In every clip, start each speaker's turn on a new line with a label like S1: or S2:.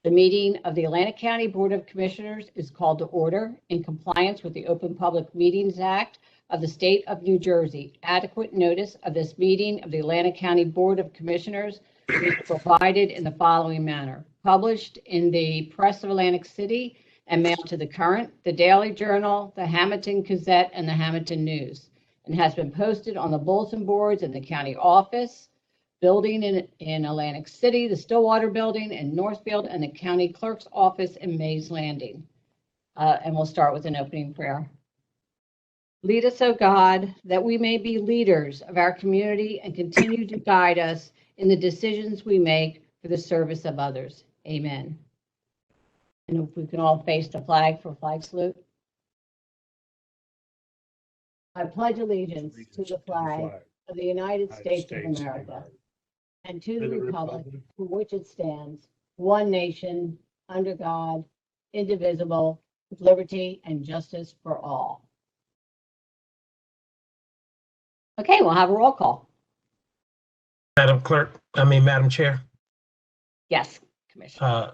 S1: The meeting of the Atlantic County Board of Commissioners is called to order in compliance with the Open Public Meetings Act of the State of New Jersey. Adequate notice of this meeting of the Atlantic County Board of Commissioners is provided in the following manner. Published in the Press of Atlantic City and mailed to the Current, the Daily Journal, the Hamilton Gazette, and the Hamilton News, and has been posted on the bulletin boards in the county office building in Atlantic City, the Stillwater Building in Northfield, and the county clerk's office in Mays Landing. And we'll start with an opening prayer. Lead us, O God, that we may be leaders of our community and continue to guide us in the decisions we make for the service of others. Amen. And if we can all face the flag for flag salute. I pledge allegiance to the flag of the United States of America and to the republic for which it stands, one nation, under God, indivisible, with liberty and justice for all. Okay, we'll have a roll call.
S2: Madam Chair.
S1: Yes, Commissioner.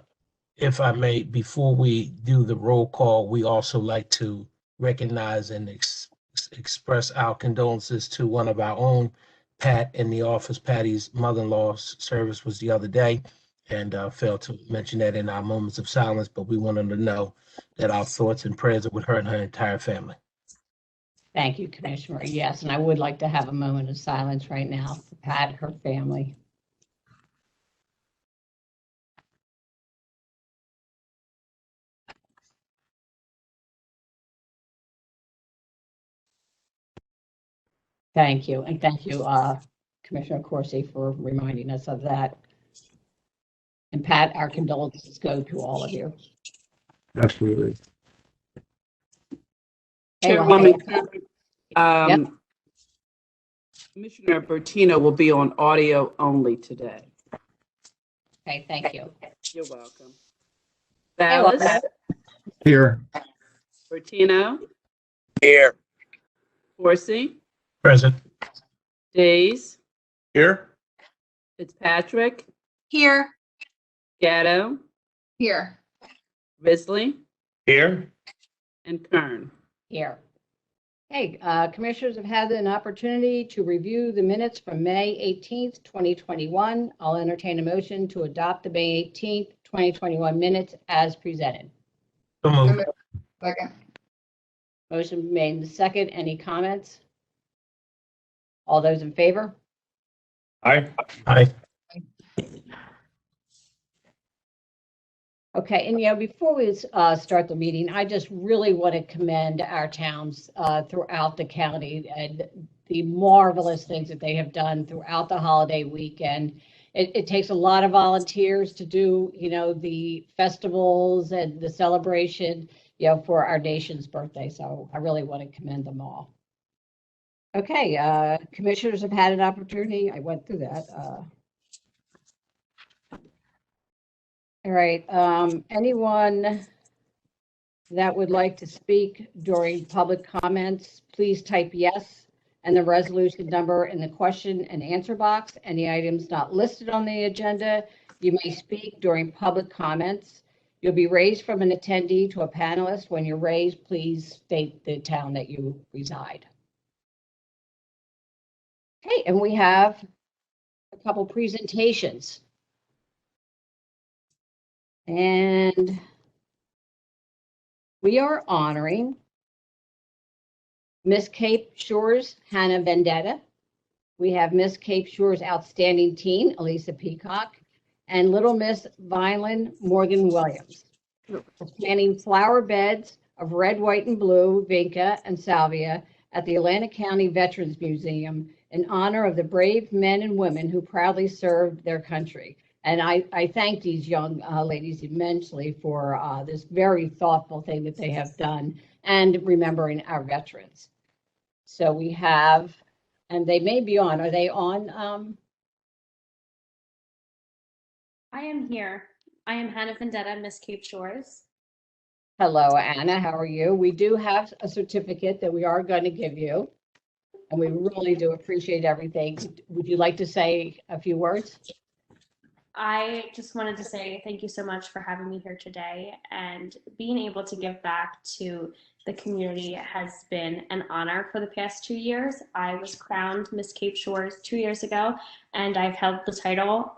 S2: If I may, before we do the roll call, we also like to recognize and express our condolences to one of our own, Pat, in the office. Patty's mother-in-law's service was the other day, and failed to mention that in our moments of silence, but we want them to know that our thoughts and prayers are with her and her entire family.
S1: Thank you, Commissioner. Yes, and I would like to have a moment of silence right now for Pat, her family. Thank you, and thank you, Commissioner Corsi, for reminding us of that. And Pat, our condolences go to all of you.
S3: Absolutely.
S4: Chairwoman,
S1: Yep.
S4: Commissioner Bertino will be on audio only today.
S1: Okay, thank you.
S4: You're welcome.
S1: Hey, welcome.
S4: Vallis,
S3: Here.
S4: Bertino,
S5: Here.
S4: Corsi,
S2: Present.
S4: Days,
S5: Here.
S4: Fitzpatrick,
S6: Here.
S4: Gatto,
S6: Here.
S4: Risley,
S5: Here.
S4: and Kern.
S1: Here. Hey, commissioners have had an opportunity to review the minutes from May 18th, 2021. I'll entertain a motion to adopt the May 18th, 2021 minutes as presented.
S2: So moved.
S6: Second.
S1: Motion made in the second. Any comments? All those in favor?
S5: Aye.
S2: Aye.
S1: Okay, and before we start the meeting, I just really want to commend our towns throughout the county and the marvelous things that they have done throughout the holiday weekend. It takes a lot of volunteers to do, the festivals and the celebration, for our nation's birthday. So I really want to commend them all. Okay, commissioners have had an opportunity. I went through that. All right, anyone that would like to speak during public comments, please type yes and the resolution number in the question and answer box. Any items not listed on the agenda, you may speak during public comments. You'll be raised from an attendee to a panelist. When you're raised, please state the town that you reside. Okay, and we have a couple presentations. And we are honoring Miss Cape Shores, Hannah Vendetta. We have Miss Cape Shores Outstanding Teen, Elisa Peacock, and Little Miss Violin Morgan Williams. We're planting flower beds of red, white, and blue vinca and salvia at the Atlantic County Veterans Museum in honor of the brave men and women who proudly served their country. And I thank these young ladies immensely for this very thoughtful thing that they have done and remembering our veterans. So we have, and they may be on, are they on?
S7: I am here. I am Hannah Vendetta, Miss Cape Shores.
S1: Hello, Anna, how are you? We do have a certificate that we are going to give you, and we really do appreciate everything. Would you like to say a few words?
S7: I just wanted to say thank you so much for having me here today, and being able to give back to the community has been an honor for the past 2 years. I was crowned Miss Cape Shores 2 years ago, and I've held the title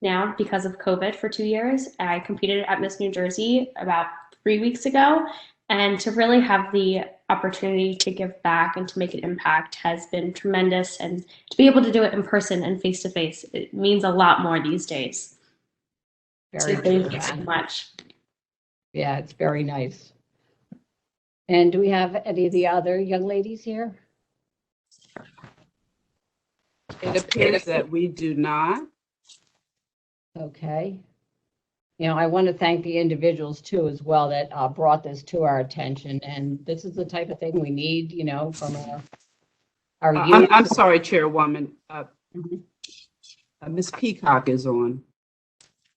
S7: now because of COVID for 2 years. I competed at Miss New Jersey about 3 weeks ago, and to really have the opportunity to give back and to make an impact has been tremendous. And to be able to do it in person and face to face, it means a lot more these days.
S1: Very
S7: So
S1: good.
S7: thank you so much.
S1: Yeah, it's very nice. And do we have any of the other young ladies here?
S4: It appears that we do not.
S1: Okay. I want to thank the individuals too as well that brought this to our attention. And this is the type of thing we need, from our youth.
S4: I'm sorry, Chairwoman.
S1: Mhm.
S4: Ms. Peacock is on.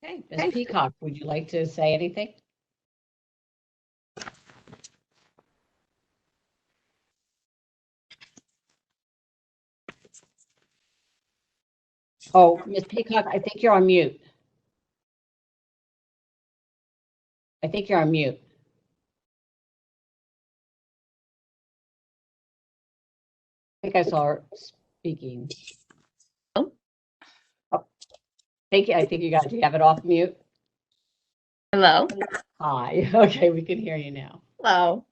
S1: Okay, Ms. Peacock, would you like to say anything? Oh, Ms. Peacock, I think you're on mute. I think you're on mute. I think I saw her speaking.
S8: Oh.
S1: Thank you. I think you got, do you have it off mute?
S8: Hello?
S1: Hi. Okay, we can hear you now.
S8: Hello.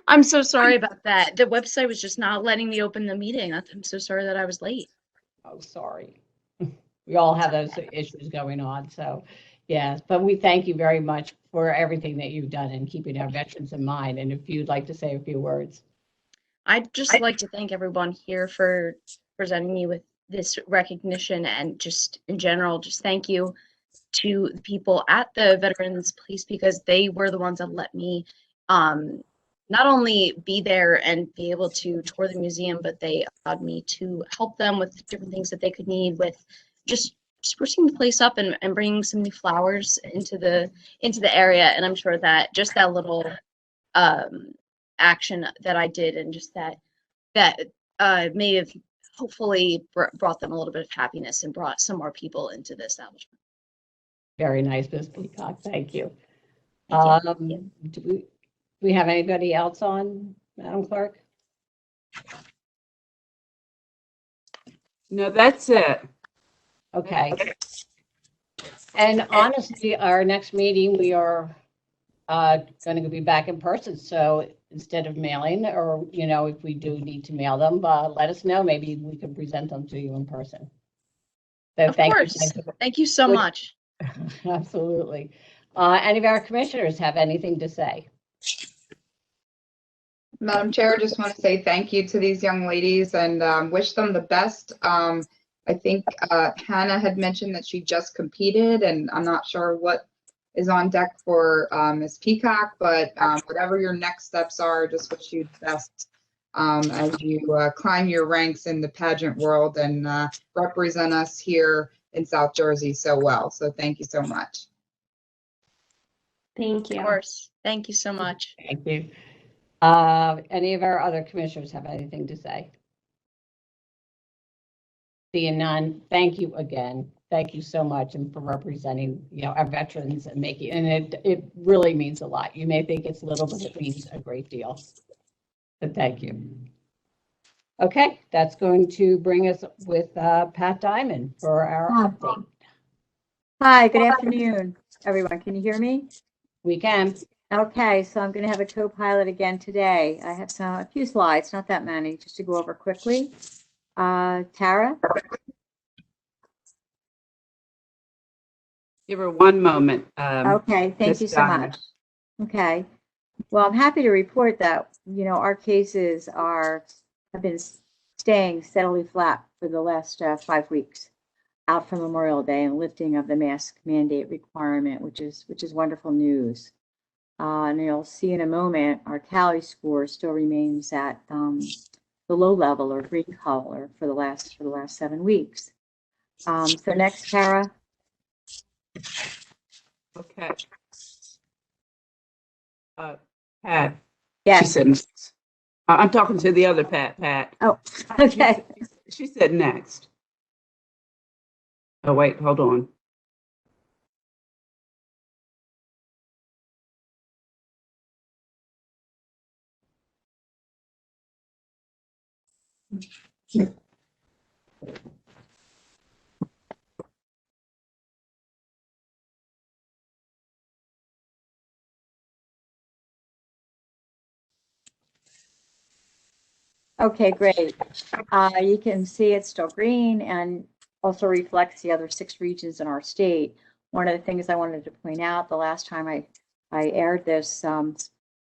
S8: I'm so sorry about that. The website was just not letting me open the meeting. I'm so sorry that I was late.
S1: Oh, sorry. We all have those issues going on. So, yes, but we thank you very much for everything that you've done in keeping our veterans in mind. And if you'd like to say a few words.
S8: I'd just like to thank everyone here for presenting me with this recognition, and just in general, just thank you to the people at the Veterans Place, because they were the ones that let me not only be there and be able to tour the museum, but they allowed me to help them with different things that they could need with just sprucing the place up and bringing some new flowers into the area. And I'm sure that just that little action that I did, and just that may have hopefully brought them a little bit of happiness and brought some more people into the establishment.
S1: Very nice, Ms. Peacock. Thank you.
S8: Thank you.
S1: Do we have anybody else on, Madam Clerk?
S4: No, that's it.
S1: Okay. And honestly, our next meeting, we are going to be back in person. So instead of mailing, or, if we do need to mail them, let us know. Maybe we can present them to you in person. So
S8: Of course. Thank you so much.
S1: Absolutely. Any of our commissioners have anything to say?
S6: Madam Chair, just want to say thank you to these young ladies and wish them the best. I think Hannah had mentioned that she just competed, and I'm not sure what is on deck for Ms. Peacock, but whatever your next steps are, just wish you the best as you climb your ranks in the pageant world and represent us here in South Jersey so well. So thank you so much.
S7: Thank you.
S8: Of course. Thank you so much.
S1: Thank you. Any of our other commissioners have anything to say? Seeing none, thank you again. Thank you so much, and for representing, our veterans and making, and it really means a lot. You may think it's little, but it means a great deal. But thank you. Okay, that's going to bring us with Pat Diamond for our update.
S9: Hi, good afternoon, everyone. Can you hear me?
S1: We can.
S9: Okay, so I'm going to have a co-pilot again today. I have a few slides, not that many, just to go over quickly. Tara?
S4: Give her one moment.
S9: Okay, thank
S4: Ms.
S9: you so
S4: Diamond.
S9: much. Okay, well, I'm happy to report that, our cases have been staying steadily flat for the last 5 weeks out from Memorial Day and lifting of the mask mandate requirement, which is wonderful news. And you'll see in a moment, our tally score still remains at the low level or green color for the last 7 weeks. So next, Tara.
S4: Okay. Pat. She
S9: Yes.
S4: said next. I'm talking to the other Pat.
S9: Oh, okay.
S4: She said next. Oh, wait, hold on.
S9: Okay, great. You can see it's still green and also reflects the other 6 regions in our state. One of the things I wanted to point out the last time I aired this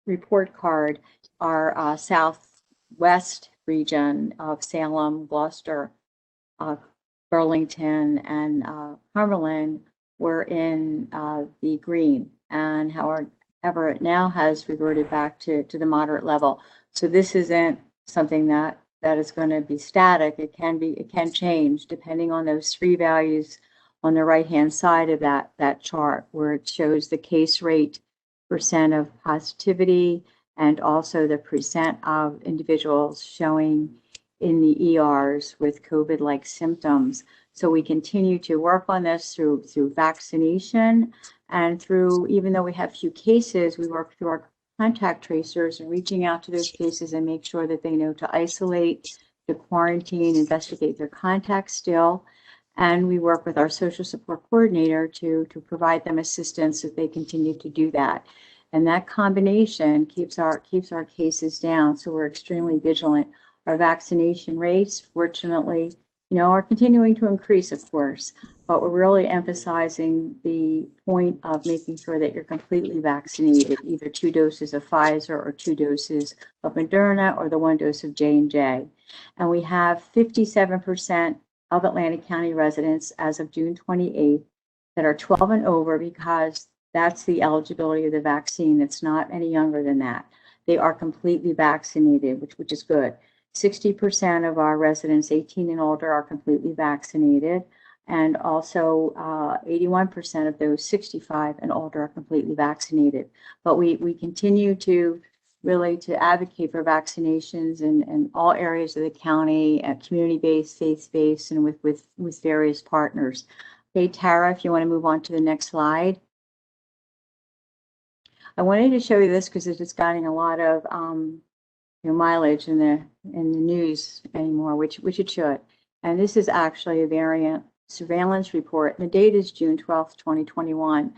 S9: report card, our southwest region of Salem, Gloucester, Burlington, and Cumberland were in the green, and however, it now has reverted back to the moderate level. So this isn't something that is going to be static. It can change depending on those 3 values on the right-hand side of that chart, where it shows the case rate, percent of positivity, and also the percent of individuals showing in the ERs with COVID-like symptoms. So we continue to work on this through vaccination and through, even though we have few cases, we work through our contact tracers and reaching out to those cases and make sure that they know to isolate, to quarantine, investigate their contacts still. And we work with our social support coordinator to provide them assistance if they continue to do that. And that combination keeps our cases down. So we're extremely vigilant. Our vaccination rates, fortunately, are continuing to increase, of course, but we're really emphasizing the point of making sure that you're completely vaccinated, either 2 doses of Pfizer or 2 doses of Moderna or the 1 dose of J&J. And we have 57% of Atlantic County residents as of June 28th that are 12 and over, because that's the eligibility of the vaccine. It's not any younger than that. They are completely vaccinated, which is good. 60% of our residents 18 and older are completely vaccinated, and also 81% of those 65 and older are completely vaccinated. But we continue to really advocate for vaccinations in all areas of the county, community-based, faith-based, and with various partners. Okay, Tara, if you want to move on to the next slide. I wanted to show you this because it's getting a lot of mileage in the news anymore, which it should. And this is actually a variant surveillance report. The date is June 12th, 2021.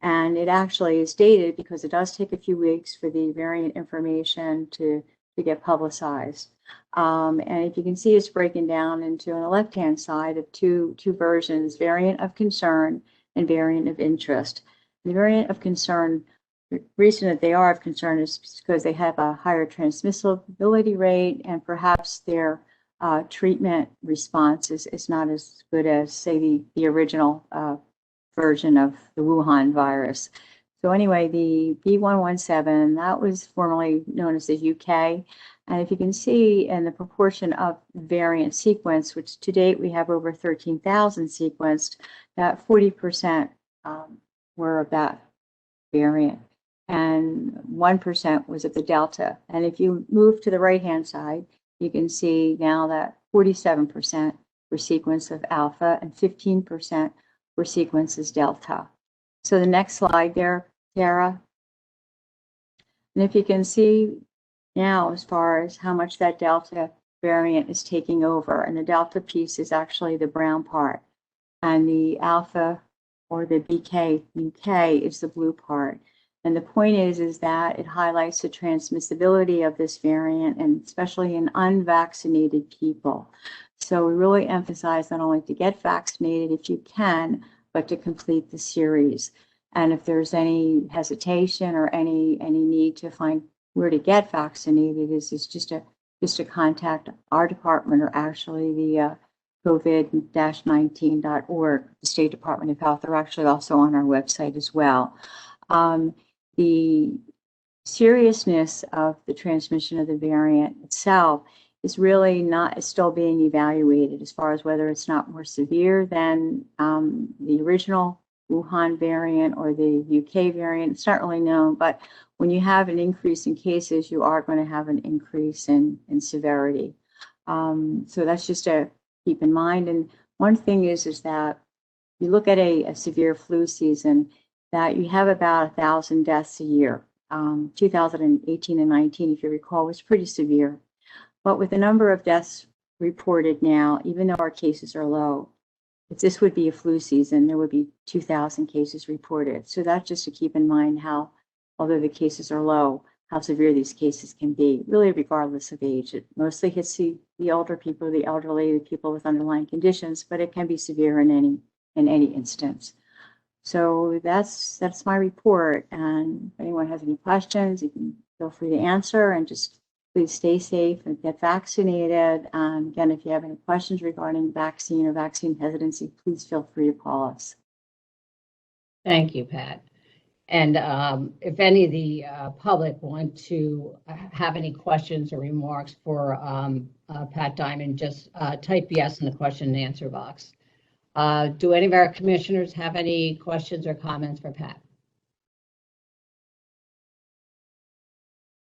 S9: And it actually is dated because it does take a few weeks for the variant information to get publicized. And if you can see, it's breaking down into, on the left-hand side, of two versions: variant of concern and variant of interest. The variant of concern, the reason that they are of concern is because they have a higher transmissibility rate, and perhaps their treatment response is not as good as, say, the original version of the Wuhan virus. So anyway, the B.1.1.7, that was formerly known as the UK. And if you can see in the proportion of variant sequence, which to date we have over 13,000 sequenced, that 40% were of that variant, and 1% was of the Delta. And if you move to the right-hand side, you can see now that 47% were sequenced of Alpha and 15% were sequenced as Delta. So the next slide there, Tara. And if you can see now, as far as how much that Delta variant is taking over, and the Delta piece is actually the brown part, and the Alpha or the BK is the blue part. And the point is that it highlights the transmissibility of this variant, and especially in unvaccinated people. So we really emphasize not only to get vaccinated if you can, but to complete the series. And if there's any hesitation or any need to find where to get vaccinated, is just to contact our department, or actually the COVID-19.org, the State Department of Health. They're actually also on our website as well. The seriousness of the transmission of the variant itself is really not, is still being evaluated as far as whether it's not more severe than the original Wuhan variant or the UK variant. It's not really known, but when you have an increase in cases, you are going to have an increase in severity. So that's just to keep in mind. And one thing is that you look at a severe flu season, that you have about 1,000 deaths a year. 2018 and 19, if you recall, was pretty severe. But with the number of deaths reported now, even though our cases are low, if this would be a flu season, there would be 2,000 cases reported. So that's just to keep in mind how, although the cases are low, how severe these cases can be, really regardless of age. It mostly hits the older people, the elderly, the people with underlying conditions, but it can be severe in any instance. So that's my report. And if anyone has any questions, you can feel free to answer, and just please stay safe and get vaccinated. Again, if you have any questions regarding vaccine or vaccine hesitancy, please feel free to call us.
S1: Thank you, Pat. And if any of the public want to have any questions or remarks for Pat Diamond, just type yes in the question and answer box. Do any of our commissioners have any questions or comments for Pat?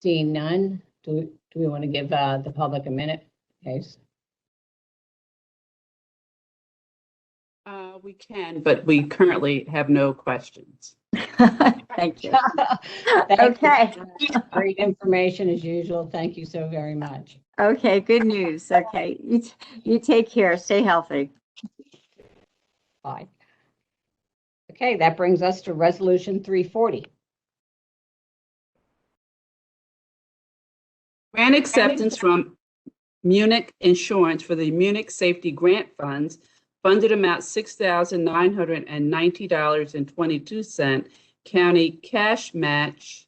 S1: Seeing none, do we want to give the public a minute? Case.
S4: We can, but we currently have no questions.
S9: Thank you.
S1: Thank
S9: Okay.
S1: you. Great information as usual. Thank you so very much.
S9: Okay, good news. Okay, you take care. Stay healthy.
S1: Bye. Okay, that brings us to Resolution 340.
S4: Grant acceptance from Munich Insurance for the Munich Safety Grant Funds, funded amount $6,990.22. County cash match,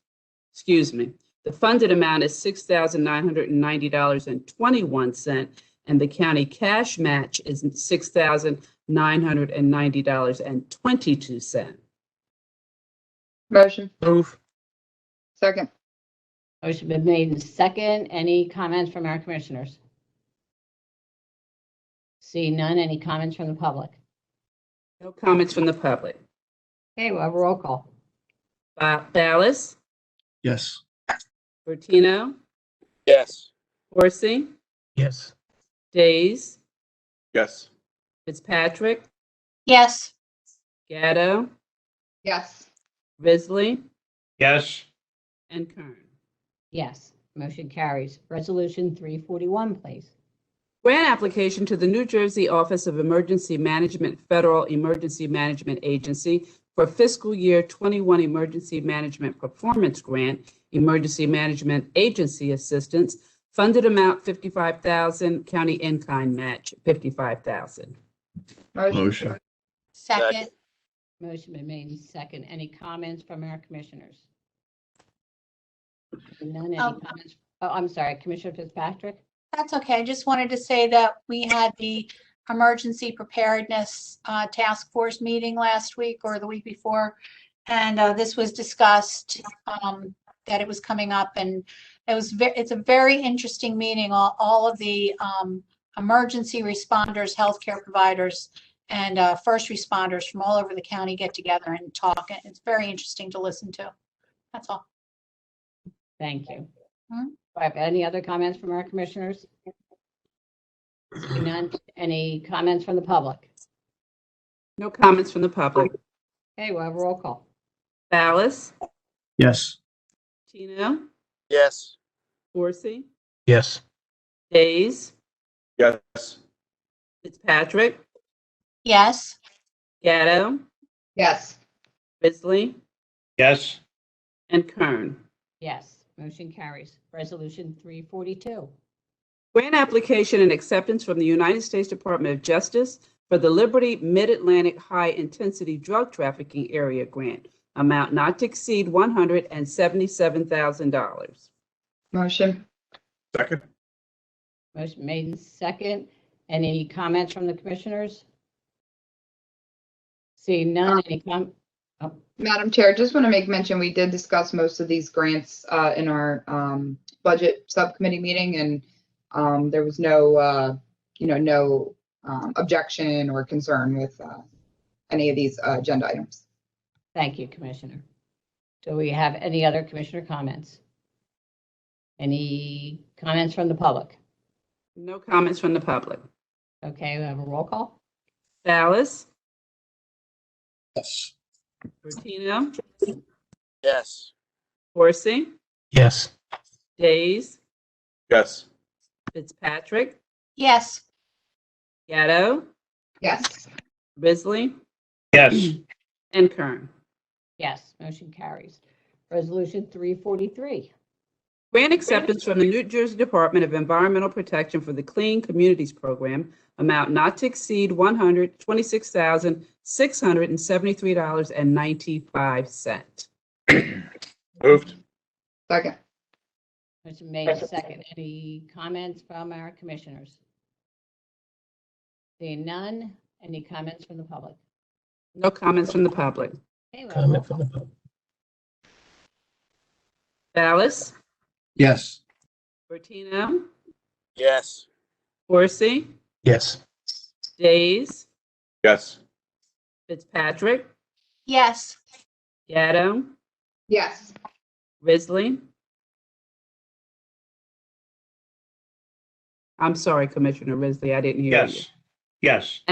S4: the funded amount is $6,990.21, and the county cash match is $6,990.22.
S6: Motion.
S2: Move.
S6: Second.
S1: Motion been made in second. Any comments from our commissioners? Seeing none, any comments from the public?
S4: No comments from the public.
S1: Okay, we'll have a roll call.
S4: Ballas,
S3: Yes.
S4: Bertino,
S5: Yes.
S4: Horsey,
S2: Yes.
S4: Days,
S5: Yes.
S4: Fitzpatrick,
S10: Yes.
S4: Gatto,
S6: Yes.
S4: Risley,
S5: Yes.
S4: and Kern.
S1: Yes, motion carries. Resolution 341, please.
S4: Grant application to the New Jersey Office of Emergency Management Federal Emergency Management Agency for fiscal year 21 Emergency Management Performance Grant, Emergency Management Agency Assistance, funded amount $55,000, county in-kind match $55,000.
S3: Motion.
S10: Second.
S1: Motion been made in second. Any comments from our commissioners? None, any comments? Oh, I'm sorry, Commissioner Fitzpatrick?
S10: That's okay. I just wanted to say that we had the emergency preparedness task force meeting last week or the week before. And this was discussed that it was coming up, and it's a very interesting meeting. All of the emergency responders, healthcare providers, and first responders from all over the county get together and talk. It's very interesting to listen to. That's all.
S1: Thank you.
S10: Hmm?
S1: Do I have any other comments from our commissioners? Seeing none, any comments from the public?
S4: No comments from the public.
S1: Okay, we'll have a roll call.
S4: Ballas,
S3: Yes.
S4: Tino,
S5: Yes.
S4: Horsey,
S2: Yes.
S4: Days,
S5: Yes.
S4: Fitzpatrick,
S10: Yes.
S4: Gatto,
S6: Yes.
S4: Risley,
S5: Yes.
S4: and Kern.
S1: Yes, motion carries. Resolution 342.
S4: Grant application and acceptance from the United States Department of Justice for the Liberty Mid-Atlantic High Intensity Drug Trafficking Area Grant, amount not to exceed $177,000.
S6: Motion.
S5: Second.
S1: Motion made in second. Any comments from the commissioners? Seeing none, any
S6: Madam Chair, just want to make mention, we did discuss most of these grants in our budget subcommittee meeting, and there was no, no objection or concern with any of these agenda items.
S1: Thank you, Commissioner. Do we have any other commissioner comments? Any comments from the public?
S4: No comments from the public.
S1: Okay, we have a roll call.
S4: Ballas,
S3: Yes.
S4: Bertino,
S5: Yes.
S4: Horsey,
S2: Yes.
S4: Days,
S5: Yes.
S4: Fitzpatrick,
S10: Yes.
S4: Gatto,
S6: Yes.
S4: Risley,
S5: Yes.
S4: and Kern.
S1: Yes, motion carries. Resolution 343.
S4: Grant acceptance from the New Jersey Department of Environmental Protection for the Clean Communities Program, amount not to exceed $126,673.95.
S5: Moved.
S6: Second.
S1: Motion made second. Any comments from our commissioners? Seeing none, any comments from the public?
S4: No comments from the public.
S1: Okay, well,
S2: Comment from the public.
S4: Ballas,
S3: Yes.
S4: Bertino,
S5: Yes.
S4: Horsey,
S2: Yes.
S4: Days,
S5: Yes.
S4: Fitzpatrick,
S10: Yes.
S4: Gatto,
S6: Yes.
S4: Risley. I'm sorry, Commissioner Risley, I didn't hear you.
S5: Yes.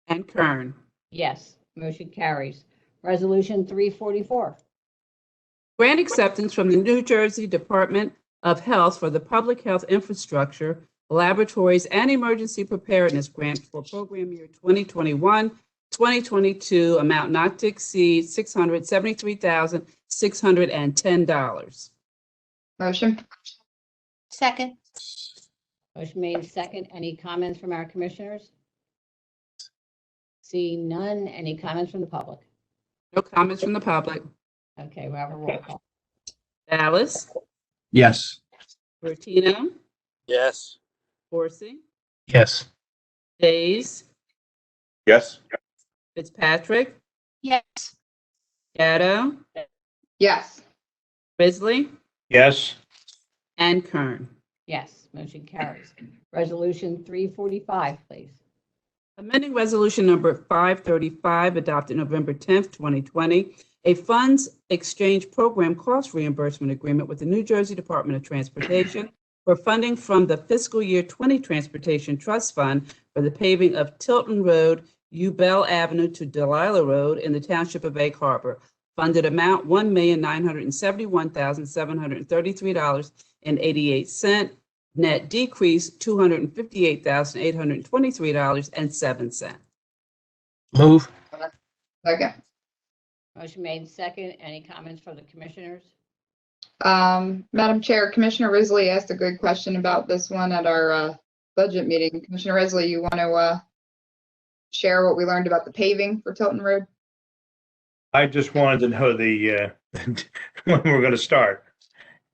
S4: And Kern.
S1: yes, motion carries. Resolution 344.
S4: Grant acceptance from the New Jersey Department of Health for the Public Health Infrastructure, Laboratories, and Emergency Preparedness Grant for program year 2021-2022, amount not to exceed $673,610.
S6: Motion.
S10: Second.
S1: Motion made second. Any comments from our commissioners? Seeing none, any comments from the public?
S4: No comments from the public.
S1: Okay, we'll have a roll call.
S4: Ballas,
S3: Yes.
S4: Bertino,
S5: Yes.
S4: Horsey,
S2: Yes.
S4: Days,
S5: Yes.
S4: Fitzpatrick,
S10: Yes.
S4: Gatto,
S6: Yes.
S4: Risley,
S5: Yes.
S4: and Kern.
S1: Yes, motion carries. Resolution 345, please.
S4: Amending Resolution Number 535, adopted November 10th, 2020, a funds exchange program cost reimbursement agreement with the New Jersey Department of Transportation for funding from the fiscal year 20 Transportation Trust Fund for the paving of Tilton Road, Ubell Avenue to Delilah Road in the Township of Egg Harbor. Funded amount $1,971,733.88. Net decrease $258,823.07.
S2: Move.
S6: Second.
S1: Motion made second. Any comments from the commissioners?
S6: Madam Chair, Commissioner Risley asked a good question about this one at our budget meeting. Commissioner Risley, you want to share what we learned about the paving for Tilton Road?
S5: I just wanted to know the when we're going to start,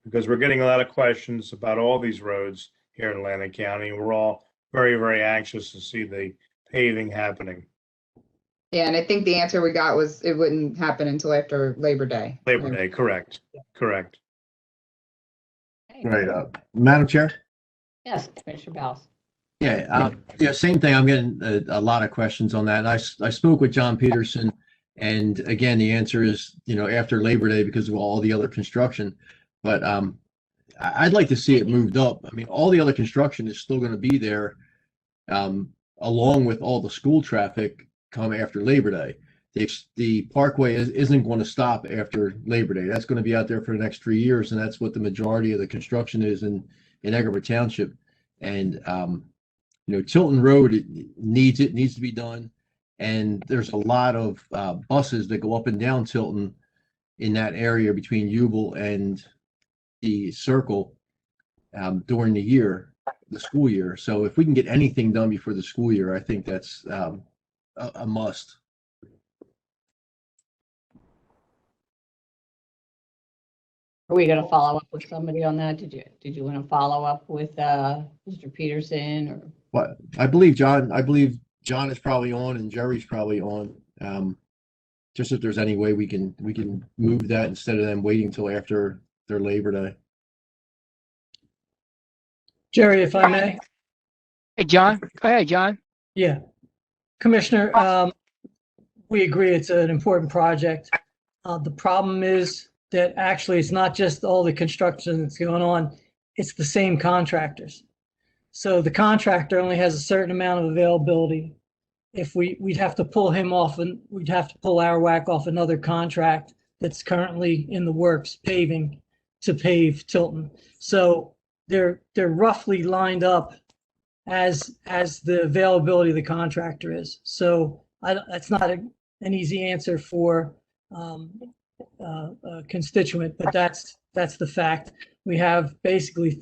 S5: because we're getting a lot of questions about all these roads here in Atlantic County. We're all very, very anxious to see the paving happening.
S6: Yeah, and I think the answer we got was it wouldn't happen until after Labor Day.
S5: Labor Day, correct. Correct.
S1: Okay.
S3: Right. Madam Chair?
S1: Yes, Commissioner Ballas.
S3: Yeah, same thing. I'm getting a lot of questions on that. And I spoke with John Peterson, and again, the answer is, after Labor Day because of all the other construction. But I'd like to see it moved up. I mean, all the other construction is still going to be there, along with all the school traffic come after Labor Day. The Parkway isn't going to stop after Labor Day. That's going to be out there for the next 3 years, and that's what the majority of the construction is in Egg Harbor Township. And Tilton Road, it needs to be done. And there's a lot of buses that go up and down Tilton in that area between Ubell and the Circle during the year, the school year. So if we can get anything done before the school year, I think that's a must.
S1: Are we going to follow up with somebody on that? Did you want to follow up with Mr. Peterson or?
S3: What I believe John is probably on and Jerry's probably on. Just if there's any way we can move that instead of them waiting till after their Labor Day.
S11: Jerry, if I may.
S12: Hey, John. Go ahead, John.
S11: Yeah. Commissioner, we agree it's an important project. The problem is that actually it's not just all the construction that's going on, it's the same contractors. So the contractor only has a certain amount of availability if we'd have to pull him off, and we'd have to pull Arawak off another contract that's currently in the works, paving, to pave Tilton. So they're roughly lined up as the availability of the contractor is. So that's not an easy answer for a constituent, but that's the fact. We have basically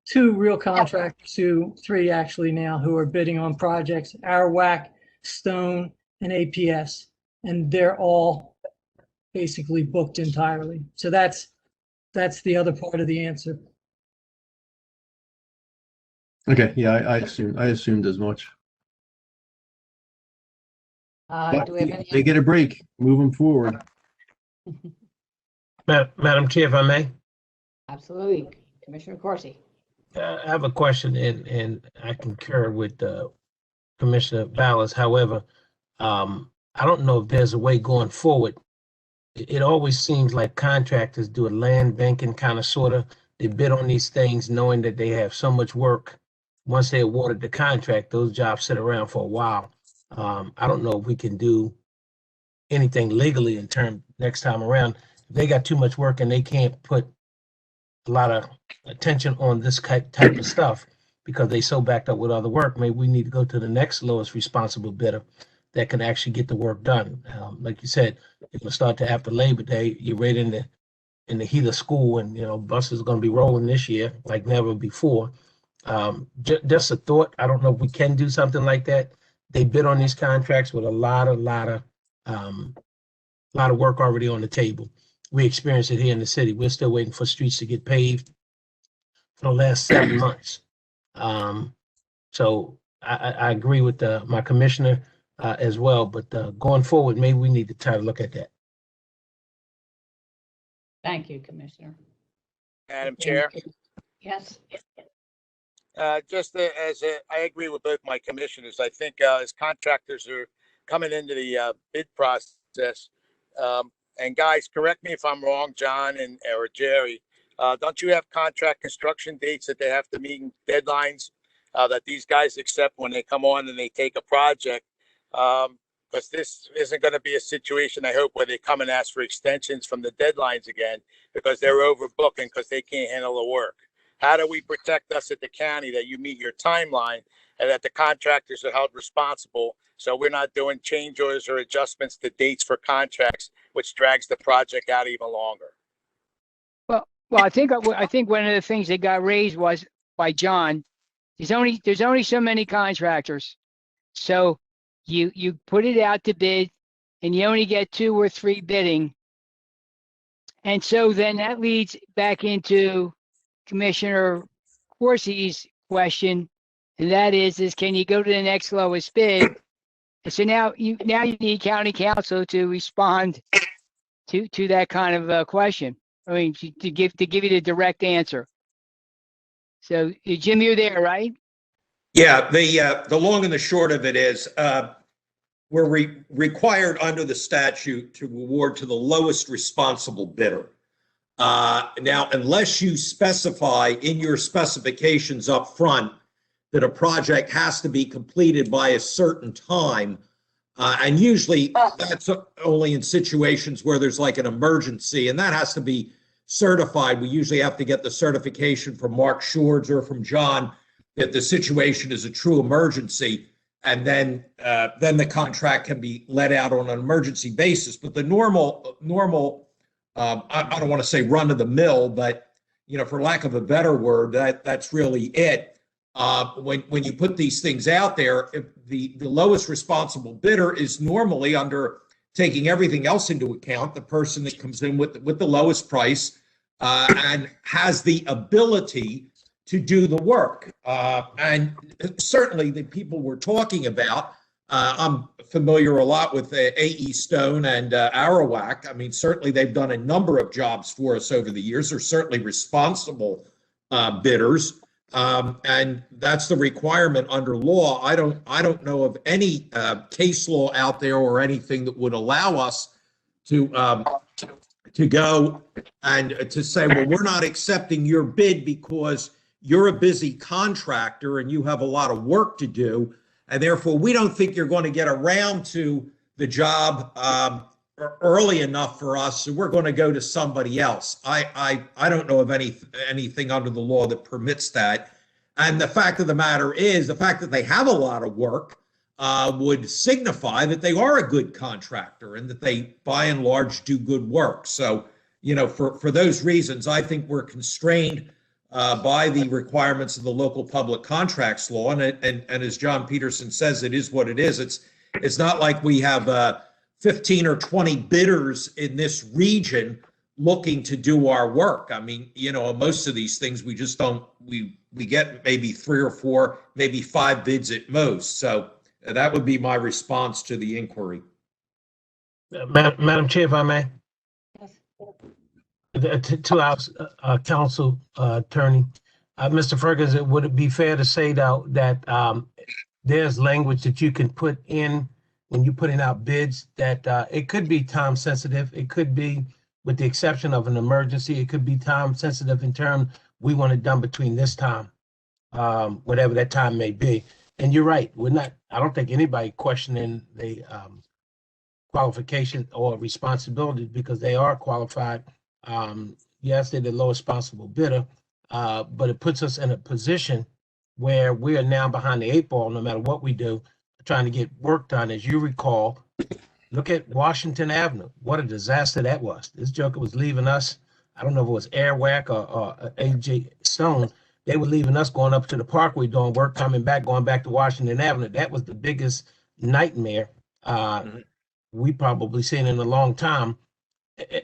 S11: two real contractors, three actually now, who are bidding on projects: Arawak, Stone, and APS, and they're all basically booked entirely. So that's the other part of the answer.
S3: Okay, yeah, I assumed as much.
S1: Do we have any?
S3: They get a break, moving forward.
S2: Madam Chair, if I may,
S1: Absolutely. Commissioner Corsi.
S2: I have a question, and I concur with Commissioner Ballas. However, I don't know if there's a way going forward. It always seems like contractors do a land banking kind of sort of. They bid on these things knowing that they have so much work. Once they awarded the contract, those jobs sit around for a while. I don't know if we can do anything legally in terms next time around. If they got too much work and they can't put a lot of attention on this type of stuff because they so backed up with other work, maybe we need to go to the next lowest responsible bidder that can actually get the work done. Like you said, if we start to after Labor Day, you're right in the heat of school, and buses are going to be rolling this year like never before. Just a thought. I don't know if we can do something like that. They bid on these contracts with a lot of work already on the table. We experienced it here in the city. We're still waiting for streets to get paved for the last 7 months. So I agree with my commissioner as well, but going forward, maybe we need to try to look at that.
S1: Thank you, Commissioner.
S13: Madam Chair,
S1: Yes.
S13: I agree with both my commissioners. I think as contractors are coming into the bid process, and guys, correct me if I'm wrong, John or Jerry, don't you have contract construction dates that they have to meet, deadlines that these guys accept when they come on and they take a project? Because this isn't going to be a situation, I hope, where they come and ask for extensions from the deadlines again because they're overbooking because they can't handle the work. How do we protect us at the county that you meet your timeline and that the contractors are held responsible so we're not doing change orders or adjustments to dates for contracts, which drags the project out even longer?
S12: Well, I think one of the things that got raised was by John. There's only so many contractors, so you put it out to bid, and you only get 2 or 3 bidding, and so then that leads back into Commissioner Corsi's question, and that is can you go to the next lowest bid? And so now you need county council to respond to that kind of question. I mean, to give you the direct answer. So Jim, you're there, right?
S14: Yeah, the long and the short of it is we're required under the statute to award to the lowest responsible bidder. Now, unless you specify in your specifications up front that a project has to be completed by a certain time, and usually that's only in situations where there's like an emergency, and that has to be certified. We usually have to get the certification from Mark Shords or from John that the situation is a true emergency, and then the contract can be let out on an emergency basis. But the normal I don't want to say run of the mill, but for lack of a better word, that's really it. When you put these things out there, if the lowest responsible bidder is normally, under taking everything else into account, the person that comes in with the lowest price and has the ability to do the work. And certainly the people we're talking about, I'm familiar a lot with A.E. Stone and Arawak. I mean, certainly they've done a number of jobs for us over the years. They're certainly responsible bidders, and that's the requirement under law. I don't know of any case law out there or anything that would allow us to go and to say, well, we're not accepting your bid because you're a busy contractor and you have a lot of work to do. And therefore, we don't think you're going to get around to the job early enough for us, so we're going to go to somebody else. I don't know of anything under the law that permits that. And the fact of the matter is, the fact that they have a lot of work would signify that they are a good contractor and that they, by and large, do good work. So, you know, for those reasons, I think we're constrained by the requirements of the local public contracts law. And as John Peterson says, it is what it is. It's not like we have 15 or 20 bidders in this region looking to do our work. I mean, you know, most of these things we just don't, we get maybe 3 or 4, maybe 5 bids at most. So that would be my response to the inquiry.
S2: Madam Chair, if I may. To our council attorney, Mr. Ferguson, would it be fair to say that there's language that you can put in when you're putting out bids that it could be time sensitive, it could be, with the exception of an emergency, it could be time sensitive in terms we want it done between this time, whatever that time may be. And you're right, I don't think anybody questioning the qualification or responsibility, because they are qualified. Yes, they're the lowest possible bidder, but it puts us in a position where we are now behind the 8 ball, no matter what we do, trying to get work done. As you recall, look at Washington Avenue. What a disaster that was. This joker was leaving us. I don't know if it was Airwack or AJ Stone. They were leaving us going up to the Parkway doing work, coming back, going back to Washington Avenue. That was the biggest nightmare we probably seen in a long time.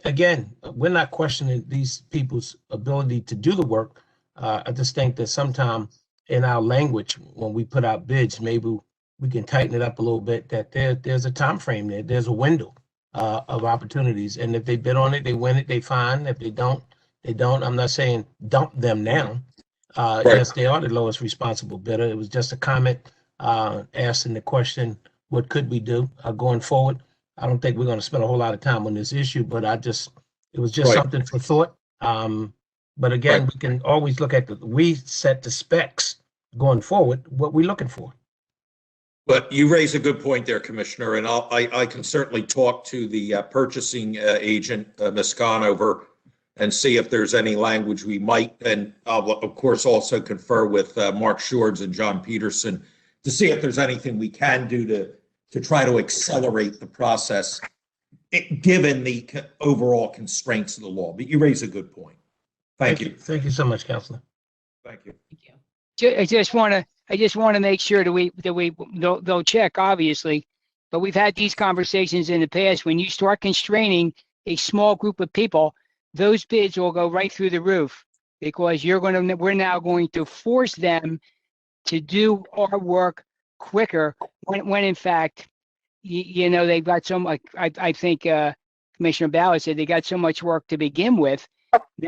S2: Again, we're not questioning these people's ability to do the work. I just think that sometime in our language, when we put out bids, maybe we can tighten it up a little bit, that there's a time frame there. There's a window of opportunities. And if they bid on it, they win it, they fine. If they don't, they don't. I'm not saying dump them now.
S14: Right.
S2: Yes, they are the lowest responsible bidder. It was just a comment asking the question, what could we do going forward? I don't think we're going to spend a whole lot of time on this issue, but it was just
S14: Right.
S2: something for thought. But again,
S14: Right.
S2: we can always look at we set the specs going forward, what we're looking for.
S14: But you raise a good point there, Commissioner, and I can certainly talk to the purchasing agent, Ms. Conover, and see if there's any language we might, and I'll, of course, also confer with Mark Shords and John Peterson to see if there's anything we can do to try to accelerate the process, given the overall constraints of the law. But you raise a good point. Thank you.
S2: Thank you so much, Councilor.
S14: Thank you.
S12: I just want to make sure that they'll check, obviously, but we've had these conversations in the past. When you start constraining a small group of people, those bids will go right through the roof, because we're now going to force them to do our work quicker when in fact, they've got so much. I think Commissioner Ballard said they got so much work to begin with.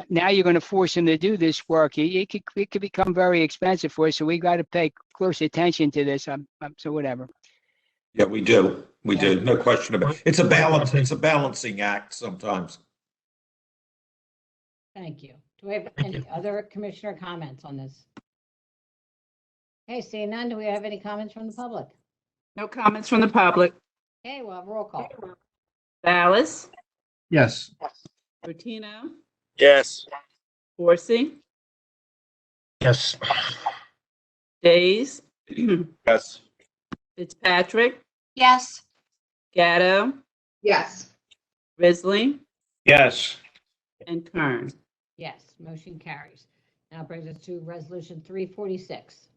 S12: Now you're going to force them to do this work. It could become very expensive for us, so we got to pay close attention to this. So whatever.
S14: Yeah, we do. We do. No question about it. It's a balance. It's a balancing act sometimes.
S1: Thank you. Do we have any other commissioner comments on this? Okay, seeing none, do we have any comments from the public?
S4: No comments from the public.
S1: Okay, we'll have roll call.
S4: Ballas,
S3: Yes.
S4: Bertino,
S13: Yes.
S4: Forsy,
S2: Yes.
S4: Days,
S13: Yes.
S4: Fitzpatrick,
S10: Yes.
S4: Gatto,
S6: Yes.
S4: Risley,
S5: Yes.
S4: and Kern.
S1: Yes, motion carries. Now brings us to resolution 346.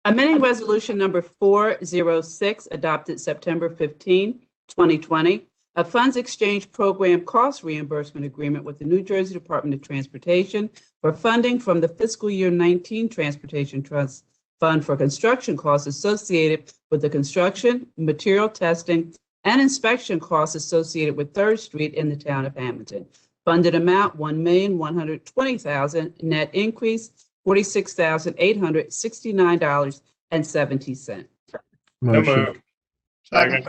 S4: Amending Resolution Number 406, adopted September 15, 2020, a funds exchange program cost reimbursement agreement with the New Jersey Department of Transportation for funding from the fiscal year 19 Transportation Trust Fund for construction costs associated with the construction, material testing, and inspection costs associated with 3rd Street in the town of Hamilton. Funded amount $1,120,000, net increase $46,869.70.
S5: So
S3: Motion.
S5: moved. Second.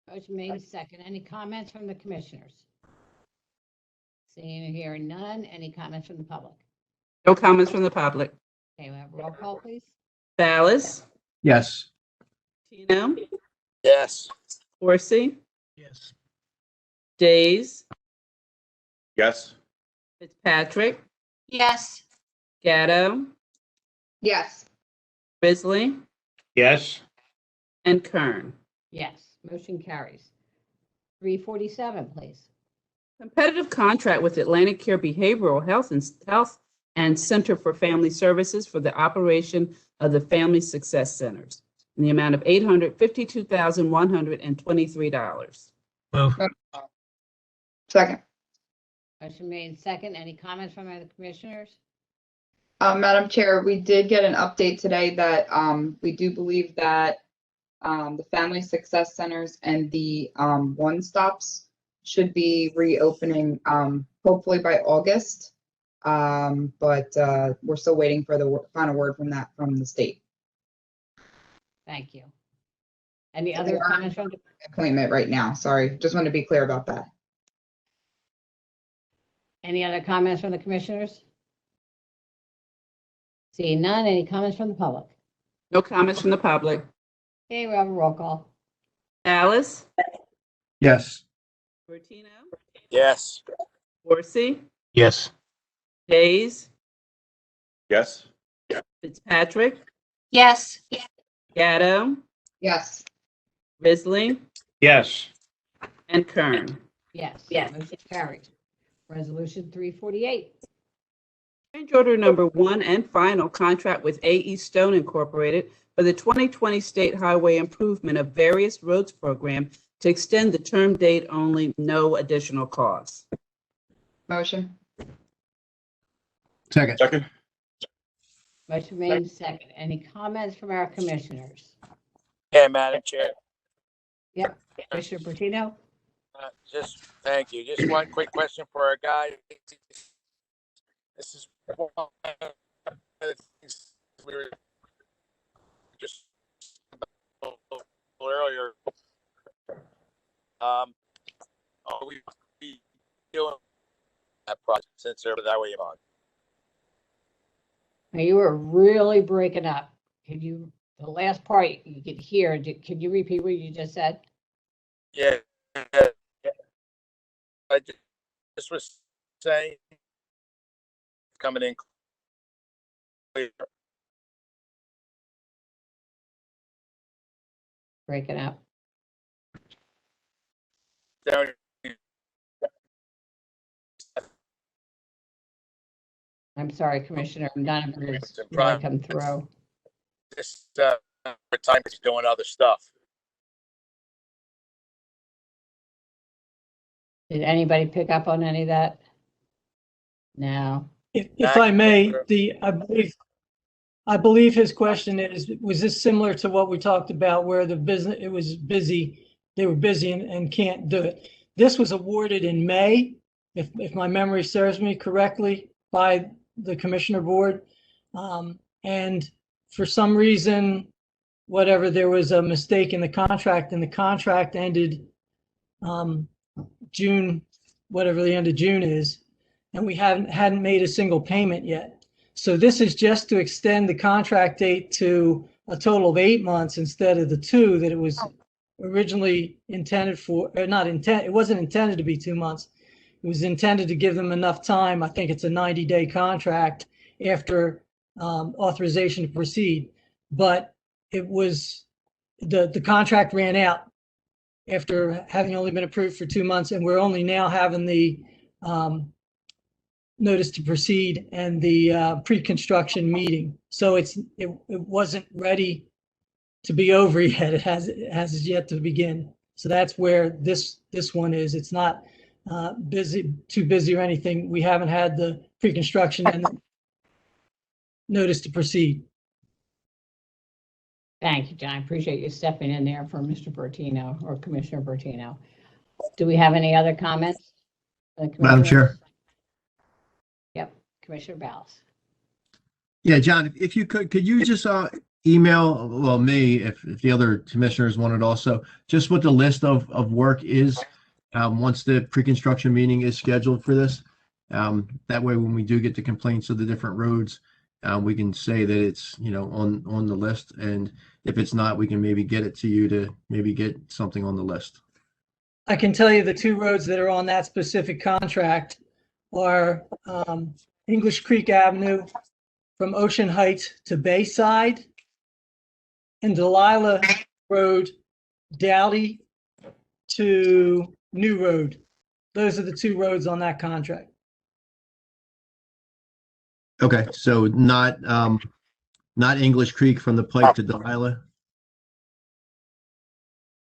S1: Motion made second. Any comments from the commissioners? Seeing or hearing none. Any comments from the public?
S4: No comments from the public.
S1: Okay, we have roll call, please.
S4: Ballas,
S3: Yes.
S4: Bertino,
S13: Yes.
S4: Horsey,
S2: Yes.
S4: Days,
S14: Yes.
S4: Fitzpatrick,
S10: yes,
S4: Gatto,
S6: Yes.
S4: Risley,
S5: Yes.
S4: and Kern.
S1: Yes, motion carries. 347, please.
S4: Competitive contract with Atlantic Care Behavioral Health and Center for Family Services for the operation of the Family Success Centers in the amount of $852,123.
S2: Move.
S6: Second.
S1: Motion made second. Any comments from other commissioners?
S6: Madam Chair, we did get an update today that we do believe that the Family Success Centers and the One Stops should be reopening hopefully by August. But we're still waiting for the final word from the state.
S1: Thank you. Any other comments from the
S6: Appointment right now. Sorry, just want to be clear about that.
S1: Any other comments from the commissioners? Seeing none, any comments from the public?
S4: No comments from the public.
S1: Okay, we have a roll call.
S4: Dallas,
S3: Yes.
S4: Bertino,
S13: Yes.
S4: Horsey,
S2: Yes.
S4: Days,
S14: Yes.
S4: Fitzpatrick,
S10: yes,
S4: Gatto,
S6: Yes.
S4: Risley,
S5: Yes.
S4: and Kern.
S1: Yes, motion carries. Resolution 348.
S4: Change order number one and final contract with A.E. Stone Incorporated for the 2020 State Highway Improvement of Various Roads Program to extend the term date only, no additional costs.
S6: Motion.
S3: Second.
S14: Second.
S1: Motion made second. Any comments from our commissioners?
S13: Yeah, Madam Chair.
S1: Yep, Commissioner Bertino?
S13: Just, thank you. Just one quick question for our guy. This is one of the things we were just about earlier. Are we doing that project since they're that way on?
S1: Now, you were really breaking up. The last part you could hear, can you repeat what you just said?
S13: Yeah. I just was saying, coming in clear.
S1: Breaking up.
S13: Down.
S1: I'm sorry, Commissioner, none of it has really come through.
S13: This time he's doing other stuff.
S1: Did anybody pick up on any of that? No.
S11: If I may, I believe his question is, was this similar to what we talked about where the business, it was busy, they were busy and can't do it? This was awarded in May, if my memory serves me correctly, by the Commissioner Board. And for some reason, whatever, there was a mistake in the contract and the contract ended June, whatever the end of June is, and we hadn't made a single payment yet. So this is just to extend the contract date to a total of 8 months instead of the 2 that it was originally intended for, or not intent. It wasn't intended to be 2 months. It was intended to give them enough time. I think it's a 90-day contract after authorization to proceed, but it was the contract ran out after having only been approved for 2 months, and we're only now having the notice to proceed and the pre-construction meeting. So it wasn't ready to be over yet. It has yet to begin. So that's where this one is. It's not too busy or anything. We haven't had the pre-construction and the notice to proceed.
S1: Thank you, John. I appreciate you stepping in there for Mr. Bertino or Commissioner Bertino. Do we have any other comments?
S3: Madam Chair.
S1: Yep, Commissioner Ballas.
S3: Yeah, John, if you could you just email, well, me, if the other commissioners wanted also, just what the list of work is once the pre-construction meeting is scheduled for this. That way, when we do get the complaints of the different roads, we can say that it's, on the list. And if it's not, we can maybe get it to you to maybe get something on the list.
S11: I can tell you the two roads that are on that specific contract are English Creek Avenue from Ocean Heights to Bayside, and Delilah Road, Dowdy to New Road. Those are the two roads on that contract.
S3: Okay, so not English Creek from the Pike to Delilah?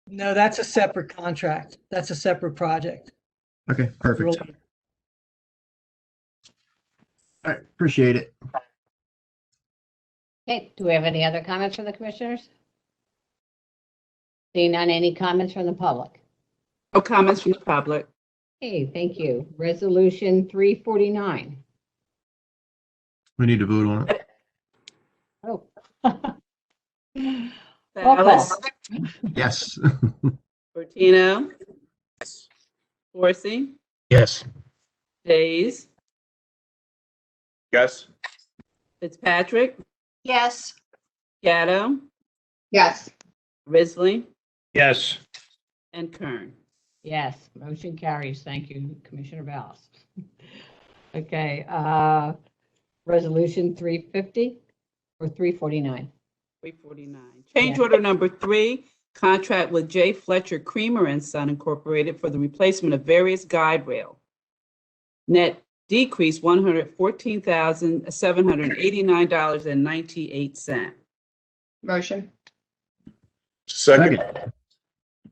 S11: No, that's a separate contract. That's a separate project.
S3: Okay, perfect. All right, appreciate it.
S1: Okay, do we have any other comments from the commissioners? Seeing none, any comments from the public?
S4: No comments from the public.
S1: Okay, thank you. Resolution 349.
S3: We need to vote on it.
S1: Oh. Roll call.
S4: Ballas,
S3: Yes.
S4: Bertino, Forsy,
S2: Yes.
S4: Days,
S13: Yes.
S4: Fitzpatrick,
S10: yes,
S4: Gatto,
S6: Yes.
S4: Risley,
S5: Yes.
S4: and Kern.
S1: Yes, motion carries. Thank you, Commissioner Ballas. Okay, resolution 350 or 349?
S4: 349. Change order number 3, contract with J. Fletcher Creamer and Son Incorporated for the replacement of various guide rail. Net decrease $114,789.98.
S6: Motion.
S13: Second.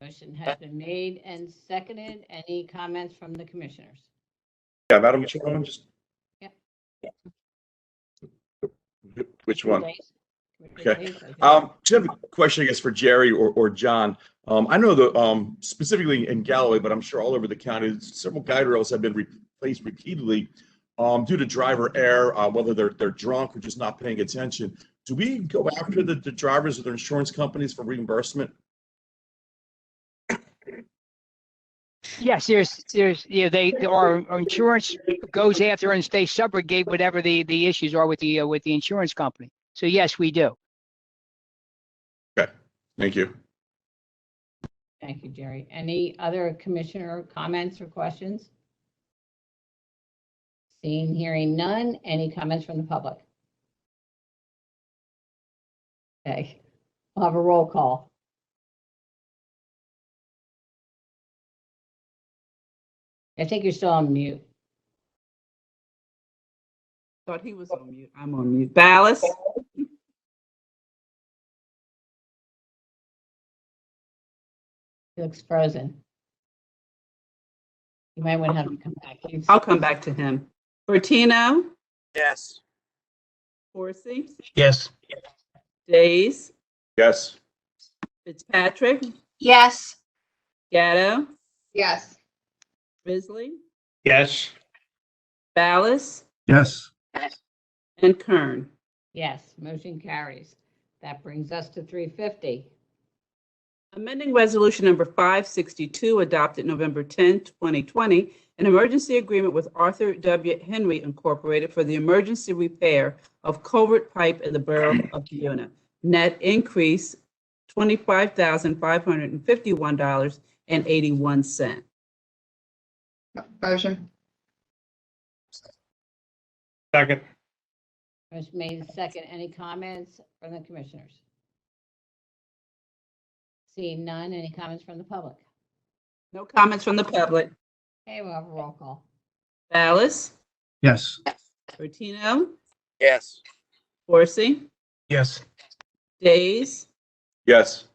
S1: Motion has been made and seconded. Any comments from the commissioners?
S15: Yeah, Madam Chairwoman, just.
S1: Yep.
S15: Which one?
S1: Days?
S15: Okay.
S1: Days, I think.
S15: Just have a question, I guess, for Jerry or John. I know that specifically in Galloway, but I'm sure all over the county, several guide rails have been replaced repeatedly due to driver error, whether they're drunk or just not paying attention. Do we go after the drivers or their insurance companies for reimbursement?
S12: Yes, our insurance goes after and they subrogate whatever the issues are with the insurance company. So yes, we do.
S15: Okay, thank you.
S1: Thank you, Jerry. Any other commissioner comments or questions? Seeing, hearing none. Any comments from the public? Okay, we'll have a roll call. I think you're still on mute.
S4: Thought he was on mute. I'm on mute. Ballas,
S1: He looks frozen. You might want to have him come back.
S4: I'll come back to him. Bertino,
S13: Yes.
S4: Forsy,
S2: Yes.
S4: Days,
S15: Yes.
S4: Fitzpatrick,
S10: yes,
S4: Gatto,
S6: Yes.
S4: Risley,
S5: Yes.
S4: Ballas,
S3: Yes.
S4: and Kern.
S1: Yes, motion carries. That brings us to 350.
S4: Amending Resolution Number 562, adopted November 10, 2020, an emergency agreement with Arthur W. Henry Incorporated for the emergency repair of culvert pipe in the borough of Buena. Net increase $25,551.81.
S6: Motion.
S5: Second.
S1: Motion made second. Any comments from the commissioners? Seeing none. Any comments from the public?
S4: No comments from the public.
S1: Okay, we'll have a roll call.
S4: Ballas,
S3: Yes.
S4: Bertino,
S13: Yes.
S4: Forsy,
S2: Yes.
S4: Days,
S15: Yes.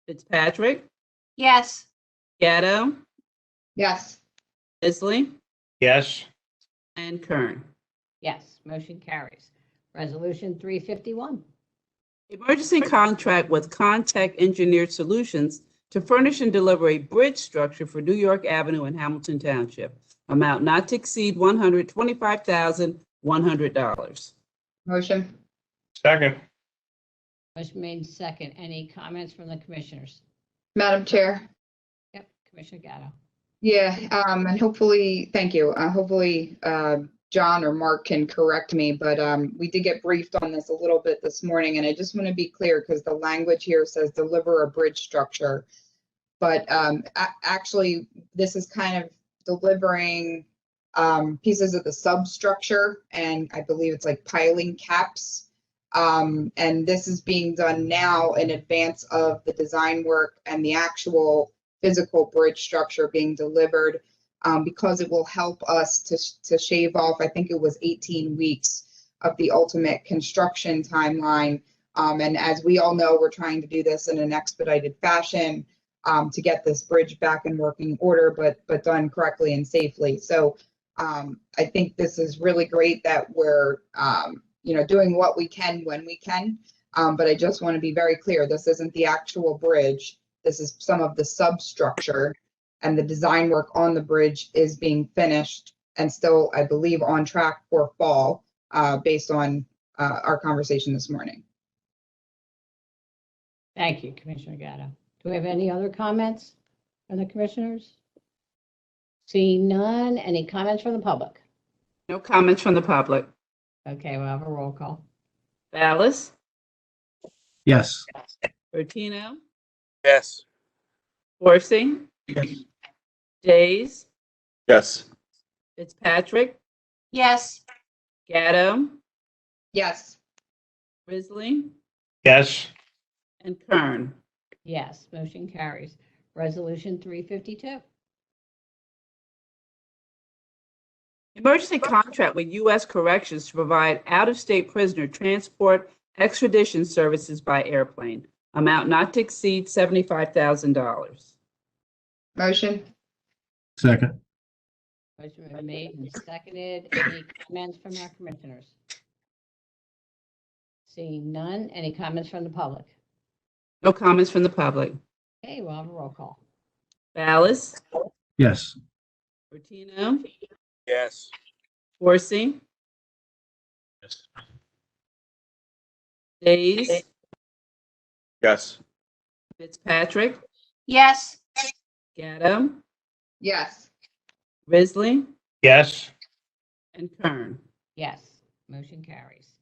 S4: Fitzpatrick,
S10: yes,
S4: Gatto,
S6: Yes.
S4: Isley,
S5: Yes.
S4: and Kern.
S1: Yes, motion carries. Resolution 351.
S4: Emergency contract with Contech Engineered Solutions to furnish and deliver a bridge structure for New York Avenue in Hamilton Township. Amount not to exceed $125,100.
S6: Motion.
S5: Second.
S1: Motion made second. Any comments from the commissioners?
S6: Madam Chair.
S1: Yep, Commissioner Gatto.
S6: Yeah, and hopefully, thank you. Hopefully, John or Mark can correct me, but we did get briefed on this a little bit this morning, and I just want to be clear because the language here says deliver a bridge structure. But actually, this is kind of delivering pieces of the substructure, and I believe it's like piling caps. And this is being done now in advance of the design work and the actual physical bridge structure being delivered, because it will help us to shave off, I think it was 18 weeks of the ultimate construction timeline. And as we all know, we're trying to do this in an expedited fashion to get this bridge back in working order, but done correctly and safely. So I think this is really great that we're doing what we can when we can. But I just want to be very clear, this isn't the actual bridge. This is some of the substructure, and the design work on the bridge is being finished and still, I believe, on track for fall, based on our conversation this morning.
S1: Thank you, Commissioner Gatto. Do we have any other comments from the commissioners? Seeing none, any comments from the public?
S4: No comments from the public.
S1: Okay, we'll have a roll call.
S4: Ballas,
S3: Yes.
S4: Bertino,
S13: Yes.
S4: Horsey,
S2: Yes.
S4: Days,
S15: Yes.
S4: Fitzpatrick,
S10: Yes.
S4: Gatto,
S6: Yes.
S4: Risley,
S5: Yes.
S4: and Kern.
S1: Yes, motion carries. Resolution 352.
S4: Emergency contract with U.S. Corrections to provide out-of-state prisoner transport extradition services by airplane. Amount not to exceed $75,000.
S6: Motion.
S3: Second.
S1: Motion been made and seconded. Any comments from our commissioners? Seeing none, any comments from the public?
S4: No comments from the public.
S1: Okay, we'll have a roll call.
S4: Ballas,
S3: Yes.
S4: Bertino,
S13: Yes.
S4: Horsey,
S2: Yes.
S4: Days,
S15: Yes.
S4: Fitzpatrick,
S10: Yes.
S4: Gatto,
S6: Yes.
S4: Risley,
S5: Yes.
S4: and Kern.
S1: Yes, motion carries.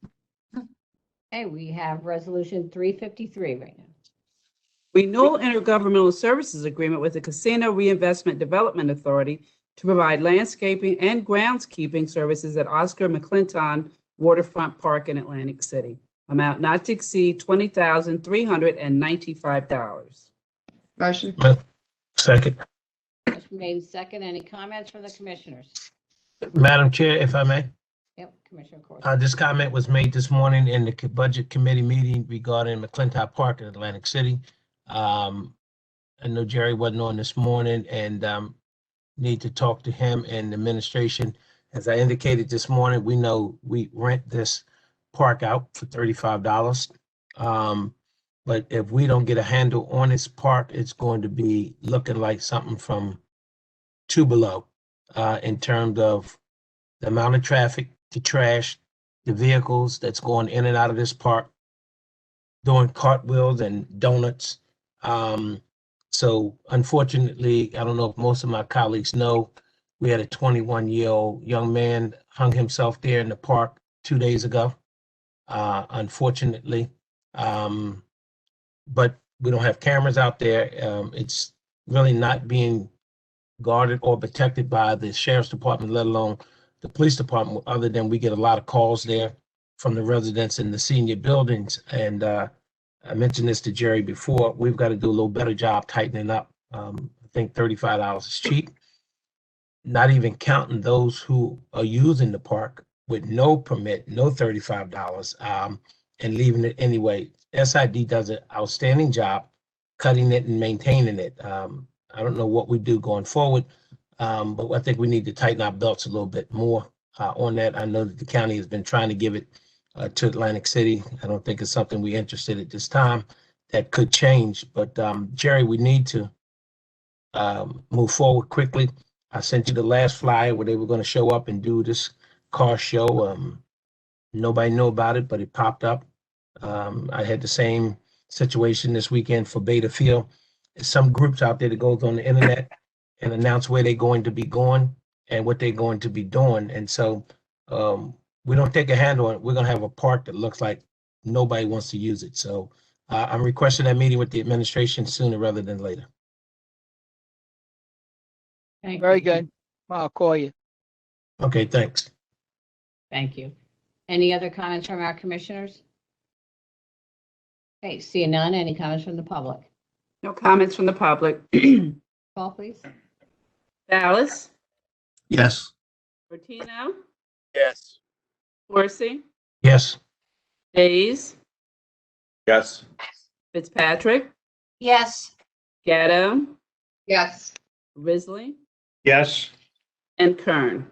S1: Okay, we have resolution 353 right now.
S4: Renewal intergovernmental services agreement with the Casino Reinvestment Development Authority to provide landscaping and groundskeeping services at Oscar McClinton Waterfront Park in Atlantic City. Amount not to exceed $20,395.
S6: Motion.
S2: Second.
S1: Motion made and second. Any comments from the commissioners?
S2: Madam Chair, if I may.
S1: Yep, Commissioner Corson.
S2: This comment was made this morning in the Budget Committee meeting regarding McClintock Park in Atlantic City. I know Jerry wasn't on this morning, and need to talk to him and the administration. As I indicated this morning, we know we rent this park out for $35. But if we don't get a handle on this park, it's going to be looking like something from two below in terms of the amount of traffic, the trash, the vehicles that's going in and out of this park, doing cartwheels and donuts. So unfortunately, I don't know if most of my colleagues know, we had a 21-year-old young man hung himself there in the park 2 days ago, unfortunately. But we don't have cameras out there. It's really not being guarded or protected by the sheriff's department, let alone the police department, other than we get a lot of calls there from the residents in the senior buildings. And I mentioned this to Jerry before, we've got to do a little better job tightening up. I think $35 is cheap, not even counting those who are using the park with no permit, no $35, and leaving it anyway. SID does an outstanding job cutting it and maintaining it. I don't know what we do going forward, but I think we need to tighten our belts a little bit more on that. I know that the county has been trying to give it to Atlantic City. I don't think it's something we're interested at this time. That could change, but Jerry, we need to move forward quickly. I sent you the last flyer where they were going to show up and do this car show. Nobody knew about it, but it popped up. I had the same situation this weekend for Beta Field. There's some groups out there that goes on the internet and announce where they're going to be going and what they're going to be doing. And so we don't take a handle on it, we're gonna have a park that looks like nobody wants to use it. So I'm requesting that meeting with the administration sooner rather than later.
S1: Thank
S12: Very
S1: you.
S12: good. I'll call you.
S2: Okay, thanks.
S1: Thank you. Any other comments from our commissioners? Okay, seeing none, any comments from the public?
S4: No comments from the public.
S1: Call, please.
S4: Dallas,
S3: Yes.
S4: Bertino,
S13: Yes.
S4: Dorsey,
S2: Yes.
S4: Days,
S15: Yes.
S4: Fitzpatrick,
S10: Yes.
S4: Gatto,
S6: Yes.
S4: Risley,
S5: Yes.
S4: and Kern.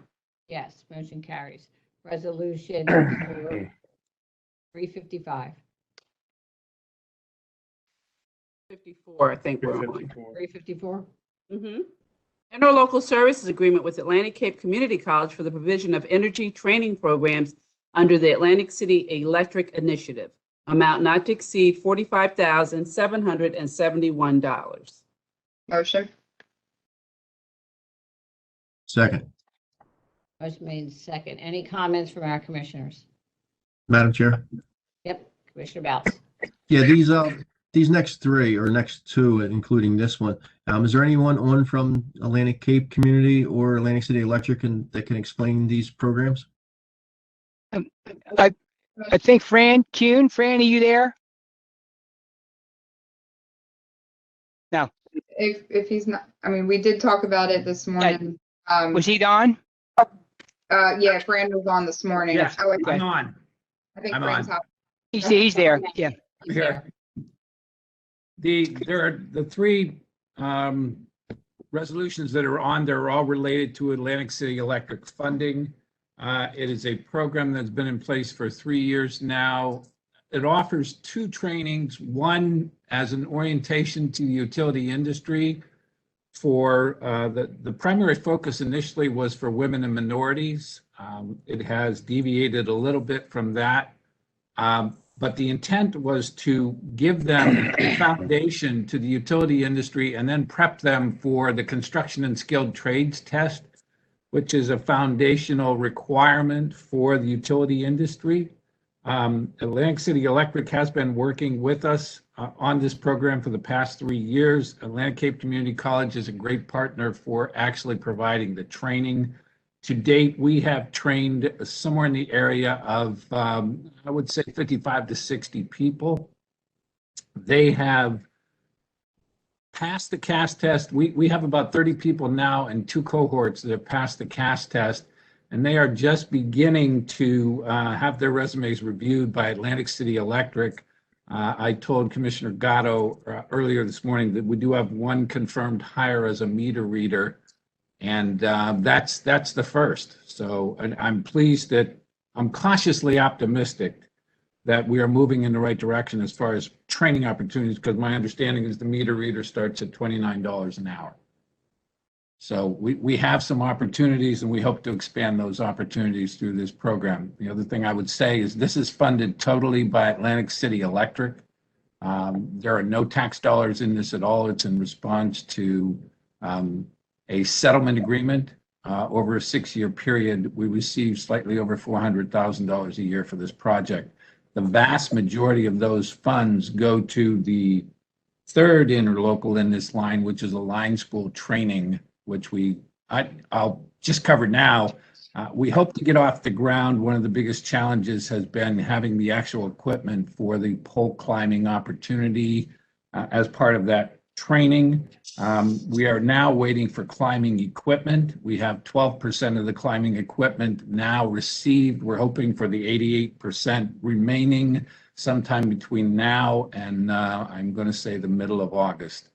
S1: Yes, motion carries. Resolution 355.
S4: 54, I think we're on.
S1: 354.
S4: Mm-hmm. Interlocal services agreement with Atlantic Cape Community College for the provision of energy training programs under the Atlantic City Electric Initiative. Amount not to exceed $45,771.
S6: Motion.
S3: Second.
S1: Motion made second. Any comments from our commissioners?
S3: Madam Chair?
S1: Yep, Commissioner Bouts.
S3: Yeah, these next three or next two, including this one, is there anyone on from Atlantic Cape Community or Atlantic City Electric that can explain these programs?
S12: I think Fran Kuhn, Fran, are you there? No.
S6: If he's not, I mean, we did talk about it this morning.
S12: Was he on?
S6: Yeah, Fran was on this morning.
S16: Yes,
S6: Oh,
S16: I'm on.
S6: I think
S16: I'm
S6: Fran's
S16: on.
S6: out.
S12: He's there. Yeah.
S16: Here. There are the three resolutions that are on there are all related to Atlantic City Electric funding. It is a program that's been in place for 3 years now. It offers two trainings, one as an orientation to the utility industry. For the primary focus initially was for women and minorities. It has deviated a little bit from that. But the intent was to give them a foundation to the utility industry and then prep them for the construction and skilled trades test, which is a foundational requirement for the utility industry. Atlantic City Electric has been working with us on this program for the past 3 years. Atlantic Cape Community College is a great partner for actually providing the training. To date, we have trained somewhere in the area of, I would say 55 to 60 people. They have passed the CAS test. We have about 30 people now in 2 cohorts that have passed the CAS test, and they are just beginning to have their resumes reviewed by Atlantic City Electric. I told Commissioner Gatto earlier this morning that we do have one confirmed hire as a meter reader, and that's the first. So I'm pleased that I'm cautiously optimistic that we are moving in the right direction as far as training opportunities, because my understanding is the meter reader starts at $29 an hour. So we have some opportunities, and we hope to expand those opportunities through this program. The other thing I would say is this is funded totally by Atlantic City Electric. There are no tax dollars in this at all. It's in response to a settlement agreement. Over a 6-year period, we received slightly over $400,000 a year for this project. The vast majority of those funds go to the third interlocal in this line, which is a line school training, which I'll just cover now. We hope to get off the ground. One of the biggest challenges has been having the actual equipment for the pole climbing opportunity as part of that training. We are now waiting for climbing equipment. We have 12% of the climbing equipment now received. We're hoping for the 88% remaining sometime between now and I'm going to say the middle of August.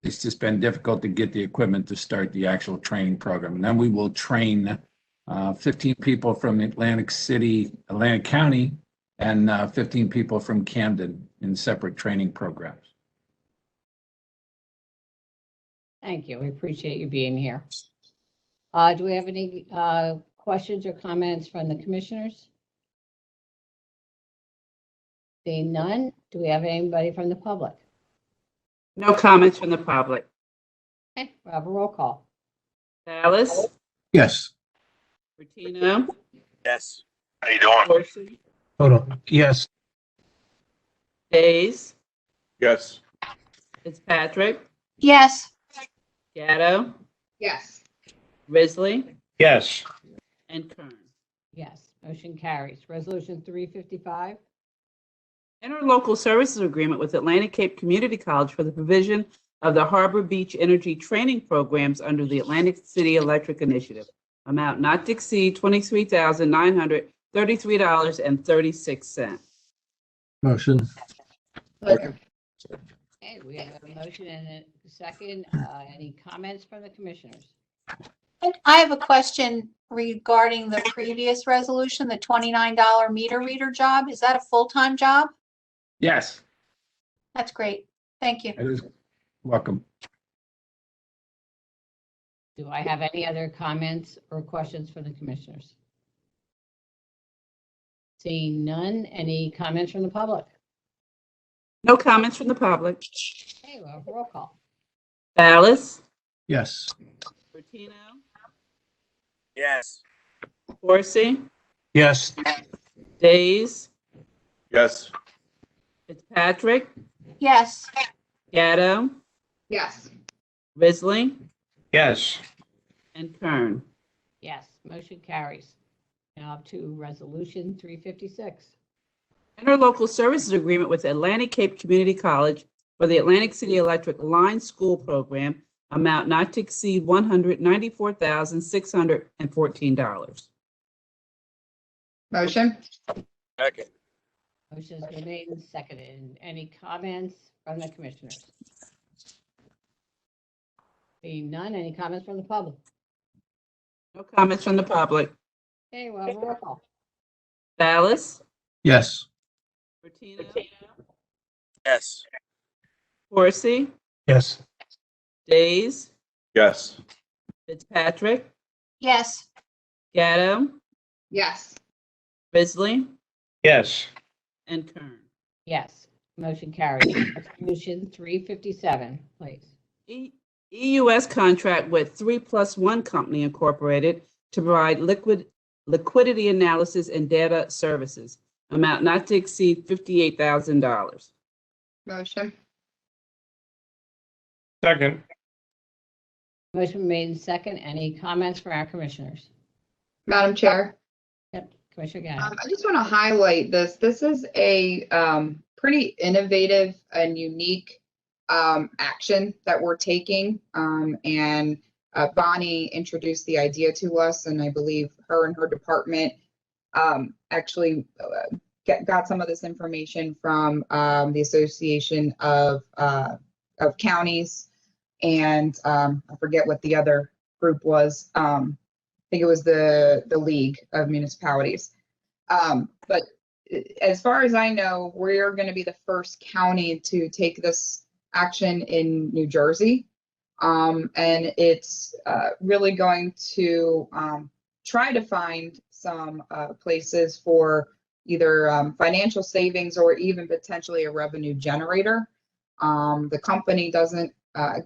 S16: It's just been difficult to get the equipment to start the actual training program. And then we will train 15 people from Atlantic County, and 15 people from Camden in separate training programs.
S1: Thank you. We appreciate you being here. Do we have any questions or comments from the commissioners? Seeing none, do we have anybody from the public?
S4: No comments from the public.
S1: Okay, we'll have a roll call.
S4: Dallas,
S3: Yes.
S4: Bertino,
S13: Yes. How you doing?
S4: Dorsey,
S2: Hold on. Yes.
S4: Days,
S15: Yes.
S4: Fitzpatrick,
S10: Yes.
S4: Gatto,
S6: Yes.
S4: Risley,
S5: Yes.
S4: and Kern.
S1: Yes, motion carries. Resolution 355.
S4: Interlocal services agreement with Atlantic Cape Community College for the provision of the Harbor Beach Energy Training Programs under the Atlantic City Electric Initiative. Amount not to exceed $23,933.36.
S3: Motion.
S6: Second.
S1: Okay, we have a motion and a second. Any comments from the commissioners?
S10: And I have a question regarding the previous resolution, the $29 meter reader job. Is that a full-time job?
S16: Yes,
S10: That's great. Thank you.
S16: it is. Welcome.
S1: Do I have any other comments or questions from the commissioners? Seeing none, any comments from the public?
S4: No comments from the public.
S1: Okay, well, roll call.
S4: Ballas,
S3: Yes.
S4: Bertino,
S13: Yes.
S4: Dorsey,
S2: Yes.
S4: Days,
S15: Yes.
S4: Fitzpatrick,
S10: Yes.
S4: Gatto,
S6: Yes.
S4: Risley,
S5: Yes.
S4: and Kern.
S1: Yes, motion carries. Now up to resolution 356.
S4: Interlocal services agreement with Atlantic Cape Community College for the Atlantic City Electric Line School Program, amount not to exceed $194,614.
S6: Motion.
S13: Second.
S1: Motion has been made and seconded. Any comments from the commissioners? Seeing none, any comments from the public?
S4: No comments from the public.
S1: Okay, well, roll call.
S4: Ballas,
S3: Yes.
S4: Bertino,
S13: Yes.
S4: Dorsey,
S2: Yes.
S4: Days,
S15: Yes.
S4: Fitzpatrick,
S10: Yes.
S4: Gatto,
S6: Yes.
S4: Risley,
S5: Yes.
S4: and Kern.
S1: Yes, motion carries. Resolution 357, please.
S4: EUS contract with 3+1 Company Incorporated to provide liquidity analysis and data services. Amount not to exceed $58,000.
S6: Motion.
S5: Second.
S1: Motion made and second. Any comments from our commissioners?
S6: Madam Chair.
S1: Yep, Commissioner Gannon.
S6: I just want to highlight this. This is a pretty innovative and unique action that we're taking. And Bonnie introduced the idea to us, and I believe her and her department actually got some of this information from the Association of Counties, and I forget what the other group was. I think it was the League of Municipalities. But as far as I know, we're going to be the first county to take this action in New Jersey. And it's really going to try to find some places for either financial savings or even potentially a revenue generator. The company doesn't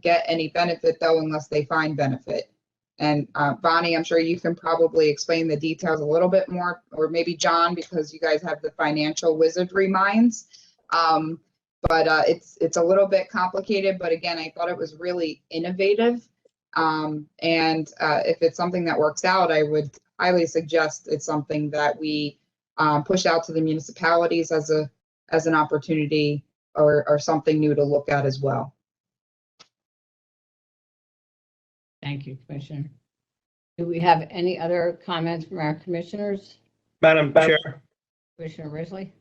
S6: get any benefit though unless they find benefit. And Bonnie, I'm sure you can probably explain the details a little bit more, or maybe John, because you guys have the financial wizardry minds. But it's a little bit complicated, but again, I thought it was really innovative. And if it's something that works out, I would highly suggest it's something that we push out to the municipalities as an opportunity or something new to look at as well.
S1: Thank you, Commissioner. Do we have any other comments from our commissioners?
S5: Madam Chair.
S1: Commissioner Risley?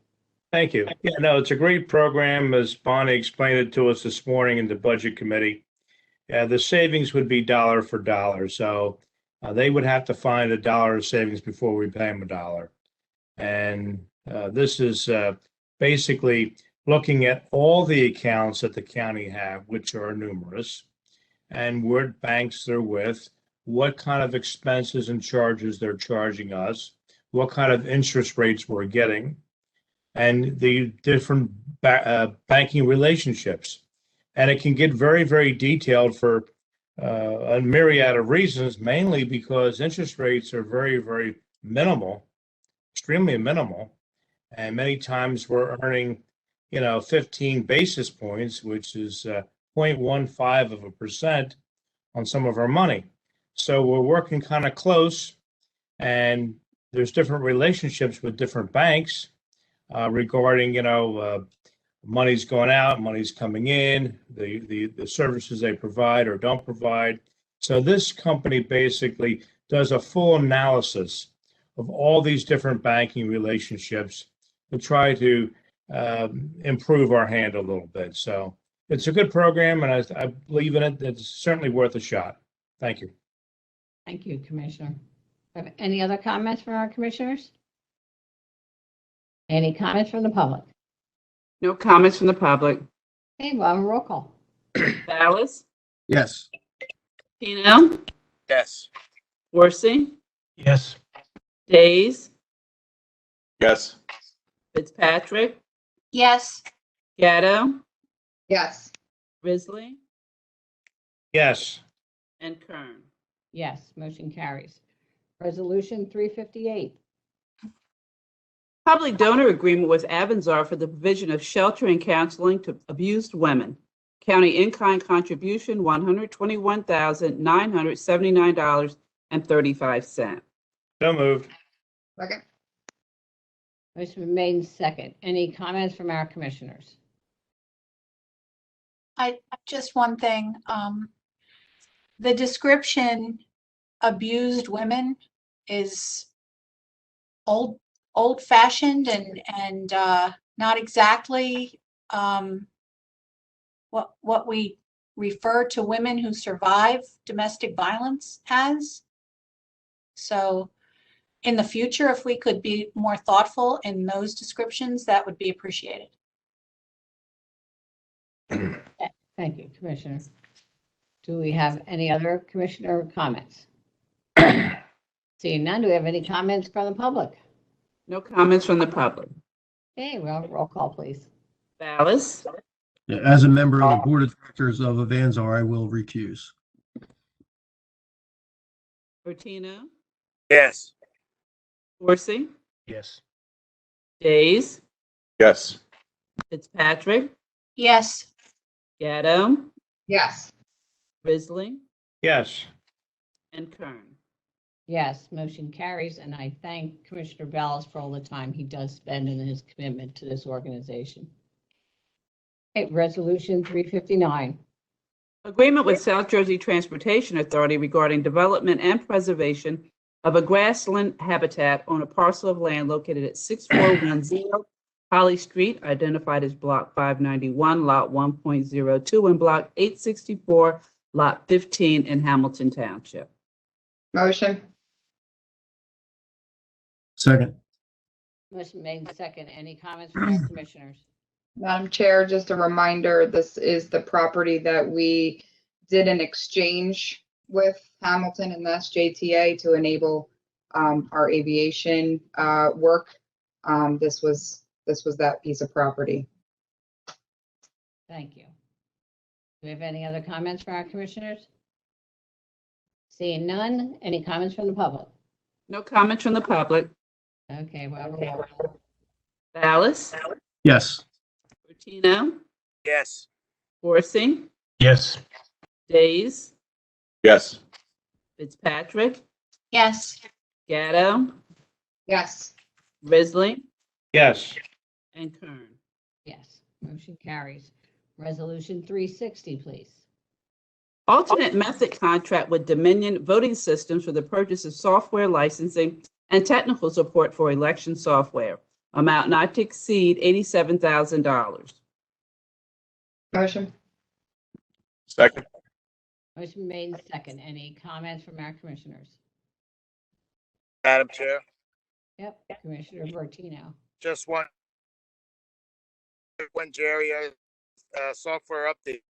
S5: Thank you. Yeah, no, it's a great program, as Bonnie explained it to us this morning in the Budget Committee. The savings would be dollar for dollar, so they would have to find $1 of savings before we pay them $1. And this is basically looking at all the accounts that the county have, which are numerous, and what banks they're with, what kind of expenses and charges they're charging us, what kind of interest rates we're getting, and the different banking relationships. And it can get very, very detailed for a myriad of reasons, mainly because interest rates are very, very minimal, extremely minimal. And many times we're earning, 15 basis points, which is 0.15% on some of our money. So we're working kind of close, and there's different relationships with different banks regarding, money's going out, money's coming in, the services they provide or don't provide. So this company basically does a full analysis of all these different banking relationships to try to improve our hand a little bit. So it's a good program, and I believe in it. It's certainly worth a shot. Thank you.
S1: Thank you, Commissioner. Have any other comments from our commissioners? Any comments from the public?
S4: No comments from the public.
S1: Okay, well, roll call.
S4: Ballas?
S3: Yes.
S4: Pino?
S13: Yes.
S4: Worsey?
S2: Yes.
S4: Days?
S15: Yes.
S4: Fitzpatrick?
S10: Yes.
S4: Gatto?
S6: Yes.
S4: Risley?
S5: Yes.
S4: And Kern.
S1: Yes, motion carries. Resolution 358.
S4: Public donor agreement with Avanzar for the provision of shelter and counseling to abused women. County in-kind contribution, $121,979.35.
S5: So moved.
S6: Second.
S1: Motion been made and second. Any comments from our commissioners?
S10: Just one thing, the description abused women is old-fashioned and not exactly what we refer to women who survive domestic violence as. So in the future, if we could be more thoughtful in those descriptions, that would be appreciated.
S1: Thank you, Commissioner. Do we have any other commissioner comments? Seeing none, do we have any comments from the public?
S4: No comments from the public.
S1: Okay, well, roll call, please.
S4: Ballas?
S3: As a member of the Board of Directors of Avanzar, I will recuse.
S4: Bertino?
S13: Yes.
S4: Worsey?
S2: Yes.
S4: Days?
S15: Yes.
S4: Fitzpatrick?
S10: Yes.
S4: Gatto?
S6: Yes.
S4: Risley?
S5: Yes.
S4: And Kern.
S1: Yes, motion carries, and I thank Commissioner Ballas for all the time he does spend in his commitment to this organization. Okay, Resolution 359.
S4: Agreement with South Jersey Transportation Authority regarding development and preservation of a grassland habitat on a parcel of land located at 6410 Holly Street, identified as Block 591, Lot 1.02, and Block 864, Lot 15 in Hamilton Township.
S6: Motion.
S3: Second.
S1: Motion made and second. Any comments from our commissioners?
S6: Madam Chair, just a reminder, this is the property that we did an exchange with Hamilton and the SJTA to enable our aviation work. This was that piece of property.
S1: Thank you. Do we have any other comments from our commissioners? Seeing none, any comments from the public?
S4: No comments from the public.
S1: Okay, well, roll call.
S4: Ballas?
S3: Yes.
S4: Bertino?
S13: Yes.
S4: Worsey?
S2: Yes.
S4: Days?
S15: Yes.
S4: Fitzpatrick?
S10: Yes.
S4: Gatto?
S6: Yes.
S4: Risley?
S5: Yes.
S4: And Kern.
S1: Yes, motion carries. Resolution 360, please.
S4: Alternate method contract with Dominion Voting Systems for the purchase of software licensing and technical support for election software. Amount not to exceed $87,000.
S6: Motion.
S15: Second.
S1: Motion made and second. Any comments from our commissioners?
S13: Madam Chair,
S1: Yep, Commissioner Bertino.
S13: just one. When Jerry, software update.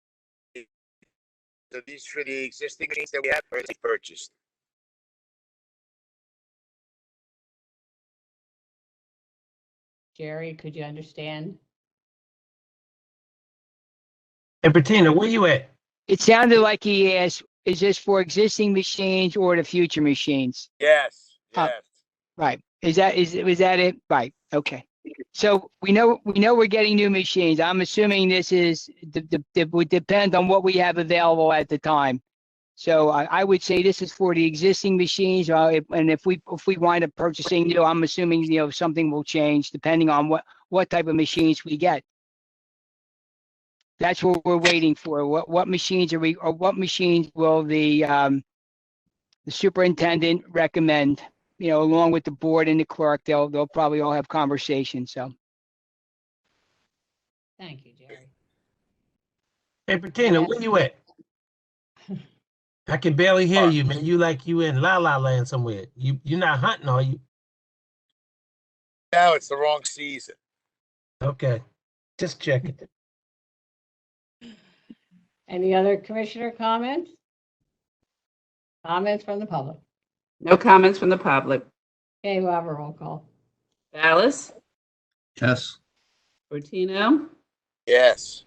S13: So these for the existing machines that we have already purchased.
S1: Jerry, could you understand?
S2: Hey, Bettina, where you at?
S12: It sounded like he asked, is this for existing machines or the future machines?
S13: Yes,
S12: Uh,
S13: yes.
S12: Right. Is that it? Right. Okay. So we know we're getting new machines. I'm assuming this is would depend on what we have available at the time. So I would say this is for the existing machines, and if we wind up purchasing new, I'm assuming something will change depending on what type of machines we get. That's what we're waiting for. What machines what machines will the superintendent recommend? Along with the board and the clerk, they'll probably all have conversations. So.
S1: Thank you, Jerry.
S2: Hey, Bettina, where you at? I can barely hear you, man. You in La La Land somewhere. You're not hunting, are you?
S13: No, it's the wrong season.
S2: Okay, just checking.
S1: Any other commissioner comments? Comments from the public?
S4: No comments from the public.
S1: Okay, we'll have a roll call.
S4: Dallas,
S3: Yes.
S4: Bertino,
S13: Yes.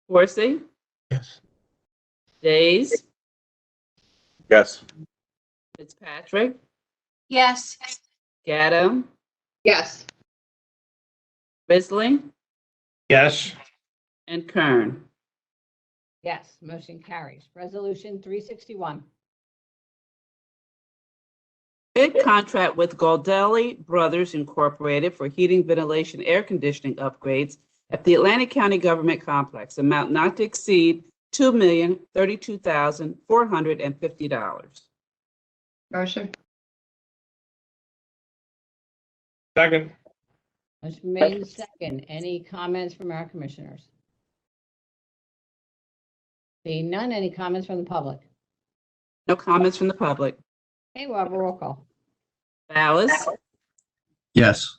S4: Horsey,
S2: Yes.
S4: Days,
S15: Yes.
S4: Fitzpatrick,
S10: Yes.
S4: Gatto,
S6: Yes.
S4: Risley,
S5: Yes.
S4: and Kern.
S1: Yes, motion carries. Resolution 361.
S4: Bid contract with Goldelli Brothers Incorporated for heating, ventilation, air conditioning upgrades at the Atlantic County Government Complex, amount not to exceed $2,032,450.
S6: Motion.
S5: Second.
S1: Motion made and second. Any comments from our commissioners? Seeing none, any comments from the public?
S4: No comments from the public.
S1: Okay, we'll have a roll call.
S4: Dallas,
S3: Yes.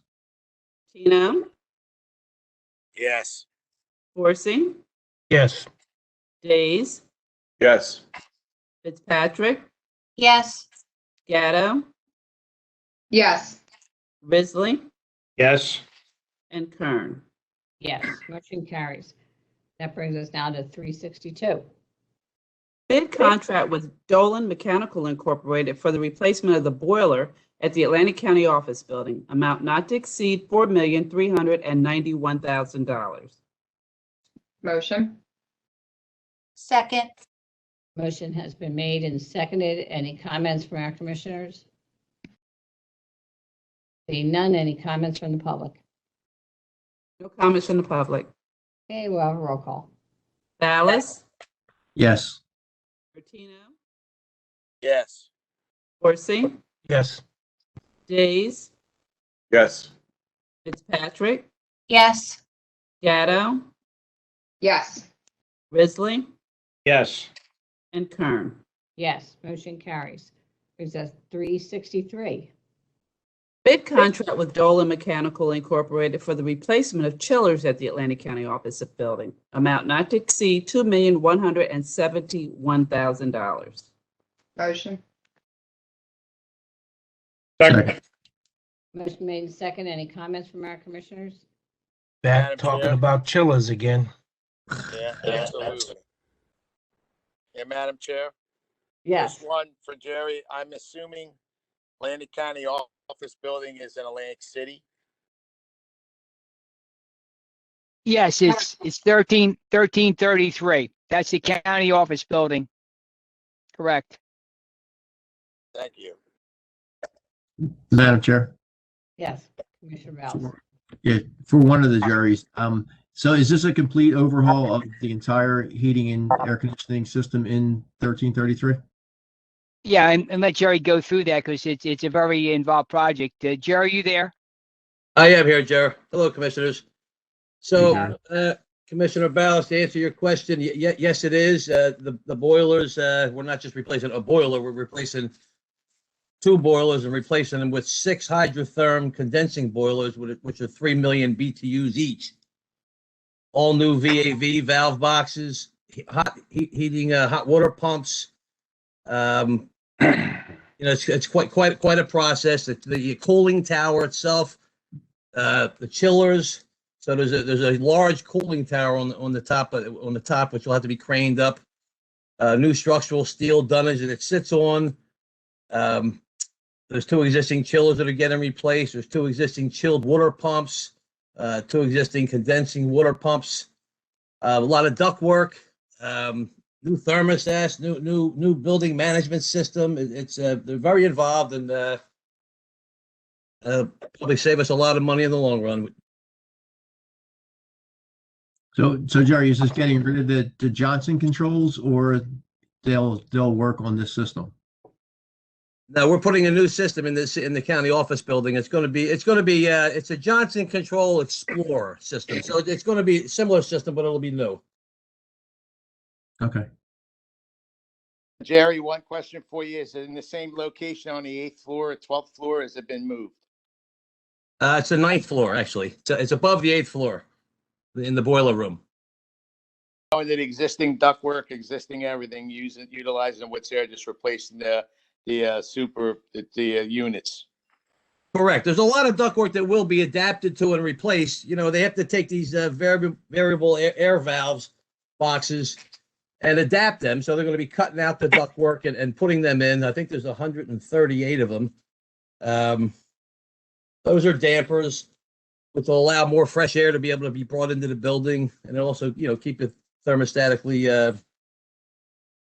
S4: Tino,
S13: Yes.
S4: Horsey,
S2: Yes.
S4: Days,
S15: Yes.
S4: Fitzpatrick,
S10: Yes.
S4: Gatto,
S6: Yes.
S4: Risley,
S5: Yes.
S4: and Kern.
S1: Yes, motion carries. That brings us now to 362.
S4: Bid contract with Dolan Mechanical Incorporated for the replacement of the boiler at the Atlantic County Office Building, amount not to exceed $4,391,000.
S6: Motion.
S10: Second.
S1: Motion has been made and seconded. Any comments from our commissioners? Seeing none, any comments from the public?
S4: No comments from the public.
S1: Okay, we'll have a roll call.
S4: Dallas,
S3: Yes.
S4: Bertino,
S13: Yes.
S4: Horsey,
S2: Yes.
S4: Days,
S15: Yes.
S4: Fitzpatrick,
S10: Yes.
S4: Gatto,
S6: Yes.
S4: Risley,
S5: Yes.
S4: and Kern.
S1: Yes, motion carries. Brings us 363.
S4: Bid contract with Dolan Mechanical Incorporated for the replacement of chillers at the Atlantic County Office Building, amount not to exceed $2,171,000.
S6: Motion.
S5: Second.
S1: Motion made and second. Any comments from our commissioners?
S2: Back
S13: Madam
S2: talking
S13: Chair.
S2: about chillers again.
S13: Yeah, absolutely. Yeah, Madam Chair.
S1: Yes.
S13: Just one for Jerry. I'm assuming Atlantic County Office Building is in Atlantic City.
S12: Yes, it's 1333. That's the county office building. Correct.
S13: Thank you.
S3: Madam Chair.
S1: Yes, Commissioner Ballas.
S3: Yeah, for one of the Jerry's. So is this a complete overhaul of the entire heating and air conditioning system in 1333?
S12: Yeah, and let Jerry go through that because it's a very involved project. Jerry, you there?
S17: I am here, Jerry. Hello, commissioners. So,
S1: Hey,
S17: Commissioner Ballas, to answer your question, yes, it is. The boilers, we're not just replacing a boiler, we're replacing two boilers and replacing them with 6 hydrotherm condensing boilers, which are 3 million BTUs each. All new VAV valve boxes, heating, hot water pumps. It's quite a process. The cooling tower itself, the chillers. So there's a large cooling tower on the top which will have to be craned up. new structural steel dunnage that it sits on. There's 2 existing chillers that are getting replaced. There's 2 existing chilled water pumps, 2 existing condensing water pumps, a lot of duct work, new thermostats, new building management system. They're very involved and probably save us a lot of money in the long run.
S3: So Jerry, is this getting rid of the Johnson controls, or they'll work on this system?
S17: No, we're putting a new system in the county office building. It's a Johnson Control Explorer system. So it's going to be a similar system, but it'll be new.
S3: Okay.
S13: Jerry, one question for you. Is it in the same location on the 8th floor or 12th floor? Has it been moved?
S17: It's the 9th floor, actually. It's above the 8th floor in the boiler room.
S13: Oh, the existing ductwork, existing everything, utilizing what's there, just replacing the units.
S17: Correct. There's a lot of ductwork that will be adapted to and replaced. You know, they have to take these variable air valves boxes and adapt them. So they're going to be cutting out the ductwork and putting them in. I think there's 138 of them. Those are dampers, which will allow more fresh air to be able to be brought into the building, and also, keep it thermostatically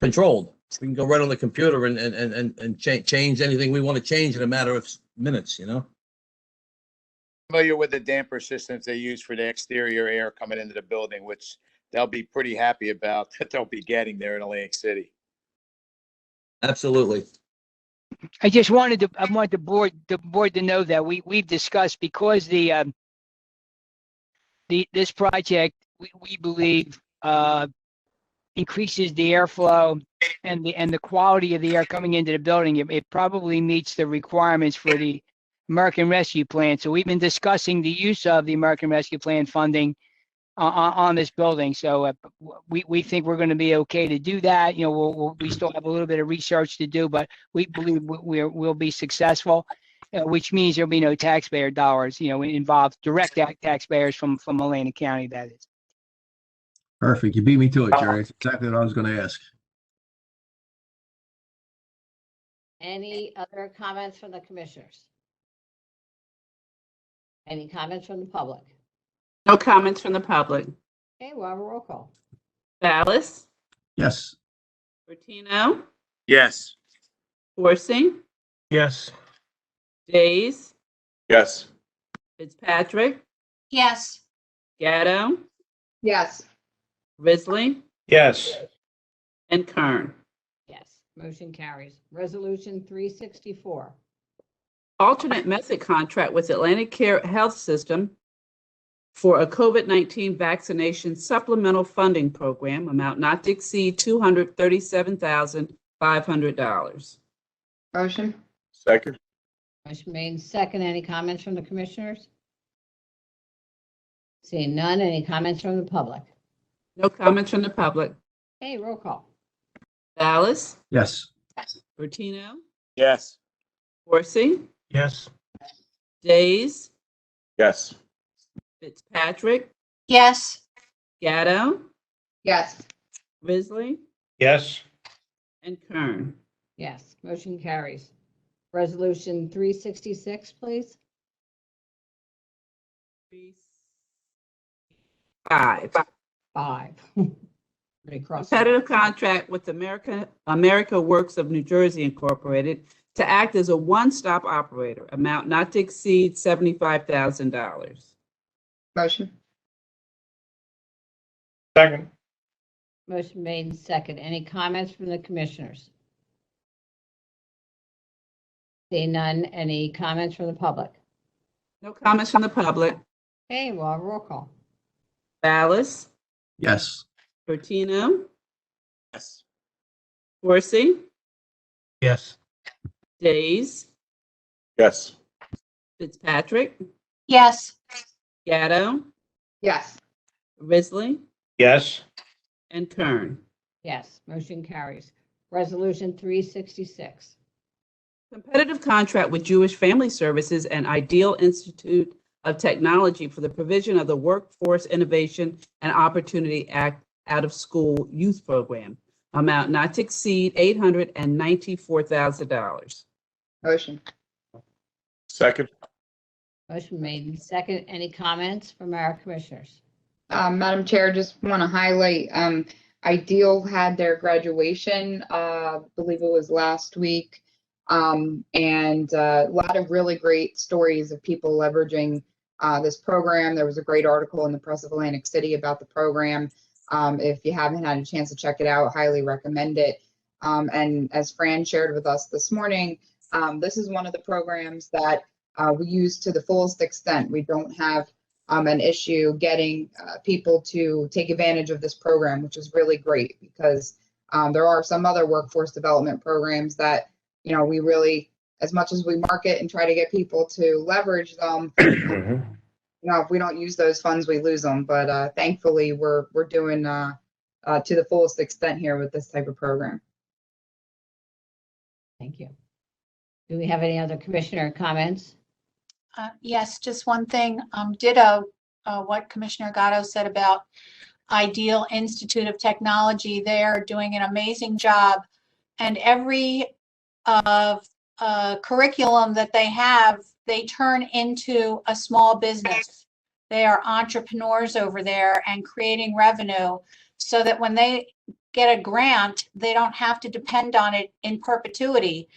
S17: controlled. We can go right on the computer and change anything we want to change in a matter of minutes,
S13: Familiar with the damper systems they use for the exterior air coming into the building, which they'll be pretty happy about that they'll be getting there in Atlantic City.
S17: Absolutely.
S12: I want the board to know that we've discussed, because this project we believe increases the airflow and the quality of the air coming into the building. It probably meets the requirements for the American Rescue Plan. So we've been discussing the use of the American Rescue Plan funding on this building. So we think we're going to be okay to do that. We still have a little bit of research to do, but we believe we'll be successful, which means there'll be no taxpayer dollars, involved, direct taxpayers from Atlantic County, that is.
S3: Perfect. You beat me to it, Jerry. That's exactly what I was going to ask.
S1: Any other comments from the commissioners? Any comments from the public?
S4: No comments from the public.
S1: Okay, we'll have a roll call.
S4: Ballas?
S3: Yes.
S4: Bertino?
S13: Yes.
S4: Forsing?
S2: Yes.
S4: Days?
S15: Yes.
S4: Fitzpatrick?
S10: Yes.
S4: Gatto?
S6: Yes.
S4: Risley?
S5: Yes.
S4: And Kern.
S1: Yes, motion carries. Resolution 364.
S4: Alternate method contract with Atlantic Care Health System for a COVID-19 vaccination supplemental funding program, amount not to exceed $237,500.
S6: Motion.
S15: Second.
S1: Motion made and second. Any comments from the commissioners? Seeing none, any comments from the public?
S4: No comments from the public.
S1: Okay, roll call.
S4: Ballas?
S3: Yes.
S4: Bertino?
S13: Yes.
S4: Forsing?
S2: Yes.
S4: Days?
S15: Yes.
S4: Fitzpatrick?
S10: Yes.
S4: Gatto?
S6: Yes.
S4: Risley?
S5: Yes.
S4: And Kern.
S1: Yes, motion carries. Resolution 366, please.
S4: 5. Competitive contract with America Works of New Jersey Incorporated to act as a one-stop operator, amount not to exceed $75,000.
S6: Motion.
S5: Second.
S1: Motion made and second. Any comments from the commissioners? Seeing none, any comments from the public?
S4: No comments from the public.
S1: Okay, we'll have a roll call.
S4: Ballas?
S3: Yes.
S4: Bertino?
S13: Yes.
S4: Forsing?
S2: Yes.
S4: Days?
S15: Yes.
S4: Fitzpatrick?
S10: Yes.
S4: Gatto?
S6: Yes.
S4: Risley?
S5: Yes.
S4: And Kern.
S1: Yes, motion carries. Resolution 366.
S4: Competitive contract with Jewish Family Services and Ideal Institute of Technology for the provision of the Workforce Innovation and Opportunity Act out-of-school youth program. amount not to exceed $894,000.
S6: Motion.
S15: Second.
S1: Motion made and second. Any comments from our commissioners?
S6: Madam Chair, just want to highlight, Ideal had their graduation, believe it was last week. And a lot of really great stories of people leveraging this program. There was a great article in the Press of Atlantic City about the program. If you haven't had a chance to check it out, highly recommend it. And as Fran shared with us this morning, this is one of the programs that we use to the fullest extent. We don't have an issue getting people to take advantage of this program, which is really great because there are some other workforce development programs that, you know, we really, as much as we market and try to get people to leverage them, you know, if we don't use those funds, we lose them. But thankfully, we're doing to the fullest extent here with this type of program.
S1: Thank you. Do we have any other commissioner comments?
S10: Yes, just one thing. Ditto what Commissioner Gatto said about Ideal Institute of Technology. They're doing an amazing job, and every curriculum that they have, they turn into a small business. They are entrepreneurs over there and creating revenue so that when they get a grant, they don't have to depend on it in perpetuity.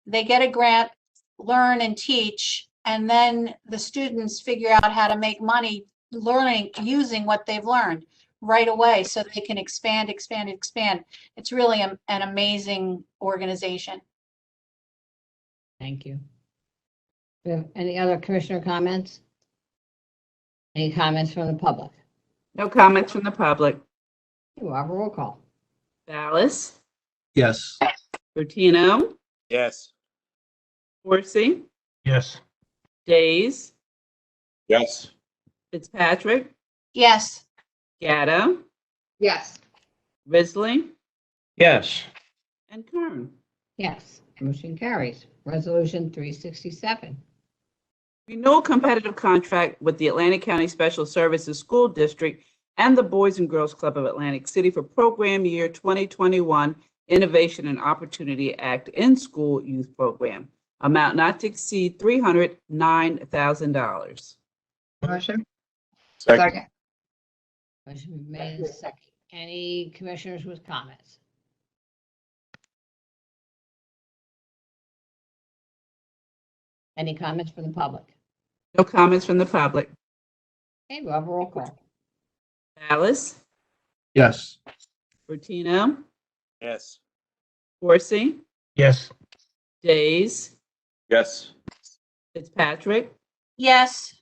S10: They get a grant, learn and teach, and then the students figure out how to make money learning, using what they've learned right away so they can expand. It's really an amazing organization.
S1: Thank you. Do we have any other commissioner comments? Any comments from the public?
S4: No comments from the public.
S1: We'll have a roll call.
S4: Ballas,
S3: Yes.
S4: Bertino,
S13: Yes.
S4: Horsey,
S2: Yes.
S4: Days,
S15: Yes.
S4: Fitzpatrick,
S10: Yes.
S4: Gatto,
S6: Yes.
S4: Risley,
S5: Yes.
S4: and Kern.
S1: Yes, motion carries. Resolution 367.
S4: Renewal competitive contract with the Atlantic County Special Services School District and the Boys and Girls Club of Atlantic City for program year 2021 Innovation and Opportunity Act in-school youth program. Amount not to exceed $309,000.
S6: Motion.
S15: Second.
S1: Motion made and second. Any commissioners with comments? Any comments from the public?
S4: No comments from the public.
S1: Okay, we'll have a roll call.
S4: Ballas,
S3: Yes.
S4: Bertino,
S13: Yes.
S4: Horsey,
S2: Yes.
S4: Days,
S15: Yes.
S4: Fitzpatrick,
S10: Yes.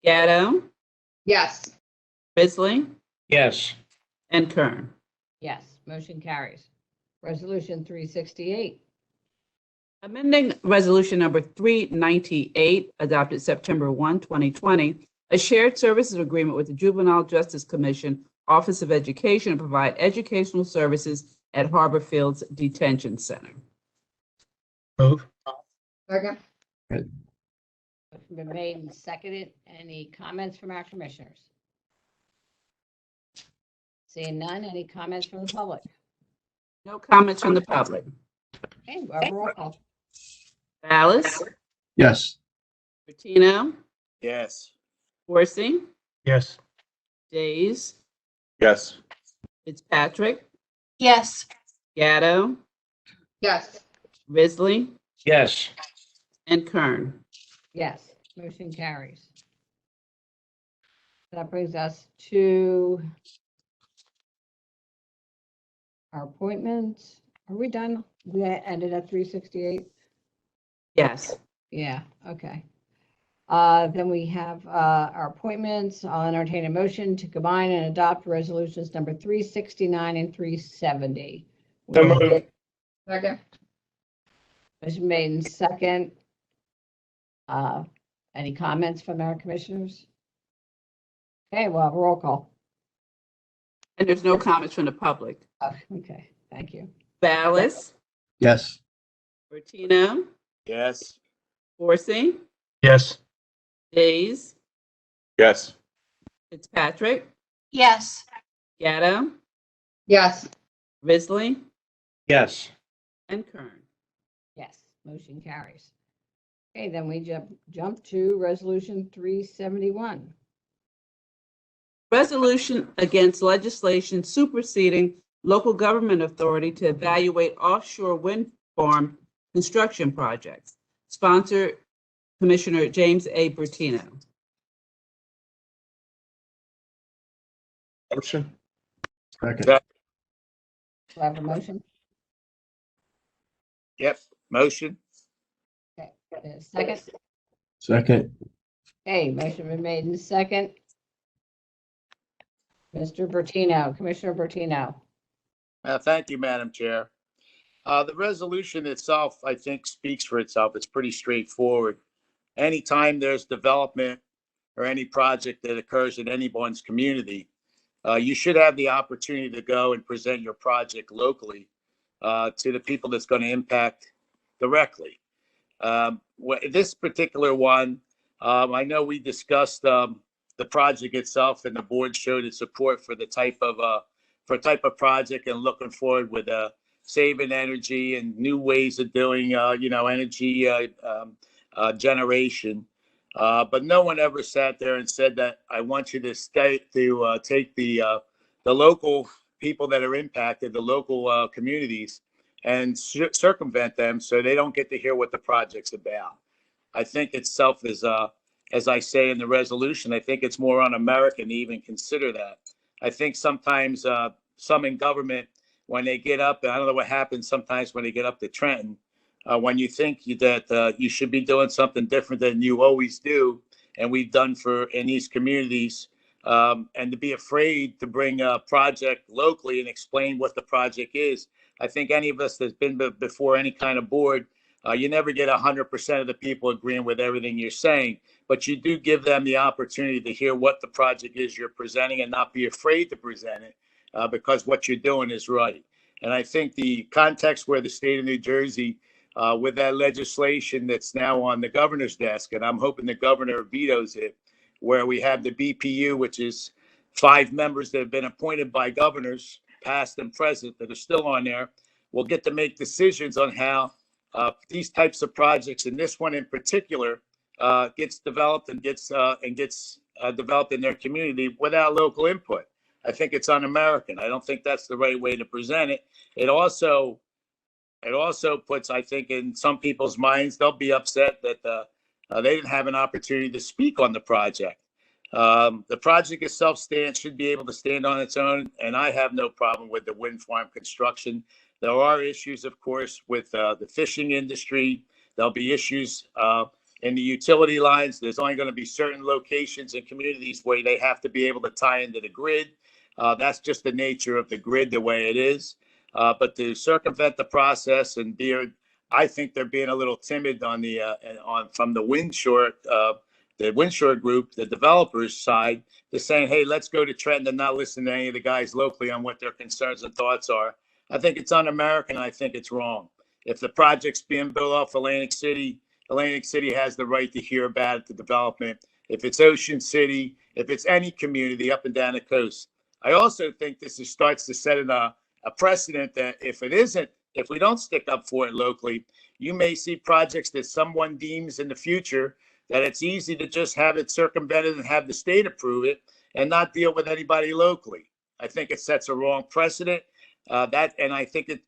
S4: Gatto,
S6: Yes.
S4: Risley,
S5: Yes.
S4: and Kern.
S1: Yes, motion carries. Resolution 368.
S4: Amending Resolution Number 398, adopted September 1, 2020, a shared services agreement with the Juvenile Justice Commission, Office of Education, to provide educational services at Harbor Fields Detention Center.
S2: Move.
S6: Second.
S1: Motion been made and seconded. Any comments from our commissioners? Seeing none, any comments from the public?
S4: No comments from the public.
S1: Okay, we'll have a roll call.
S4: Ballas,
S3: Yes.
S4: Bertino,
S13: Yes.
S4: Horsey,
S2: Yes.
S4: Days,
S15: Yes.
S4: Fitzpatrick,
S10: Yes.
S4: Gatto,
S6: Yes.
S4: Risley,
S5: Yes.
S4: and Kern.
S1: Yes, motion carries. That brings us to our appointments. Are we done? We ended at 368?
S4: Yes.
S1: Yeah, okay. Then we have our appointments. I'll entertain a motion to combine and adopt resolutions number 369 and 370.
S5: So moved.
S6: Second.
S1: Motion made in second. Any comments from our commissioners? Okay, we'll have a roll call.
S4: And there's no comments from the public.
S1: Okay, thank you.
S4: Ballas,
S3: Yes.
S4: Bertino,
S13: Yes.
S4: Horsey,
S2: Yes.
S4: Days,
S15: Yes.
S4: Fitzpatrick,
S10: Yes.
S4: Gatto,
S6: Yes.
S4: Risley,
S5: Yes.
S4: and Kern.
S1: Yes, motion carries. Okay, then we jump to Resolution 371.
S4: Resolution against legislation superseding local government authority to evaluate offshore wind farm construction projects. Sponsor, Commissioner James A. Bertino.
S15: Motion.
S3: Second.
S1: Do I have a motion?
S13: Yep, motion.
S1: Okay, second?
S3: Second.
S1: Okay, motion been made in second. Mr. Bertino, Commissioner Bertino.
S13: Thank you, Madam Chair. The resolution itself, I think, speaks for itself. It's pretty straightforward. Anytime there's development or any project that occurs in anyone's community, you should have the opportunity to go and present your project locally to the people that's going to impact directly. This particular one, I know we discussed the project itself, and the board showed its support for the type of project and looking forward with saving energy and new ways of doing energy generation. But no one ever sat there and said that I want you to take the local people that are impacted, the local communities, and circumvent them so they don't get to hear what the project's about. I think itself is, as I say in the resolution, I think it's more un-American to even consider that. I think sometimes some in government, when they get up, I don't know what happens sometimes when they get up to Trenton, when you think that you should be doing something different than you always do, and we've done in these communities, and to be afraid to bring a project locally and explain what the project is. I think any of us that's been before any kind of board, you never get 100% of the people agreeing with everything you're saying, but you do give them the opportunity to hear what the project is you're presenting and not be afraid to present it because what you're doing is right. And I think the context where the state of New Jersey, with that legislation that's now on the governor's desk, and I'm hoping the governor vetoes it, where we have the BPU, which is 5 members that have been appointed by governors, past and present, that are still on there, will get to make decisions on how these types of projects, and this one in particular, gets developed and gets developed in their community without local input. I think it's un-American. I don't think that's the right way to present it. It also puts, I think, in some people's minds, they'll be upset that they didn't have an opportunity to speak on the project. The project itself should be able to stand on its own, and I have no problem with the wind farm construction. There are issues, of course, with the fishing industry. There'll be issues in the utility lines. There's only going to be certain locations and communities where they have to be able to tie into the grid. That's just the nature of the grid, the way it is. But to circumvent the process, and I think they're being a little timid on from the Windshore Group, the developers side, they're saying, hey, let's go to Trenton and not listen to any of the guys locally on what their concerns and thoughts are. I think it's un-American. I think it's wrong. If the project's being built off Atlantic City has the right to hear about it, the development. If it's Ocean City, if it's any community up and down the coast. I also think this starts to set a precedent that if we don't stick up for it locally, you may see projects that someone deems in the future that it's easy to just have it circumvented and have the state approve it and not deal with anybody locally. I think it sets a wrong precedent. And I think it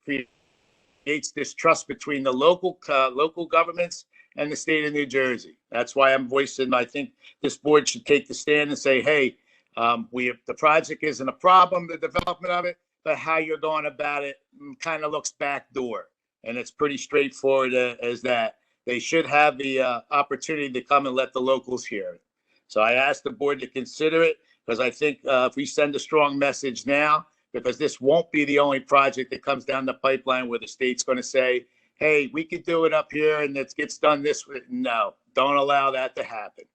S13: creates distrust between the local governments and the state of New Jersey. That's why I'm voicing, I think this board should take the stand and say, hey, the project isn't a problem, the development of it, but how you're going about it kind of looks backdoor. And it's pretty straightforward as that. They should have the opportunity to come and let the locals hear it. So I asked the board to consider it because I think if we send a strong message now, because this won't be the only project that comes down the pipeline where the state's going to say, hey, we could do it up here and it gets done this way. No, don't allow that to happen.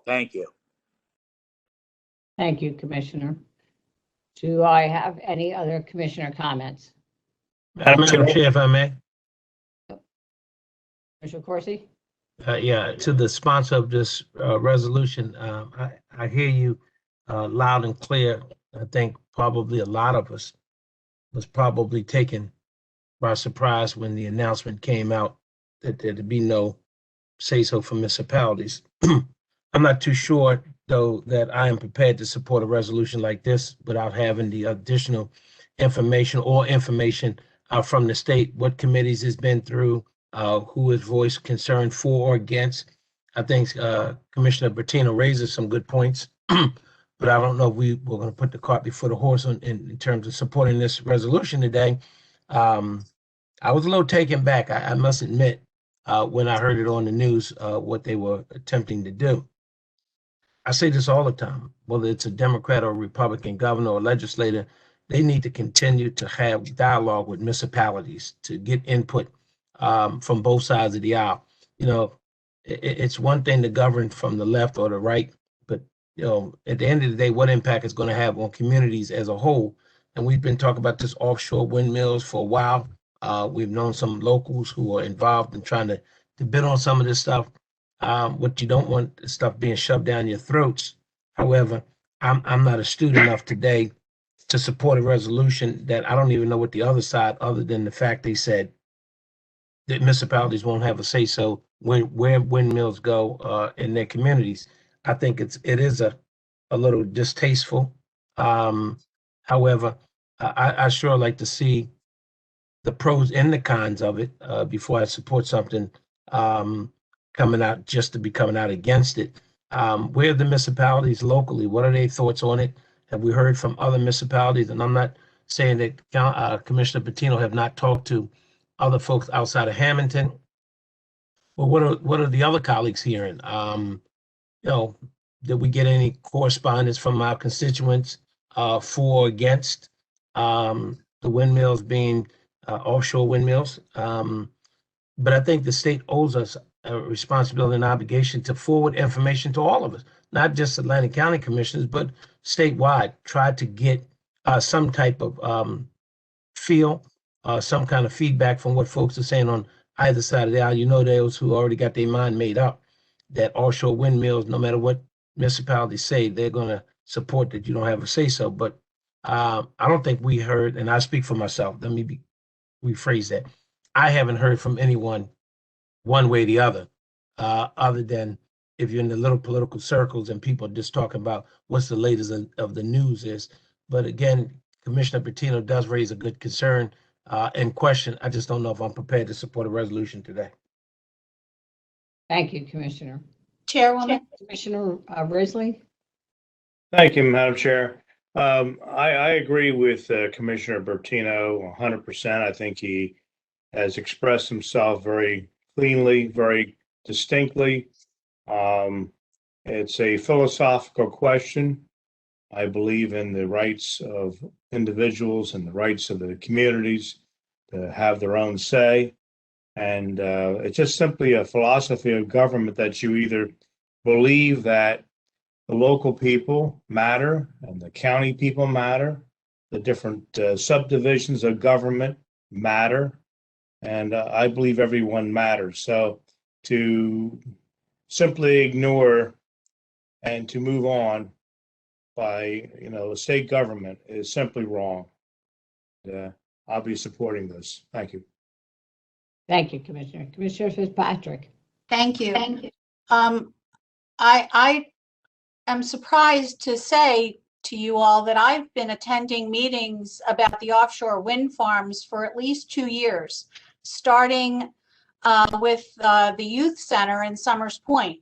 S13: Thank you.
S1: Thank you, Commissioner. Do I have any other commissioner comments?
S2: Madam Chair, if I may.
S1: Commissioner Corsi?
S2: Yeah, to the sponsor of this resolution, I hear you loud and clear. I think probably a lot of us was probably taken by surprise when the announcement came out that there'd be no say-so for municipalities. I'm not too sure, though, that I am prepared to support a resolution like this without having the additional information from the state, what committees it's been through, who has voiced concern for or against. I think Commissioner Bertino raises some good points, but I don't know if we're going to put the cart before the horse in terms of supporting this resolution today. I was a little taken back, I must admit, when I heard it on the news, what they were attempting to do. I say this all the time, whether it's a Democrat or Republican governor or legislator, they need to continue to have dialogue with municipalities to get input from both sides of the aisle. You know, it's one thing to govern from the left or the right, but you know, at the end of the day, what impact it's going to have on communities as a whole. And we've been talking about this offshore windmills for a while. We've known some locals who are involved in trying to bid on some of this stuff. What you don't want is stuff being shoved down your throats. However, I'm not astute enough today to support a resolution that I don't even know what the other side, other than the fact they said that municipalities won't have a say-so where windmills go in their communities. I think it is a little distasteful. However, I sure like to see the pros and the cons of it before I support something coming out just to be coming out against it. Where are the municipalities locally? What are their thoughts on it? Have we heard from other municipalities? And I'm not saying that Commissioner Patino have not talked to other folks outside of Hamilton. Well, what are the other colleagues hearing? You know, did we get any correspondence from our constituents for or against the windmills being offshore windmills? But I think the state owes us a responsibility and obligation to forward information to all of us, not just Atlantic County commissioners, but statewide. Try to get some type of feel, some kind of feedback from what folks are saying on either side of the aisle. You know, those who already got their mind made up that offshore windmills, no matter what municipalities say, they're going to support that you don't have a say-so. But I don't think we heard, and I speak for myself, let me rephrase that. I haven't heard from anyone one way or the other than if you're in the little political circles and people are just talking about what's the latest of the news is. But again, Commissioner Patino does raise a good concern and question. I just don't know if I'm prepared to support a resolution today.
S1: Thank you, Commissioner.
S10: Chairwoman.
S1: Commissioner Risley.
S5: Thank you, Madam Chair. I agree with Commissioner Bertino 100%. I think he has expressed himself very cleanly, very distinctly. It's a philosophical question. I believe in the rights of individuals and the rights of the communities to have their own say. And it's just simply a philosophy of government that you either believe that the local people matter and the county people matter, the different subdivisions of government matter, and I believe everyone matters. So to simply ignore and to move on by, the state government is simply wrong. I'll be supporting this. Thank you.
S1: Thank you, Commissioner. Commissioner Fitzpatrick.
S10: Thank you. I am surprised to say to you all that I've been attending meetings about the offshore wind farms for at least 2 years, starting with the youth center in Summers Point.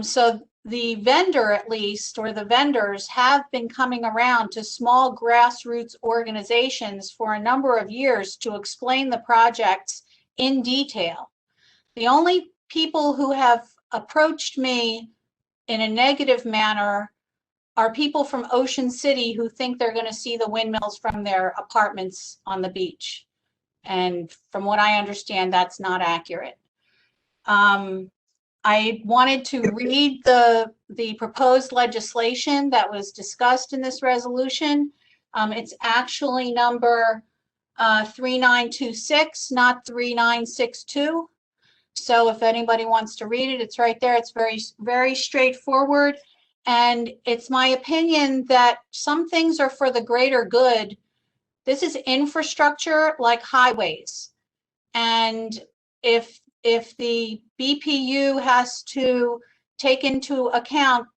S10: So the vendor, at least, or the vendors have been coming around to small grassroots organizations for a number of years to explain the projects in detail. The only people who have approached me in a negative manner are people from Ocean City who think they're going to see the windmills from their apartments on the beach. And from what I understand, that's not accurate. I wanted to read the proposed legislation that was discussed in this resolution. It's actually number 3926, not 3962. So if anybody wants to read it, it's right there. It's very, very straightforward. And it's my opinion that some things are for the greater good This is infrastructure like highways. And if the BPU has to take into account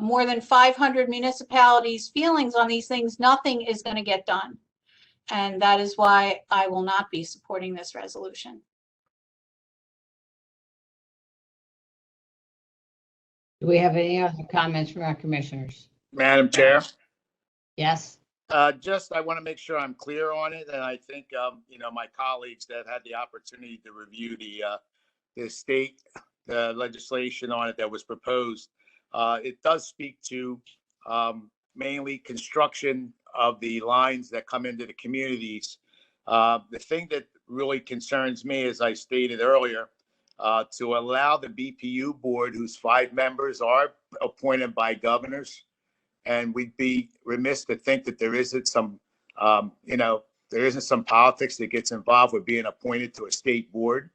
S10: more than 500 municipalities' feelings on these things, nothing is going to get done. And that is why I will not be supporting this resolution.
S1: Do we have any other comments from our commissioners?
S13: Madam Chair,
S1: Yes?
S13: just I want to make sure I'm clear on it, and I think my colleagues that had the opportunity to review the state legislation on it that was proposed, it does speak to mainly construction of the lines that come into the communities. The thing that really concerns me, as I stated earlier, to allow the BPU board, whose 5 members are appointed by governors, and we'd be remiss to think that there isn't some, there isn't some politics that gets involved with being appointed to a state board.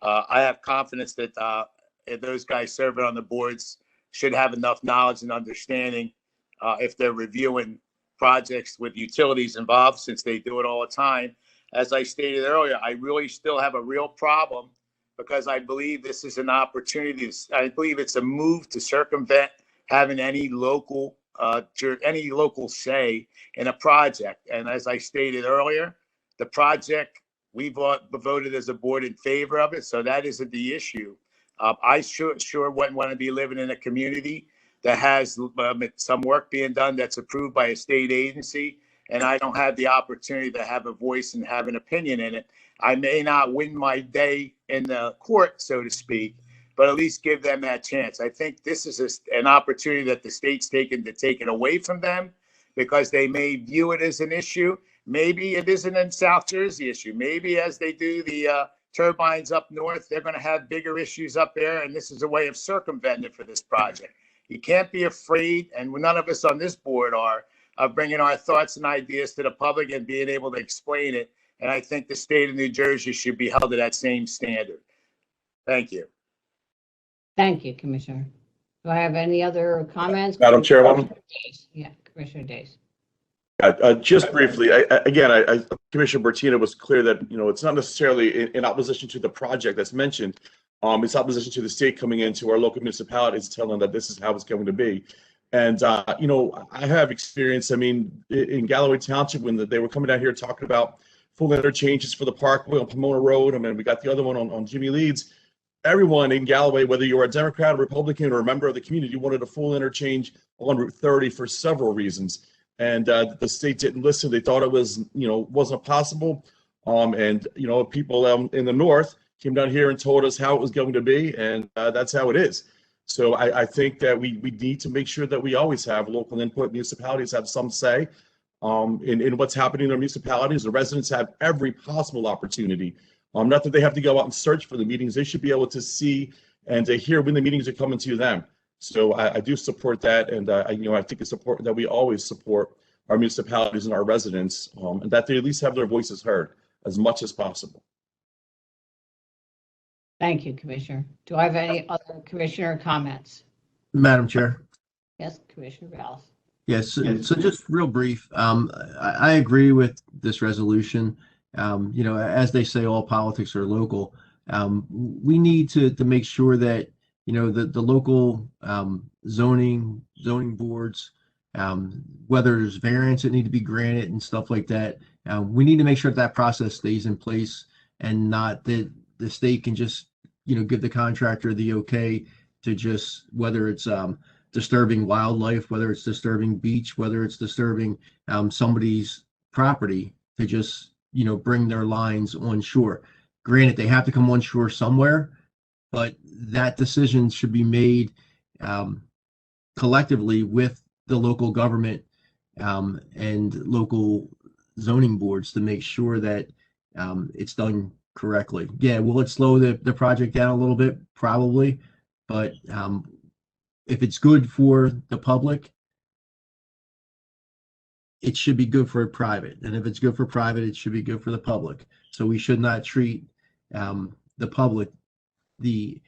S13: I have confidence that those guys serving on the boards should have enough knowledge and understanding if they're reviewing projects with utilities involved, since they do it all the time. As I stated earlier, I really still have a real problem, because I believe this is an opportunity. I believe it's a move to circumvent having any local say in a project. And as I stated earlier, the project, we voted as a board in favor of it, so that isn't the issue. I sure wouldn't want to be living in a community that has some work being done that's approved by a state agency, and I don't have the opportunity to have a voice and have an opinion in it. I may not win my day in the court, so to speak, but at least give them that chance. I think this is an opportunity that the state's taken to take it away from them, because they may view it as an issue. Maybe it isn't a South Jersey issue. Maybe as they do the turbines up north, they're going to have bigger issues up there, and this is a way of circumventing it for this project. You can't be afraid, and none of us on this board are, of bringing our thoughts and ideas to the public and being able to explain it. And I think the state of New Jersey should be held to that same standard. Thank you.
S1: Thank you, Commissioner. Do I have any other comments?
S15: Madam Chairwoman?
S1: Yeah, Commissioner Days.
S15: Just briefly, Commissioner Bertina was clear that, it's not necessarily in opposition to the project that's mentioned. It's opposition to the state coming into our local municipalities, telling them that this is how it's going to be. And, I have experience, in Galloway Township, when they were coming down here talking about full interchanges for the Parkway on Pomona Road. We got the other one on Jimmy Leeds. Everyone in Galloway, whether you were a Democrat, a Republican, or a member of the community, wanted a full interchange on Route 30 for several reasons. And the state didn't listen. They thought it was, wasn't possible. People in the north came down here and told us how it was going to be, and that's how it is. So I think that we need to make sure that we always have local input. Municipalities have some say in what's happening in their municipalities. The residents have every possible opportunity. Not that they have to go out and search for the meetings. They should be able to see and to hear when the meetings are coming to them. So I do support that, and I think it's important that we always support our municipalities and our residents, and that they at least have their voices heard as much as possible.
S1: Thank you, Commissioner. Do I have any other commissioner comments?
S3: Madam Chair.
S1: Yes, Commissioner Ballas.
S3: Yes, so just real brief. I agree with this resolution. As they say, all politics are local. We need to make sure that, the local zoning boards, whether there's variants that need to be granted and stuff like that, we need to make sure that process stays in place, and not that the state can just, give the contractor the okay to just, whether it's disturbing wildlife, whether it's disturbing beach, whether it's disturbing somebody's property, to just, bring their lines on shore. Granted, they have to come on shore somewhere, but that decision should be made collectively with the local government and local zoning boards to make sure that it's done correctly. Yeah, will it slow the project down a little bit? Probably, but if it's good for the public, it should be good for private, and if it's good for private, it should be good for the public. So we should not treat the public, the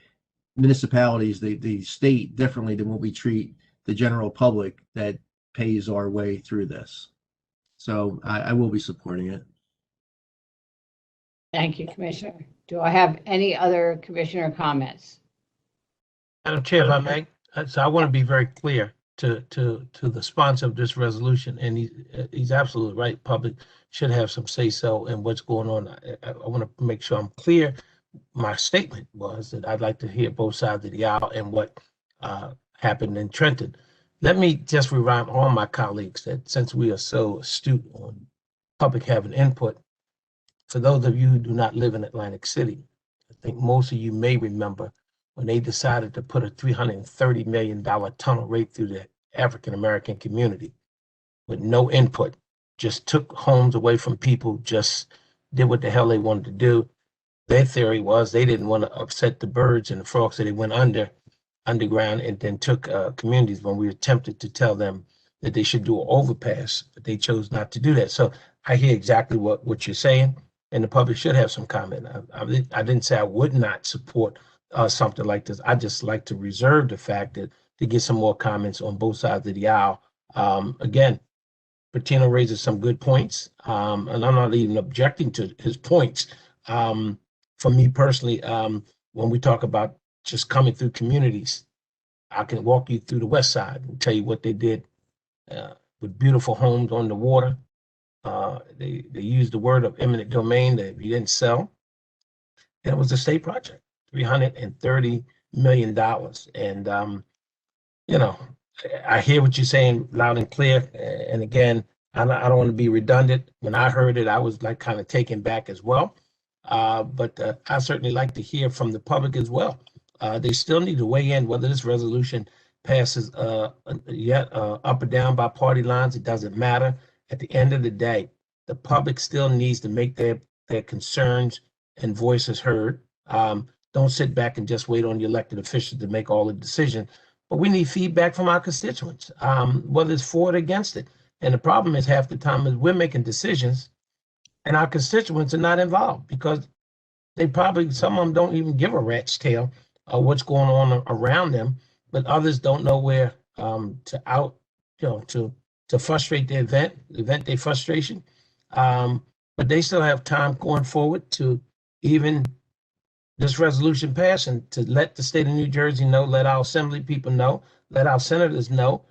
S3: municipalities, the state differently than what we treat the general public that pays our way through this. So I will be supporting it.
S1: Thank you, Commissioner. Do I have any other commissioner comments?
S2: Madam Chair, if I may, so I want to be very clear to the sponsor of this resolution, and he's absolutely right. Public should have some say-so in what's going on. I want to make sure I'm clear. My statement was that I'd like to hear both sides of the aisle and what happened in Trenton. Let me just remind all my colleagues that since we are so astute on public having input, for those of you who do not live in Atlantic City, I think most of you may remember when they decided to put a $330 million tunnel right through the African-American community with no input, just took homes away from people, just did what the hell they wanted to do. Their theory was they didn't want to upset the birds and the frogs, so they went underground and then took communities when we attempted to tell them that they should do an overpass, but they chose not to do that. So I hear exactly what you're saying, and the public should have some comment. I didn't say I would not support something like this. I just like to reserve the fact that to get some more comments on both sides of the aisle. Again, Patino raises some good points, and I'm not even objecting to his points. For me personally, when we talk about just coming through communities, I can walk you through the West Side and tell you what they did with beautiful homes on the water. They used the word of eminent domain that we didn't sell. And it was a state project, $330 million. And, you know, I hear what you're saying loud and clear. And again, I don't want to be redundant. When I heard it, I was like kind of taken back as well. But I certainly like to hear from the public as well. They still need to weigh in whether this resolution passes yet up or down by party lines. It doesn't matter. At the end of the day, the public still needs to make their concerns and voices heard. Don't sit back and just wait on the elected officials to make all the decisions. But we need feedback from our constituents, whether it's for or against it. And the problem is half the time is we're making decisions and our constituents are not involved because they probably, some of them don't even give a rat's tail of what's going on around them, but others don't know where to frustrate the event their frustration. But they still have time going forward to even this resolution pass and to let the state of New Jersey know, let our assembly people know, let our senators know,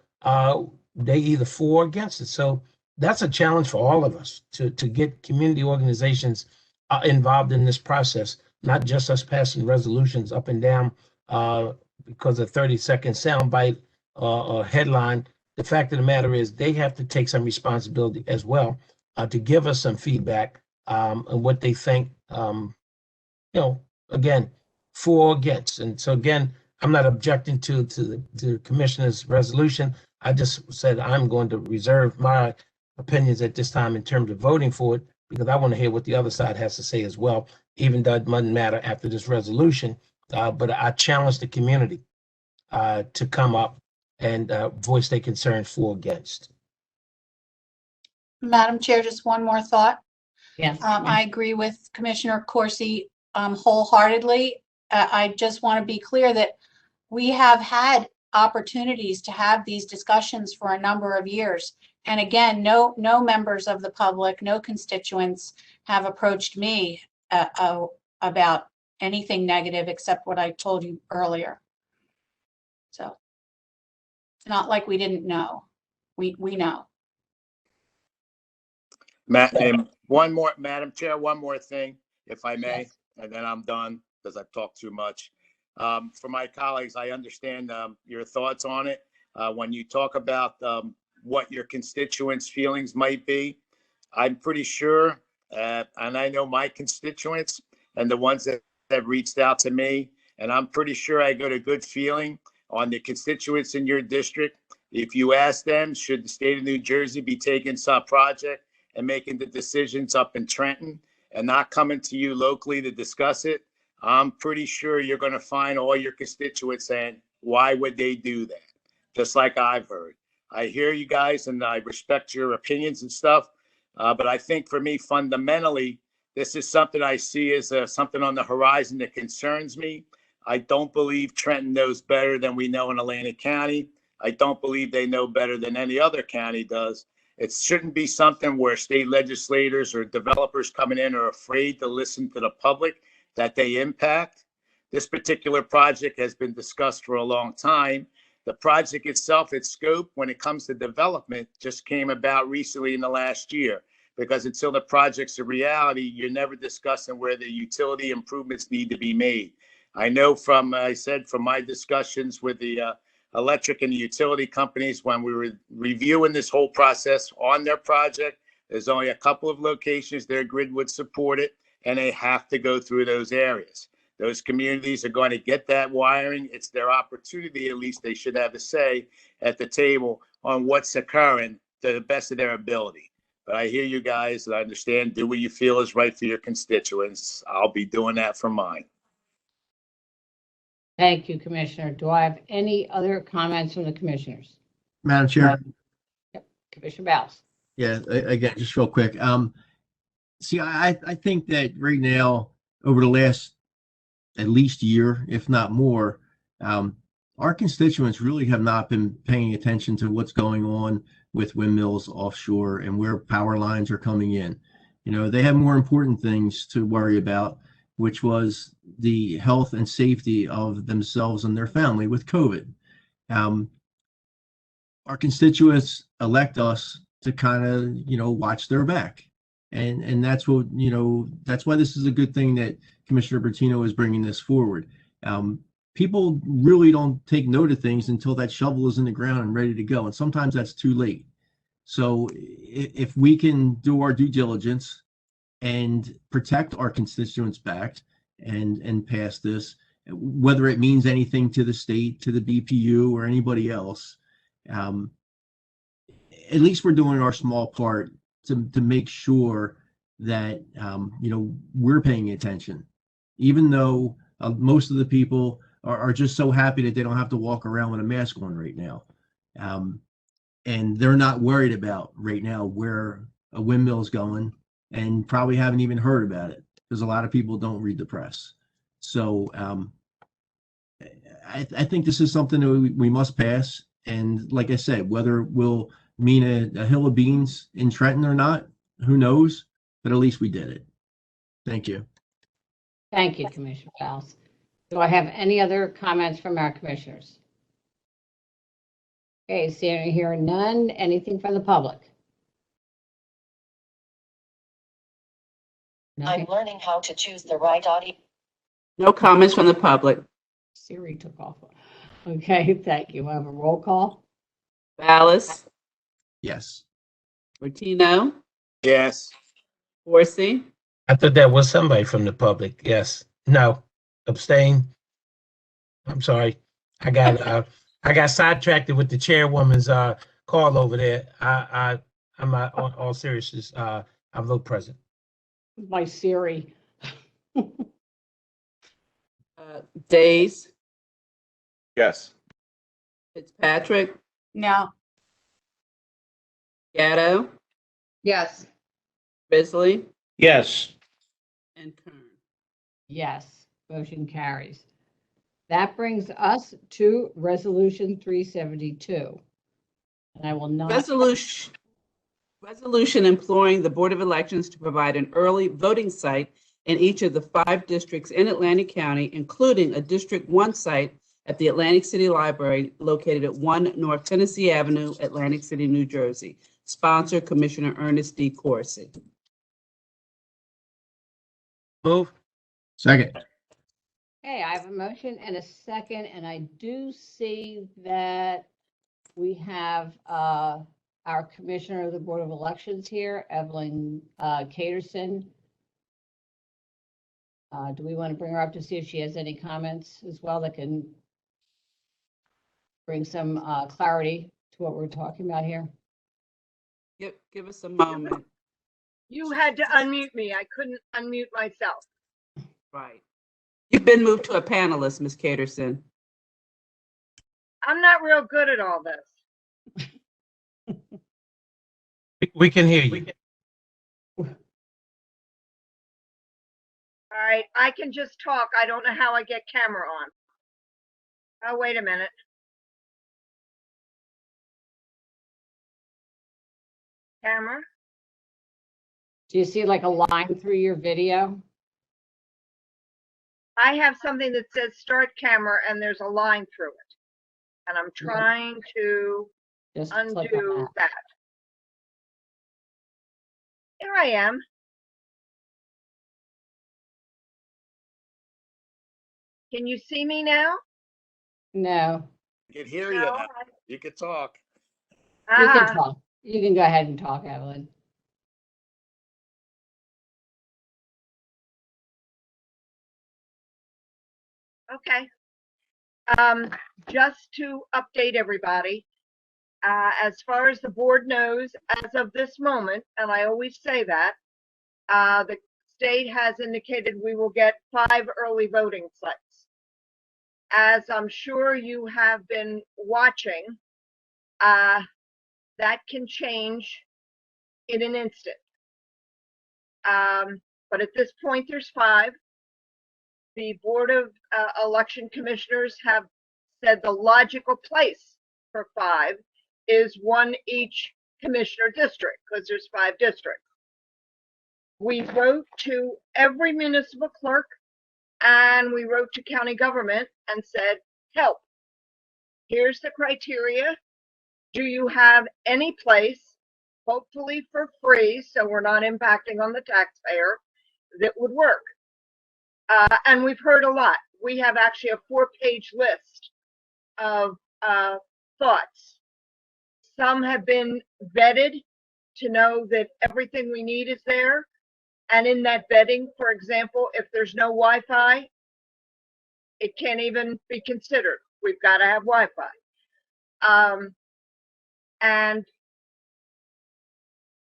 S2: they either for or against it. So that's a challenge for all of us to get community organizations involved in this process, not just us passing resolutions up and down because of 30-second soundbite or headline. The fact of the matter is they have to take some responsibility as well to give us some feedback on what they think, again, for or against. And so again, I'm not objecting to the commissioner's resolution. I just said I'm going to reserve my opinions at this time in terms of voting for it because I want to hear what the other side has to say as well, even though it doesn't matter after this resolution. But I challenge the community to come up and voice their concerns for or against.
S10: Madam Chair, just one more thought.
S1: Yes.
S10: I agree with Commissioner Corsi wholeheartedly. I just want to be clear that we have had opportunities to have these discussions for a number of years. And again, no members of the public, no constituents have approached me about anything negative except what I told you earlier. So it's not like we didn't know. We know.
S13: And Madam Chair, one more thing, if I may, yes. And then I'm done because I've talked too much. For my colleagues, I understand your thoughts on it. When you talk about what your constituents' feelings might be, I'm pretty sure, and I know my constituents and the ones that have reached out to me, and I'm pretty sure I got a good feeling on the constituents in your district. If you ask them, should the state of New Jersey be taking some project and making the decisions up in Trenton and not coming to you locally to discuss it, I'm pretty sure you're going to find all your constituents saying, why would they do that? Just like I've heard. I hear you guys and I respect your opinions and stuff. But I think for me, fundamentally, this is something I see as something on the horizon that concerns me. I don't believe Trenton knows better than we know in Atlantic County. I don't believe they know better than any other county does. It shouldn't be something where state legislators or developers coming in are afraid to listen to the public that they impact. This particular project has been discussed for a long time. The project itself, its scope, when it comes to development, just came about recently in the last year. Because until the project's a reality, you're never discussing where the utility improvements need to be made. I know from my discussions with the electric and the utility companies when we were reviewing this whole process on their project, there's only a couple of locations their grid would support it, and they have to go through those areas. Those communities are going to get that wiring. It's their opportunity, at least they should have a say at the table on what's occurring to the best of their ability. But I hear you guys, and I understand, do what you feel is right for your constituents. I'll be doing that for mine.
S1: Thank you, Commissioner. Do I have any other comments from the commissioners?
S3: Madam Chair.
S1: Commissioner Ballas?
S3: Yeah, again, just real quick. See, I think that right now, over the last at least year, if not more, our constituents really have not been paying attention to what's going on with windmills offshore and where power lines are coming in. You know, they have more important things to worry about, which was the health and safety of themselves and their family with COVID. Our constituents elect us to kind of, watch their back. And that's what, that's why this is a good thing that Commissioner Bertino is bringing this forward. People really don't take note of things until that shovel is in the ground and ready to go. And sometimes that's too late. So if we can do our due diligence and protect our constituents' back and pass this, whether it means anything to the state, to the BPU, or anybody else, at least we're doing our small part to make sure that we're paying attention, even though most of the people are just so happy that they don't have to walk around with a mask on right now, and they're not worried about right now where a windmill is going, and probably haven't even heard about it because a lot of people don't read the press. So I think this is something that we must pass. And like I said, whether it will mean a hill of beans in Trenton or not, who knows? But at least we did it. Thank you.
S1: Thank you, Commissioner Ballas. Do I have any other comments from our commissioners? Okay, seeing and hearing none. Anything from the public?
S18: I'm learning how to choose the right audio.
S4: No comments from the public.
S1: Siri took off. Okay, thank you. I have a roll call.
S4: Ballas,
S3: Yes.
S4: Martino,
S13: Yes.
S4: Horsey,
S2: I thought that was somebody from the public. Yes. No. Abstain. I'm sorry. I got sidetracked with the chairwoman's call over there. I'm on all seriousness. I vote present.
S1: My Siri.
S4: Days,
S15: Yes.
S4: Fitzpatrick,
S10: No.
S4: Gatto,
S6: Yes.
S4: Risley,
S5: Yes.
S4: and Kern.
S1: Yes, motion carries. That brings us to Resolution 372. And I will not.
S4: Resolution imploring the Board of Elections to provide an early voting site in each of the 5 districts in Atlantic County, including a District 1 site at the Atlantic City Library located at 1 North Tennessee Avenue, Atlantic City, New Jersey. Sponsor, Commissioner Ernest D. Coursey.
S2: Move.
S3: Second.
S1: Okay, I have a motion and a second, and I do see that we have our Commissioner of the Board of Elections here, Evelyn Caterson. Do we want to bring her up to see if she has any comments as well that can bring some clarity to what we're talking about here?
S4: Give us a moment.
S19: You had to unmute me. I couldn't unmute myself.
S4: Right. You've been moved to a panelist, Ms. Caterson.
S19: I'm not real good at all this.
S2: We can hear you.
S19: All right, I can just talk. I don't know how I get camera on. Oh, wait a minute. camera.
S1: Do you see like a line through your video?
S19: I have something that says start camera and there's a line through it. And I'm trying to
S1: Just click on
S19: undo
S1: that.
S19: that. Here I am. Can you see me now?
S1: No,
S13: You can hear you
S19: No,
S13: now. You can talk.
S1: you can
S19: Ah,
S1: talk. You can go ahead and talk, Evelyn.
S19: okay. Just to update everybody, as far as the board knows, as of this moment, and I always say that, the state has indicated we will get 5 early voting sites. As I'm sure you have been watching, that can change in an instant. But at this point, there's 5. The Board of Election Commissioners have said the logical place for 5 is 1 each commissioner district, because there's 5 districts. We wrote to every municipal clerk and we wrote to county government and said, help. Here's the criteria. Do you have any place, hopefully for free, so we're not impacting on the taxpayer, that would work? And we've heard a lot. We have actually a 4-page list of thoughts. Some have been vetted to know that everything we need is there. And in that vetting, for example, if there's no Wi-Fi, it can't even be considered. We've got to have Wi-Fi. And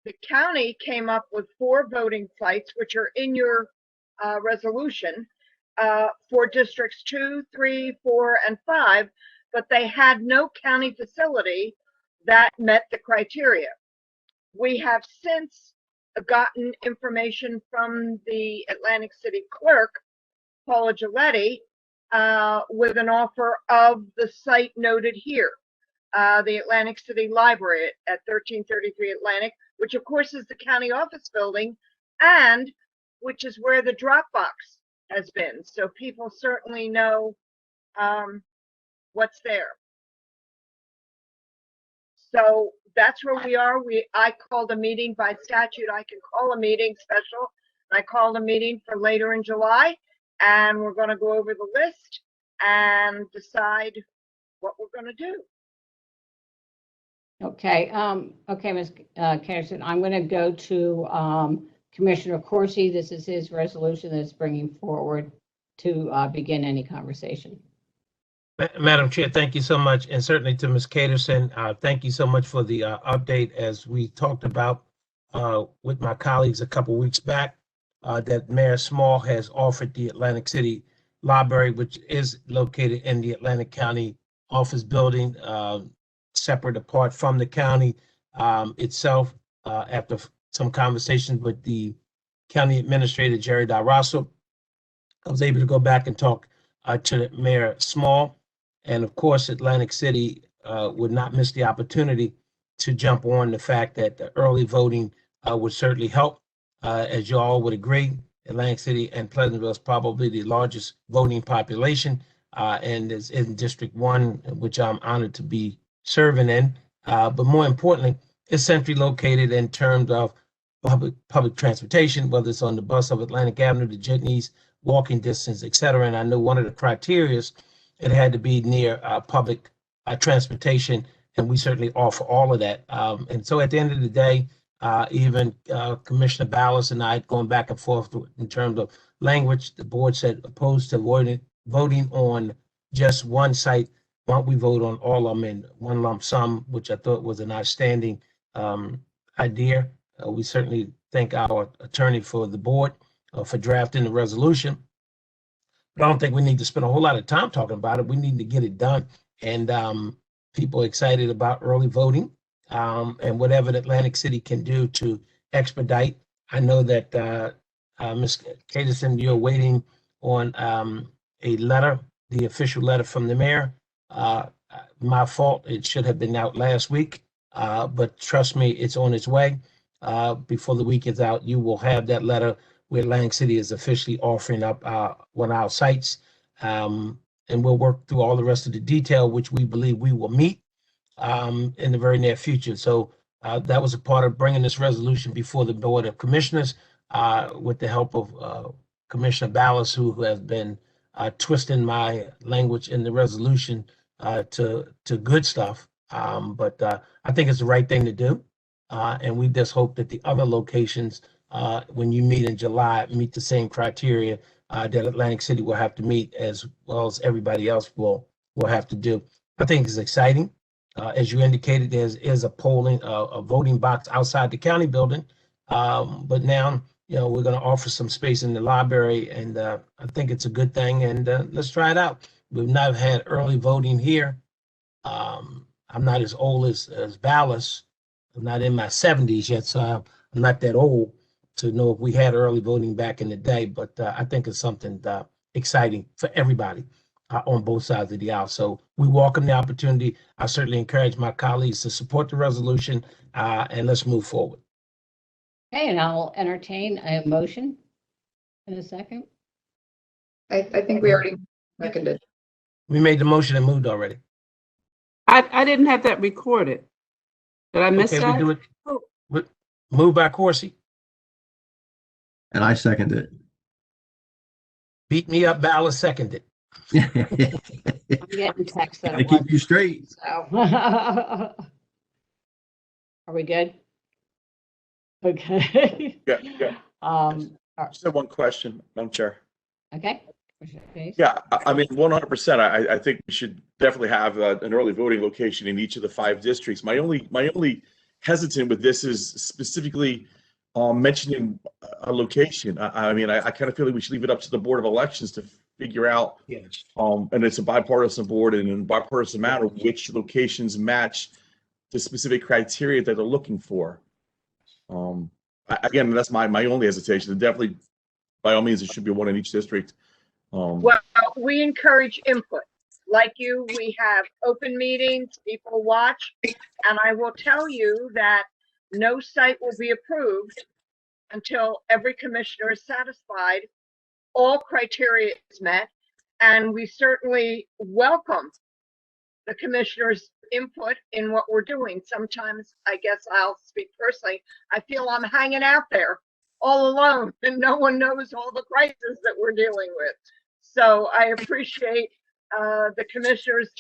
S19: the county came up with 4 voting sites, which are in your resolution, for districts 2, 3, 4, and 5, but they had no county facility that met the criteria. We have since gotten information from the Atlantic City clerk, Paula Giletti, with an offer of the site noted here, the Atlantic City Library at 1333 Atlantic, which of course is the county office building, and which is where the Dropbox has been. So people certainly know what's there. So that's where we are. I called a meeting by statute. I can call a meeting special. I called a meeting for later in July, and we're going to go over the list and decide what we're going to do.
S1: Okay, okay, Ms. Kenderson, I'm going to go to Commissioner Corsi. This is his resolution that's bringing forward to begin any conversation.
S2: Madam Chair, thank you so much. And certainly to Ms. Caterson, thank you so much for the update. As we talked about with my colleagues a couple weeks back, that Mayor Small has offered the Atlantic City Library, which is located in the Atlantic County office building, separate apart from the county itself. After some conversations with the county administrator, Jerry Darasso, I was able to go back and talk to Mayor Small. And of course, Atlantic City would not miss the opportunity to jump on the fact that the early voting would certainly help. As you all would agree, Atlantic City and Pleasantville is probably the largest voting population and is in District 1, which I'm honored to be serving in. But more importantly, it's centrally located in terms of public transportation, whether it's on the bus of Atlantic Avenue, the jitneys, walking distance, et cetera. And I know one of the criteria, it had to be near public transportation, and we certainly offer all of that. And so at the end of the day, even Commissioner Ballas and I going back and forth in terms of language, the board said opposed to voting on just one site. Why don't we vote on all of them in one lump sum, which I thought was an outstanding idea. We certainly thank our attorney for the board for drafting the resolution. But I don't think we need to spend a whole lot of time talking about it. We need to get it done. And people are excited about early voting and whatever the Atlantic City can do to expedite. I know that Ms. Caterson, you're waiting on a letter, the official letter from the mayor. My fault. It should have been out last week. but trust me, it's on its way. Before the week is out, you will have that letter where Atlantic City is officially offering up one of our sites. And we'll work through all the rest of the detail, which we believe we will meet in the very near future. So that was a part of bringing this resolution before the Board of Commissioners with the help of Commissioner Ballas, who has been twisting my language in the resolution to good stuff. But I think it's the right thing to do. And we just hope that the other locations, when you meet in July, meet the same criteria that Atlantic City will have to meet, as well as everybody else will have to do. I think it's exciting. As you indicated, there is a voting box outside the county building. But now, we're going to offer some space in the library, and I think it's a good thing. And let's try it out. We've not had early voting here. I'm not as old as Ballas. I'm not in my 70s yet, so I'm not that old to know if we had early voting back in the day. But I think it's something exciting for everybody on both sides of the aisle. So we welcome the opportunity. I certainly encourage my colleagues to support the resolution, and let's move forward.
S1: Okay, and I'll entertain a motion in a second.
S6: I think we already seconded.
S2: We made the motion and moved already.
S4: I didn't have that recorded. Did I miss
S2: Okay,
S4: that?
S2: we do it. Moved by Corsi.
S3: And I second it.
S2: Beat me up, Ballas seconded.
S1: I'm getting texts that
S3: I keep you straight.
S1: So. Are we good? Okay.
S15: Yeah. Just have one question, Madam Chair.
S1: Okay.
S15: Yeah, I mean, 100%. I think we should definitely have an early voting location in each of the 5 districts. My only hesitant with this is specifically mentioning a location. I mean, I kind of feel like we should leave it up to the Board of Elections to figure out, and it's a bipartisan board and in a bipartisan manner, which locations match the specific criteria that they're looking for. Again, that's my only hesitation. And definitely, by all means, it should be one in each district.
S19: Well, we encourage input. Like you, we have open meetings, people watch, and I will tell you that no site will be approved until every commissioner is satisfied, all criteria is met, and we certainly welcome the commissioners' input in what we're doing. Sometimes, I guess I'll speak personally, I feel I'm hanging out there all alone and no one knows all the crises that we're dealing with. So I appreciate the commissioners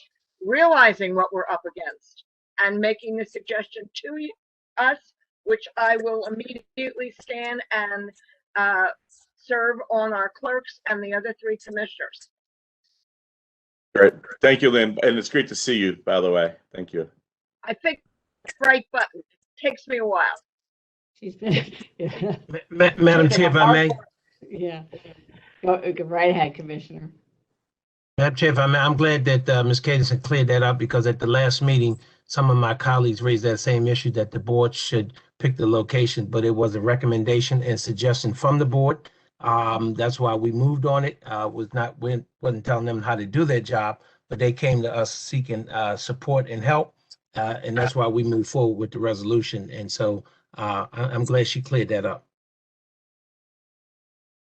S19: realizing what we're up against and making the suggestion to us, which I will immediately scan and serve on our clerks and the other 3 commissioners.
S15: Great. Thank you, Lynn. And it's great to see you, by the way. Thank you.
S19: I think right button. Takes me a while.
S1: She's been. Yeah.
S2: Madam Chair, if I may.
S1: Yeah. Go right ahead, Commissioner.
S2: Madam Chair, if I may, I'm glad that Ms. Caterson cleared that up, because at the last meeting, some of my colleagues raised that same issue, that the board should pick the location, but it was a recommendation and suggestion from the board. That's why we moved on it. Wasn't telling them how to do their job, but they came to us seeking support and help, and that's why we moved forward with the resolution. And so I'm glad she cleared that up.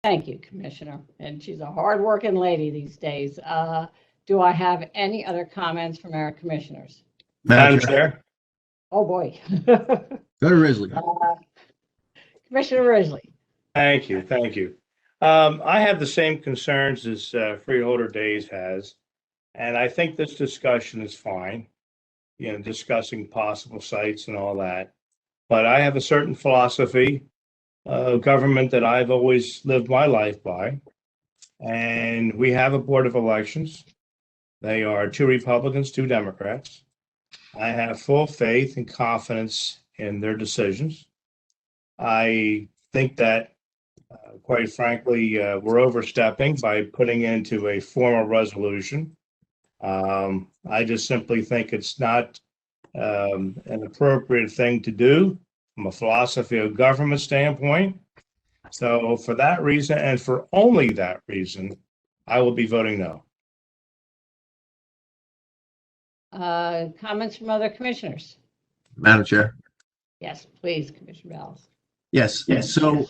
S1: Thank you, Commissioner. And she's a hardworking lady these days. Do I have any other comments from our commissioners?
S5: Madam Chair.
S1: Oh, boy.
S3: Go to Risley.
S1: Commissioner Risley.
S5: Thank you. I have the same concerns as Freeholder Days has, and I think this discussion is fine, discussing possible sites and all that. But I have a certain philosophy of government that I've always lived my life by, and we have a Board of Elections. They are 2 Republicans, 2 Democrats. I have full faith and confidence in their decisions. I think that quite frankly, we're overstepping by putting into a formal resolution. I just simply think it's not an appropriate thing to do from a philosophy of government standpoint. So for that reason, and for only that reason, I will be voting no.
S1: Comments from other commissioners?
S3: Madam Chair.
S1: Yes, please, Commissioner Ballas.
S3: Yes. So,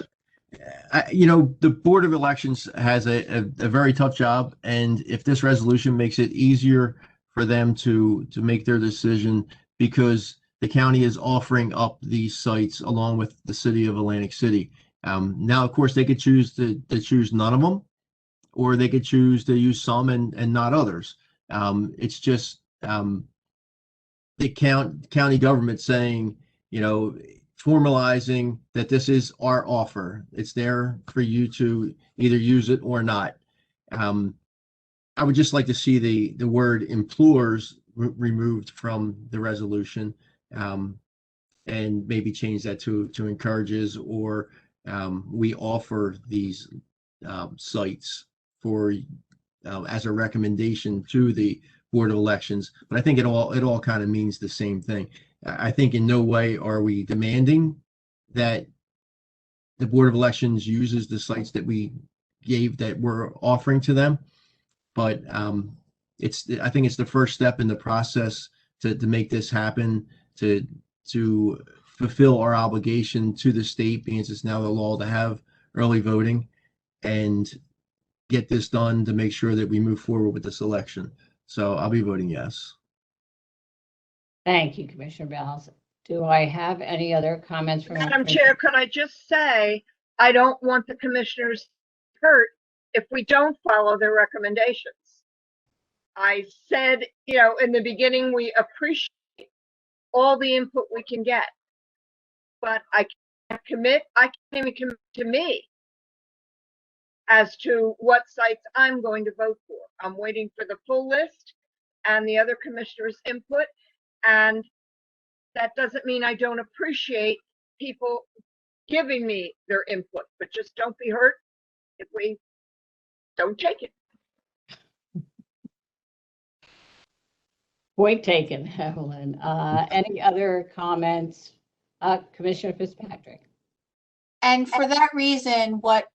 S3: the Board of Elections has a very tough job, and if this resolution makes it easier for them to make their decision, because the county is offering up these sites along with the city of Atlantic City. Now, of course, they could choose to choose none of them, or they could choose to use some and not others. It's just the county government saying, formalizing that this is our offer. It's there for you to either use it or not. I would just like to see the word implores removed from the resolution, and maybe change that to encourages, or we offer these sites for as a recommendation to the Board of Elections. But I think it all kind of means the same thing. I think in no way are we demanding that the Board of Elections uses the sites that we gave, that we're offering to them. But I think it's the first step in the process to make this happen, to fulfill our obligation to the state, because it's now the law to have early voting, and get this done to make sure that we move forward with this election. So I'll be voting yes.
S1: Thank you, Commissioner Ballas. Do I have any other comments from?
S19: Madam Chair, could I just say, I don't want the commissioners hurt if we don't follow their recommendations. I said, in the beginning, we appreciate all the input we can get, but I can't even commit to me as to what sites I'm going to vote for. I'm waiting for the full list and the other commissioners' input, and that doesn't mean I don't appreciate people giving me their input, but just don't be hurt if we don't take it.
S1: Point taken, Evelyn. Any other comments? Commissioner Fitzpatrick.
S10: And for that reason, what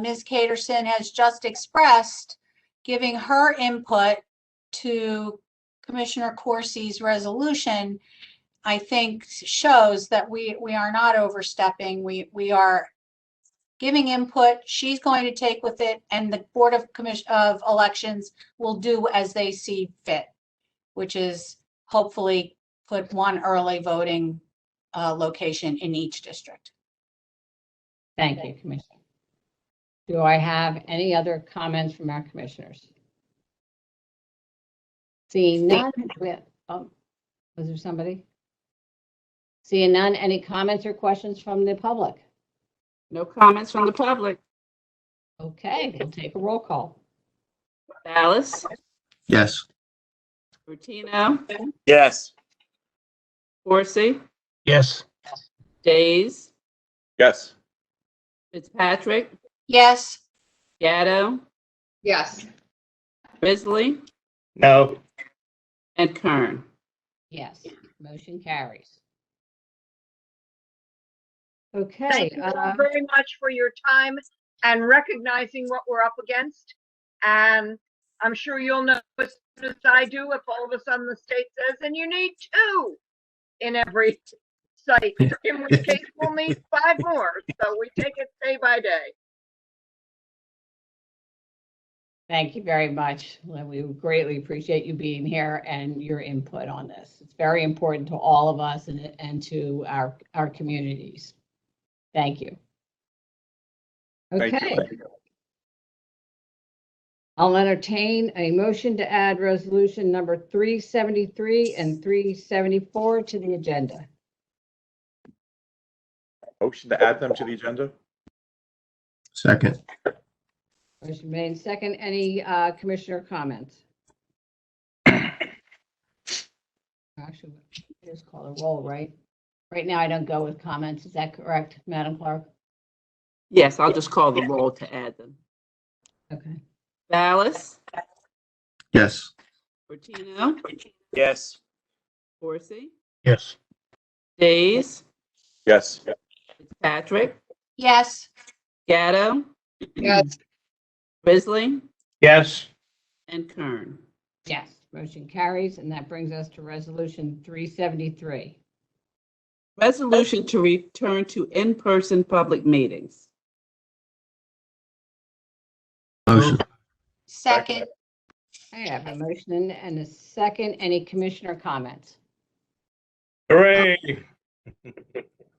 S10: Ms. Caterson has just expressed, giving her input to Commissioner Corsi's resolution, I think shows that we are not overstepping. We are giving input. She's going to take with it, and the Board of Elections will do as they see fit, which is hopefully put one early voting location in each district.
S1: Thank you, Commissioner. Do I have any other comments from our commissioners? Seeing none, was there somebody? Seeing none, any comments or questions from the public?
S4: No comments from the public.
S1: Okay, we'll take a roll call.
S4: Ballas,
S3: Yes.
S4: Rutino,
S13: Yes.
S4: Corsi,
S2: Yes.
S4: Days,
S15: Yes.
S4: Fitzpatrick,
S10: Yes.
S4: Gatto,
S6: Yes.
S4: Risley,
S5: No.
S4: and Kern.
S1: Yes, motion carries. Okay.
S19: Thank you all very much for your time and recognizing what we're up against. And I'm sure you'll know as soon as I do if all of a sudden the state says, and you need 2 in every site, in which case we'll need 5 more. So we take it day by day.
S1: Thank you very much. We greatly appreciate you being here and your input on this. It's very important to all of us and to our communities. Thank you.
S15: Thank
S1: Okay.
S15: you.
S1: I'll entertain a motion to add resolution number 373 and 374 to the agenda.
S15: Motion to add them to the agenda?
S3: Second.
S1: Motion made second. Any commissioner comments? Actually, just call a roll, right? Right now, I don't go with comments. Is that correct, Madam Clerk?
S4: Yes, I'll just call the roll to add them.
S1: Okay.
S4: Ballas,
S3: Yes.
S4: Rutino,
S13: Yes.
S4: Corsi,
S2: Yes.
S4: Days,
S15: Yes.
S4: Fitzpatrick,
S10: Yes.
S4: Gatto,
S6: Yes.
S4: Risley,
S5: Yes.
S4: and Kern.
S1: Yes, motion carries, and that brings us to resolution 373.
S4: Resolution to return to in-person public meetings.
S3: Motion.
S10: Second.
S1: I have a motion and a second. Any commissioner comments?
S5: Hooray.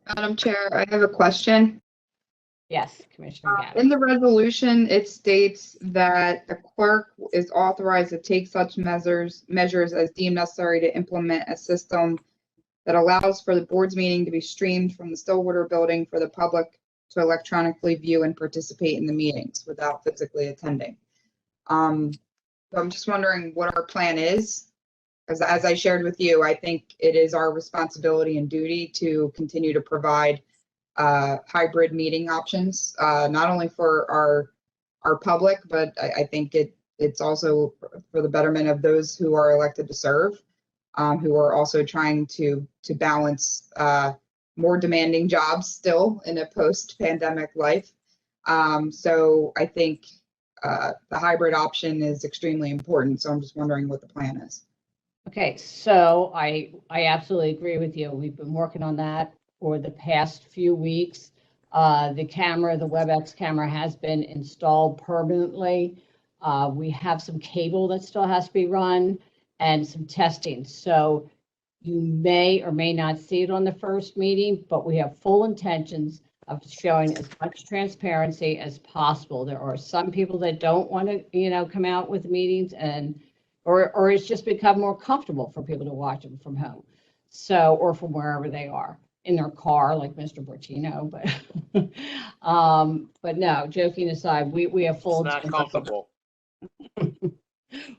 S6: Madam Chair, I have a question.
S1: Yes, Commissioner Gavin.
S6: In the resolution, it states that the clerk is authorized to take such measures as deemed necessary to implement a system that allows for the board's meeting to be streamed from the Stillwater building for the public to electronically view and participate in the meetings without physically attending. So I'm just wondering what our plan is. As I shared with you, I think it is our responsibility and duty to continue to provide hybrid meeting options, not only for our public, but I think it's also for the betterment of those who are elected to serve, who are also trying to balance more demanding jobs still in a post-pandemic life. So I think the hybrid option is extremely important. So I'm just wondering what the plan is.
S1: Okay, so I absolutely agree with you. We've been working on that for the past few weeks. The WebEx camera has been installed permanently. We have some cable that still has to be run and some testing. So you may or may not see it on the first meeting, but we have full intentions of showing as much transparency as possible. There are some people that don't want to, come out with meetings or it's just become more comfortable for people to watch them from home. So, or from wherever they are, in their car, like Mr. Bertino, but no, joking aside, we have full.
S13: It's not comfortable.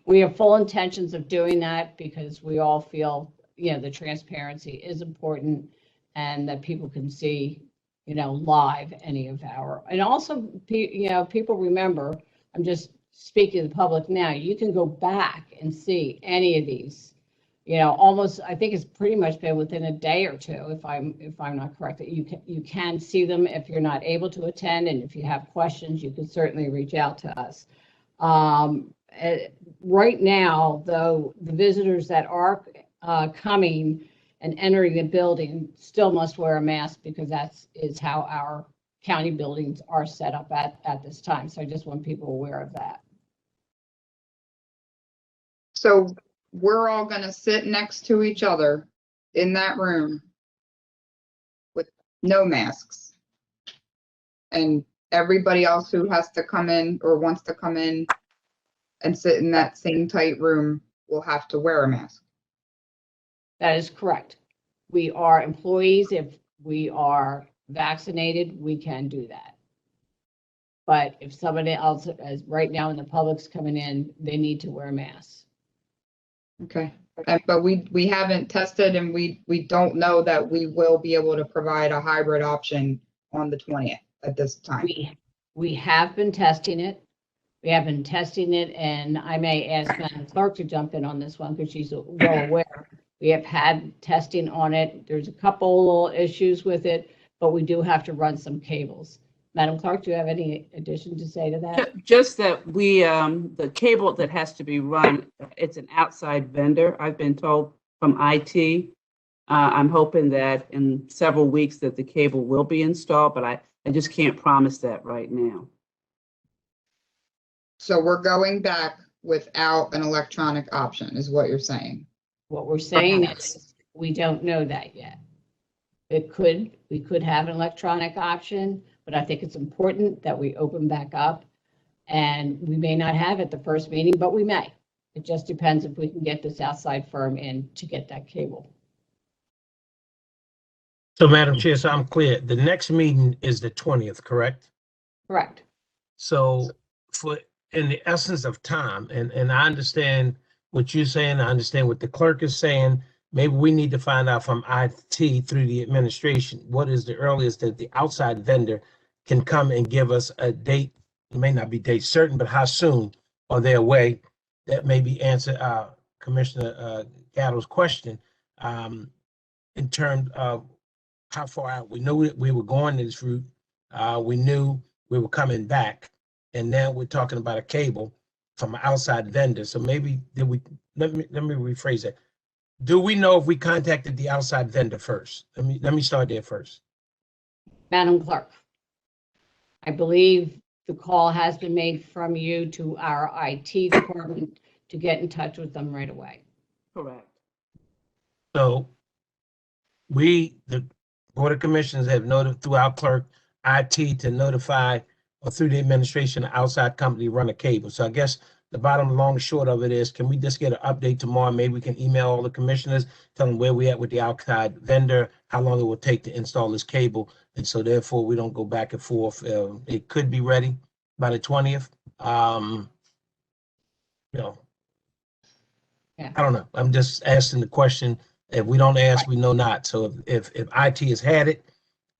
S1: We have full intentions of doing that because we all feel, the transparency is important and that people can see, live any of and also, people remember, I'm just speaking to the public now, you can go back and see any of these, almost, I think it's pretty much been within a day or two, if I'm not correct, that you can see them if you're not able to attend. And if you have questions, you can certainly reach out to us. Right now, though, the visitors that are coming and entering the building still must wear a mask because is how our county buildings are set up at this time. So I just want people aware of that.
S6: So we're all going to sit next to each other in that room with no masks. And everybody else who has to come in or wants to come in and sit in that same tight room will have to wear a mask.
S1: That is correct. We are employees. If we are vaccinated, we can do that. But if somebody else, as right now in the public's coming in, they need to wear masks.
S6: Okay, but we haven't tested and we don't know that we will be able to provide a hybrid option on the 20th at this time.
S1: We have been testing it. And I may ask Madam Clerk to jump in on this one because she's well aware. We have had testing on it. There's a couple little issues with it, but we do have to run some cables. Madam Clerk, do you have any addition to say to that?
S4: Just that the cable that has to be run, it's an outside vendor, I've been told, from IT. I'm hoping that in several weeks that the cable will be installed, but I just can't promise that right now.
S6: So we're going back without an electronic option, is what you're saying?
S1: What we're saying is we don't know that yet. We could have an electronic option, but I think it's important that we open back up, and we may not have it the first meeting, but we may. It just depends if we can get this outside firm in to get that cable.
S2: So Madam Chair, so I'm clear, the next meeting is the 20th, correct?
S1: Correct.
S2: So in the essence of time, and I understand what you're saying, I understand what the clerk is saying, maybe we need to find out from IT through the administration, what is the earliest that the outside vendor can come and give us a date? It may not be date certain, but how soon are they away? That maybe answer Commissioner Gattle's question in terms of how far out. We knew we were going this route. We knew we were coming back. And now we're talking about a cable from an outside vendor. So maybe let me rephrase that. Do we know if we contacted the outside vendor first? Let me start there first.
S1: Madam Clerk, I believe the call has been made from you to our IT department to get in touch with them right away.
S4: Correct.
S2: So we, the Board of Commissioners, have noted through our clerk, IT, to notify, or through the administration, the outside company run a cable. So I guess the bottom, long and short of it is, can we just get an update tomorrow? Maybe we can email all the commissioners, tell them where we at with the outside vendor, how long it will take to install this cable. And so therefore we don't go back and forth. It could be ready by the 20th. You know,
S1: Yeah.
S2: I don't know. I'm just asking the question. If we don't ask, we know not. So if IT has had it,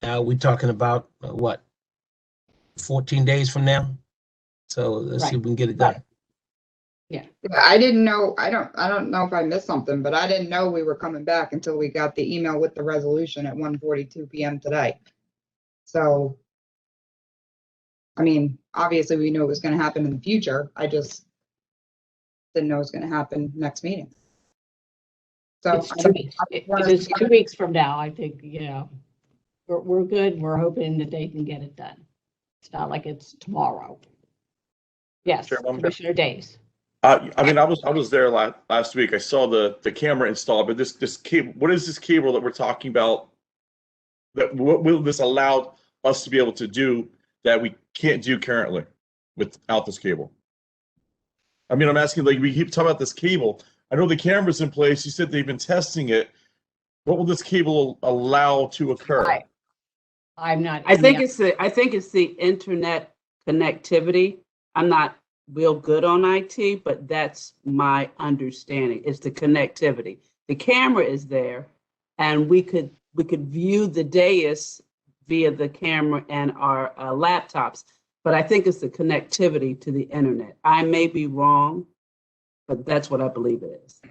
S2: we're talking about what, 14 days from now? So let's see if we can get it done.
S1: Yeah.
S6: I didn't know, I don't know if I missed something, but I didn't know we were coming back until we got the email with the resolution at 1:42 PM today. So, I mean, obviously we knew it was gonna happen in the future. I just didn't know it was gonna happen next meeting. So
S1: It's 2 weeks. It is 2 weeks from now. I think, you know, we're good. We're hoping that they can get it done. It's not like it's tomorrow. Yes,
S15: Sure, Madam Chair.
S1: Commissioner Days.
S15: I mean, I was there last week. I saw the camera installed, but this cable, what is this cable that we're talking about? That what will this allow us to be able to do that we can't do currently without this cable? I mean, I'm asking, like, we keep talking about this cable. I know the camera's in place. You said they've been testing it. What will this cable allow to occur?
S1: I'm not.
S4: I think it's the internet connectivity. I'm not real good on IT, but that's my understanding. It's the connectivity. The camera is there, and we could view the dais via the camera and our laptops. But I think it's the connectivity to the internet. I may be wrong, but that's what I believe it is.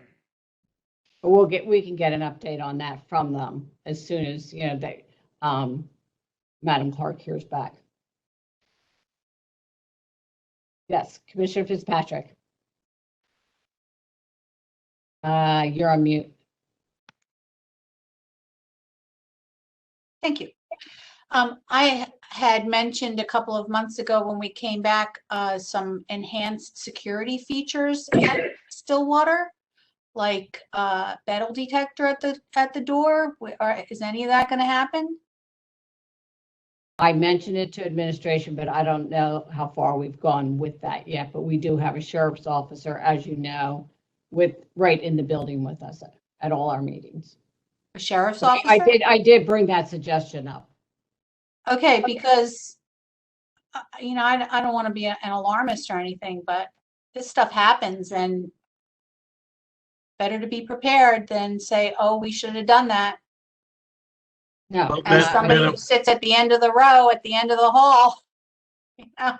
S1: We can get an update on that from them as soon as, you know, they, Madam Clerk hears back. Yes, Commissioner Fitzpatrick. You're on mute.
S10: Thank you. I had mentioned a couple of months ago when we came back, some enhanced security features at Stillwater, like metal detector at the door. Is any of that going to happen?
S1: I mentioned it to administration, but I don't know how far we've gone with that yet. But we do have a sheriff's officer, as you know, right in the building with us at all our meetings.
S10: A sheriff's
S1: So
S10: officer?
S1: I did bring that suggestion up.
S10: Okay, because, you know, I don't want to be an alarmist or anything, but this stuff happens and better to be prepared than say, oh, we should have done that.
S1: No.
S10: As somebody who sits at the end of the row, at the end of the hall, you know?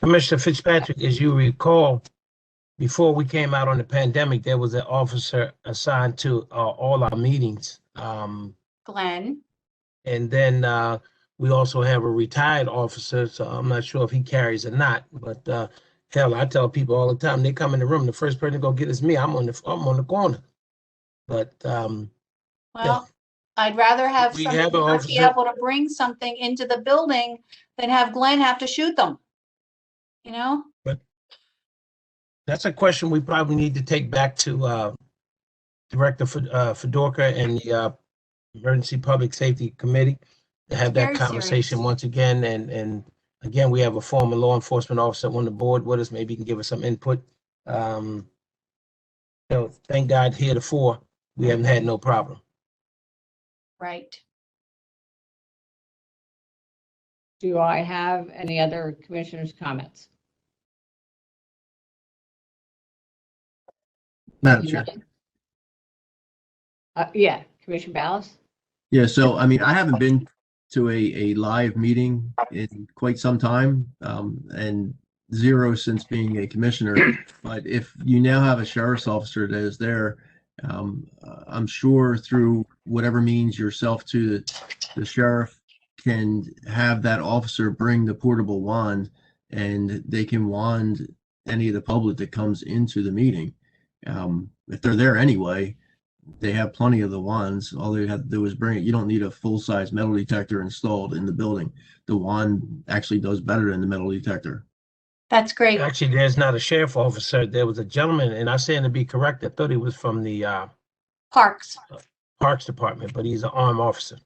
S2: Commissioner Fitzpatrick, as you recall, before we came out on the pandemic, there was an officer assigned to all our meetings.
S10: Glenn.
S2: And then we also have a retired officer, so I'm not sure if he carries or not. But hell, I tell people all the time, they come in the room, the first person to go get is me. I'm on the corner. But
S10: well, I'd rather have
S2: We
S10: somebody
S2: have an
S10: who might be
S2: officer-
S10: able to bring something into the building than have Glenn have to shoot them. You know?
S2: that's a question we probably need to take back to Director Fedorka and the Emergency Public Safety Committee to have that
S10: Very
S2: conversation
S10: serious.
S2: once again. And again, we have a former law enforcement officer on the board with us. Maybe he can give us some input. So thank God heretofore, we haven't had no problem.
S10: Right.
S1: Do I have any other commissioners' comments?
S3: Madam Chair.
S1: Yeah, Commissioner Ballas?
S3: Yeah, so I mean, I haven't been to a live meeting in quite some time, and zero since being a commissioner. But if you now have a sheriff's officer that is there, I'm sure through whatever means yourself to the sheriff can have that officer bring the portable wand, and they can wand any of the public that comes into the meeting. If they're there anyway, they have plenty of the wands. All they have to do is bring it. You don't need a full-size metal detector installed in the building. The wand actually does better than the metal detector.
S10: That's great.
S2: Actually, there's not a sheriff officer. There was a gentleman, and I stand to be correct. I thought he was from the
S10: Parks.
S2: Parks Department, but he's an armed officer.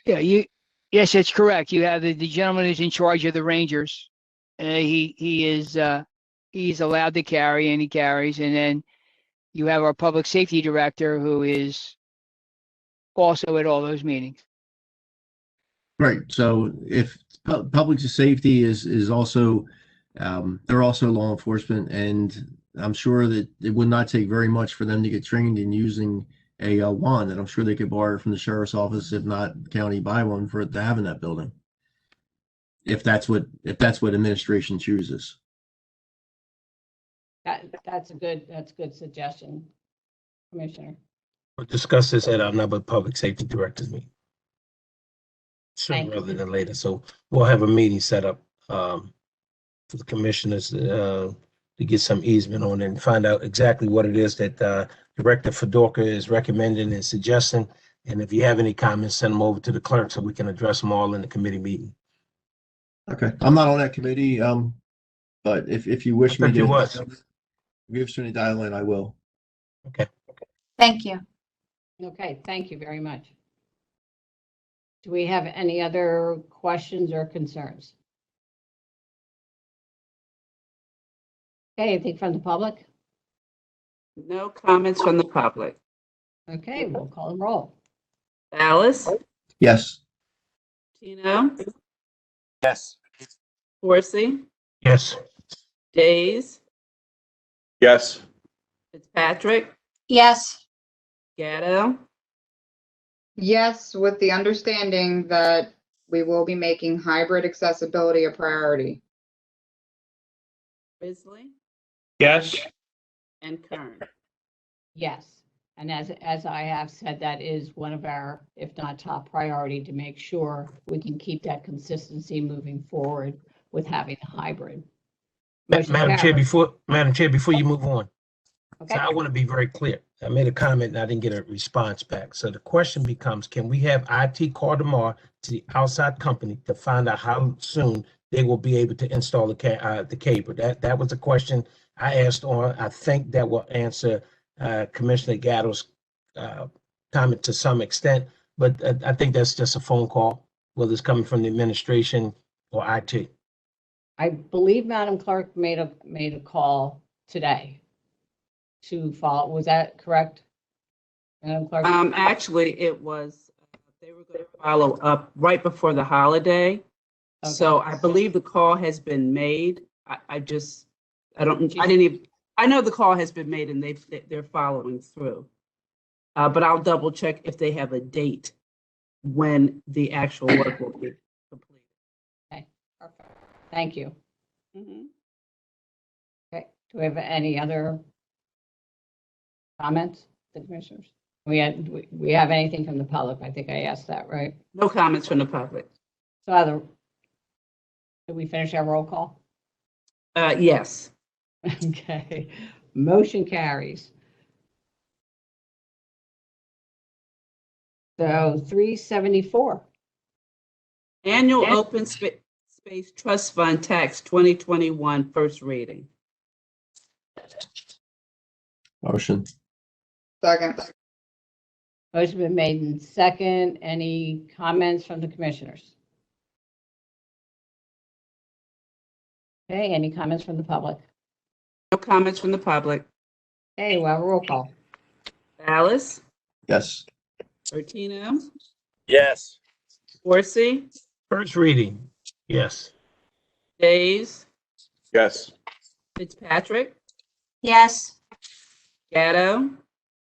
S12: Yeah, yes, that's correct. You have the gentleman who's in charge of the Rangers. He's allowed to carry, and he carries. And then you have our public safety director, who is also at all those meetings.
S3: Right. So if public safety is also, they're also law enforcement, and I'm sure that it would not take very much for them to get trained in using a wand, and I'm sure they could borrow from the sheriff's office, if not the county buy one for it to have in that building. If that's what administration chooses.
S1: That's a good suggestion, Commissioner.
S2: We'll discuss this at another public safety directors meeting. Sooner
S1: Thank you.
S2: rather than later. So we'll have a meeting set up for the commissioners to get some easement on it and find out exactly what it is that Director Fedorka is recommending and suggesting. And if you have any comments, send them over to the clerk so we can address them all in the committee meeting.
S3: Okay. I'm not on that committee, but if you wish me to give me a dial in, I will.
S2: Okay.
S10: Thank you.
S1: Okay, thank you very much. Do we have any other questions or concerns? Okay, anything from the public?
S4: No comments from the public.
S1: Okay, we'll call and roll.
S4: Alice?
S3: Yes.
S4: Tino?
S13: Yes.
S4: Horsey?
S2: Yes.
S4: Days?
S15: Yes.
S4: Fitzpatrick?
S10: Yes.
S4: Gatto?
S6: Yes, with the understanding that we will be making hybrid accessibility a priority.
S4: Risley?
S5: Yes.
S4: And Kern?
S1: Yes, and as I have said, that is one of our, if not top priority, to make sure we can keep that consistency moving forward with having a hybrid. Motion
S2: Madam Chair,
S1: carries.
S2: before you move on,
S1: Okay.
S2: so I want to be very clear. I made a comment and I didn't get a response back. So the question becomes, can we have IT call tomorrow to the outside company to find out how soon they will be able to install the cable? That was a question I asked on. I think that will answer Commissioner Gatto's comment to some extent, but I think that's just a phone call, whether it's coming from the administration or IT.
S1: I believe Madam Clerk made a call today to follow. Was that correct, Madam Clerk?
S4: Actually, it was, they were going to follow up right before the holiday.
S1: Okay.
S4: So I believe the call has been made. I know the call has been made and they're following through. But I'll double check if they have a date when the actual work will be completed.
S1: Okay, perfect. Thank you.
S4: Mhm.
S1: Okay, do we have any other comments, the commissioners? We have anything from the public? I think I asked that, right?
S4: No comments from the public.
S1: So did we finish our roll call?
S4: Yes.
S1: Okay, motion carries. So 374.
S4: Annual Open Space Trust Fund Tax 2021 first reading.
S3: Motion.
S6: Second.
S1: Motion been made in second. Any comments from the commissioners? Okay, any comments from the public?
S4: No comments from the public.
S1: Okay, well, roll call.
S4: Alice?
S3: Yes.
S4: Bertino?
S13: Yes.
S4: Horsey?
S2: First reading, yes.
S4: Days?
S15: Yes.
S4: Fitzpatrick?
S10: Yes.
S4: Gatto?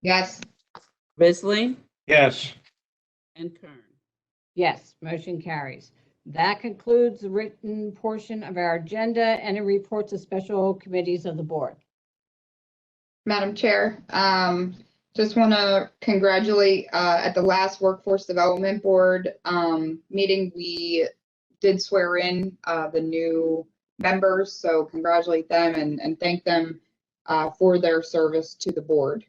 S6: Yes.
S4: Risley?
S5: Yes.
S4: And Kern.
S1: Yes, motion carries. That concludes the written portion of our agenda and it reports of special committees of the board.
S6: Madam Chair, just want to congratulate, at the last Workforce Development Board meeting, we did swear in the new members, so congratulate them and thank them for their service to the board.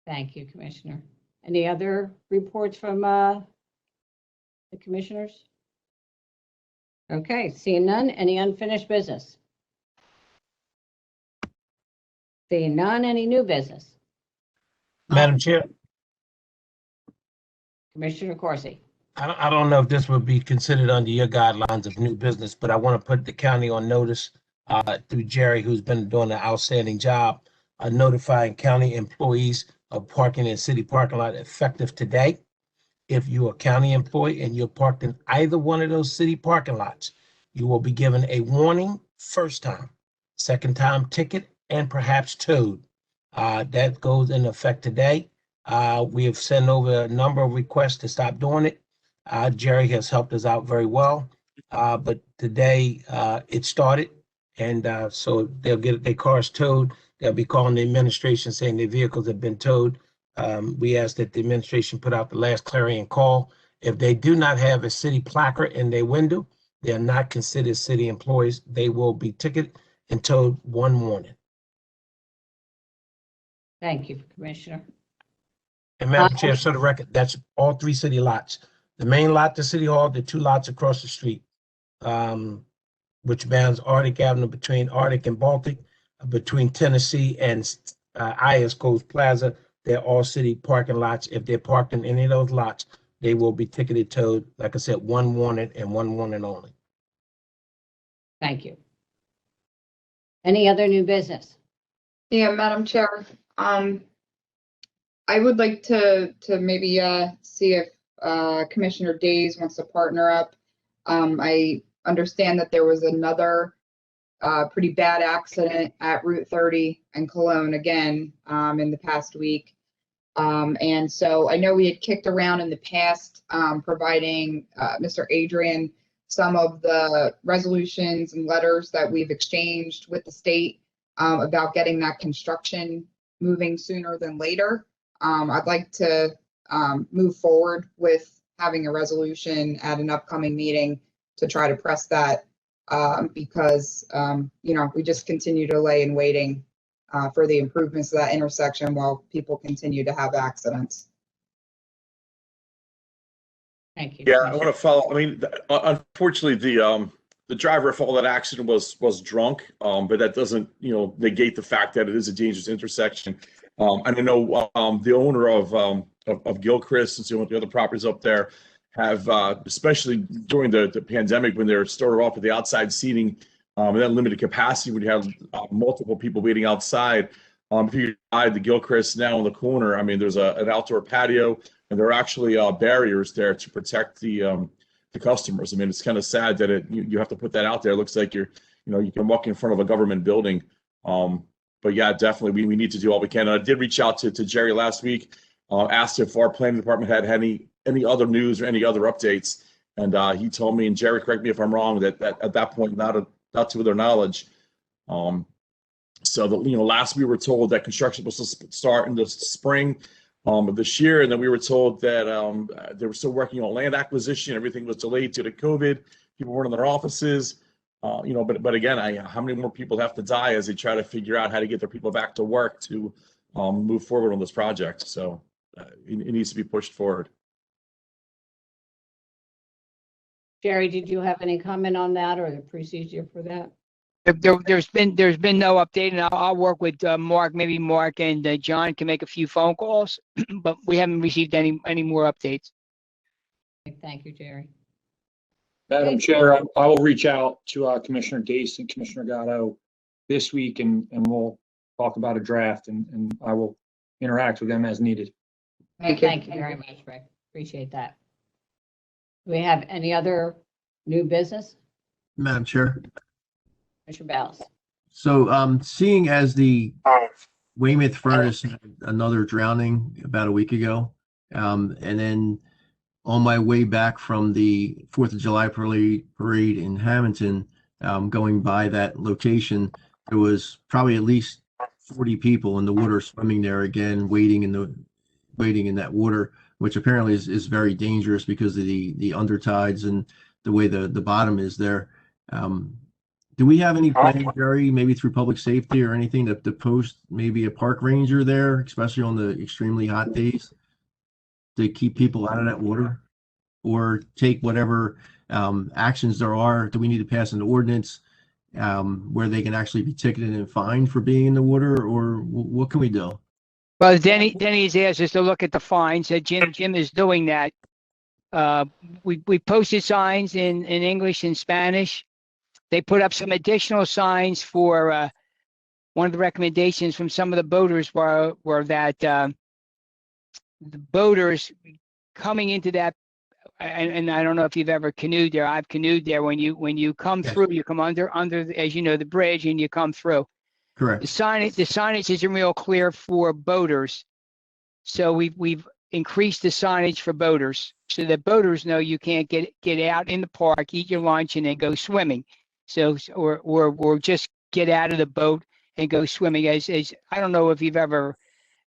S1: Thank you, Commissioner. Any other reports from the commissioners? Okay, seeing none. Any unfinished business? Seeing none. Any new business?
S2: Madam Chair,
S1: Commissioner Corsi.
S2: I don't know if this would be considered under your guidelines of new business, but I want to put the county on notice through Jerry, who's been doing an outstanding job notifying county employees of parking in city parking lot effective today. If you're a county employee and you're parked in either one of those city parking lots, you will be given a warning first time, second time ticket, and perhaps towed. That goes in effect today. We have sent over a number of requests to stop doing it. Jerry has helped us out very well, but today it started, and so they'll get their cars towed. They'll be calling the administration saying their vehicles have been towed. We ask that the administration put out the last clarion call. If they do not have a city placard in their window, they are not considered city employees. They will be ticketed and towed one morning.
S1: Thank you, Commissioner.
S2: And Madam Chair, so the record, that's all 3 city lots. The main lot to City Hall, the 2 lots across the street, which bounds Arctic Avenue between Arctic and Baltic, between Tennessee and Ayers Coast Plaza. They're all city parking lots. If they're parked in any of those lots, they will be ticketed, towed, like I said, one warning and one warning only.
S1: Thank you. Any other new business?
S6: Yeah, Madam Chair, I would like to maybe see if Commissioner Days wants to partner up. I understand that there was another pretty bad accident at Route 30 in Cologne again in the past week. And so I know we had kicked around in the past providing Mr. Adrian some of the resolutions and letters that we've exchanged with the state about getting that construction moving sooner than later. I'd like to move forward with having a resolution at an upcoming meeting to try to press that because, you know, we just continue to lay in waiting for the improvements of that intersection while people continue to have accidents.
S1: Thank you.
S15: Yeah, I want to follow. I mean, unfortunately, the driver of all that accident was drunk, but that doesn't, you know, negate the fact that it is a dangerous intersection. And I know the owner of Gilchrist and some of the other properties up there have, especially during the pandemic when they're started off with the outside seating and that limited capacity, when you have multiple people waiting outside. If you ride the Gilchrist now on the corner, I mean, there's an outdoor patio, and there are actually barriers there to protect the customers. I mean, it's kind of sad that you have to put that out there. It looks like you can walk in front of a government building. But yeah, definitely, we need to do all we can. And I did reach out to Jerry last week, asked if our planning department had any other news or any other updates, and he told me, and Jerry, correct me if I'm wrong, that at that point, not to their knowledge. So last we were told that construction was supposed to start in the spring of this year, and then we were told that they were still working on land acquisition. Everything was delayed due to COVID. People weren't in their offices. But again, how many more people have to die as they try to figure out how to get their people back to work to move forward on this project? So it needs to be pushed forward.
S1: Jerry, did you have any comment on that or the procedure for that?
S12: There's been no update, and I'll work with Mark. Maybe Mark and John can make a few phone calls, but we haven't received any more updates.
S1: Thank you, Jerry.
S20: Madam Chair, I will reach out to Commissioner Dace and Commissioner Gatto this week, and we'll talk about a draft, and I will interact with them as needed.
S1: Thank you very much, Rick. Appreciate that. Do we have any other new business?
S3: Madam Chair.
S1: Mr. Ballas.
S3: So seeing as the Weymouth Furnace had another drowning about a week ago, and then on my way back from the 4th of July parade in Hamilton, going by that location, there was probably at least 40 people in the water swimming there again, waiting in that water, which apparently is very dangerous because of the undertides and the way the bottom is there. Do we have any plan, Jerry, maybe through public safety or anything to post maybe a park ranger there, especially on the extremely hot days, to keep people out of that water? Or take whatever actions there are? Do we need to pass an ordinance where they can actually be ticketed and fined for being in the water, or what can we do?
S12: Well, Denny's asked us to look at the fines. Jim is doing that. We posted signs in English and Spanish. They put up some additional signs for one of the recommendations from some of the boaters were that the boaters coming into that, and I don't know if you've ever canoed there. I've canoed there. When you come through, you come under as you know, the bridge, and you come through.
S3: Correct.
S12: The signage isn't real clear for boaters, so we've increased the signage for boaters so that boaters know you can't get out in the park, eat your lunch, and then go swimming. So or just get out of the boat and go swimming. As I don't know if you've ever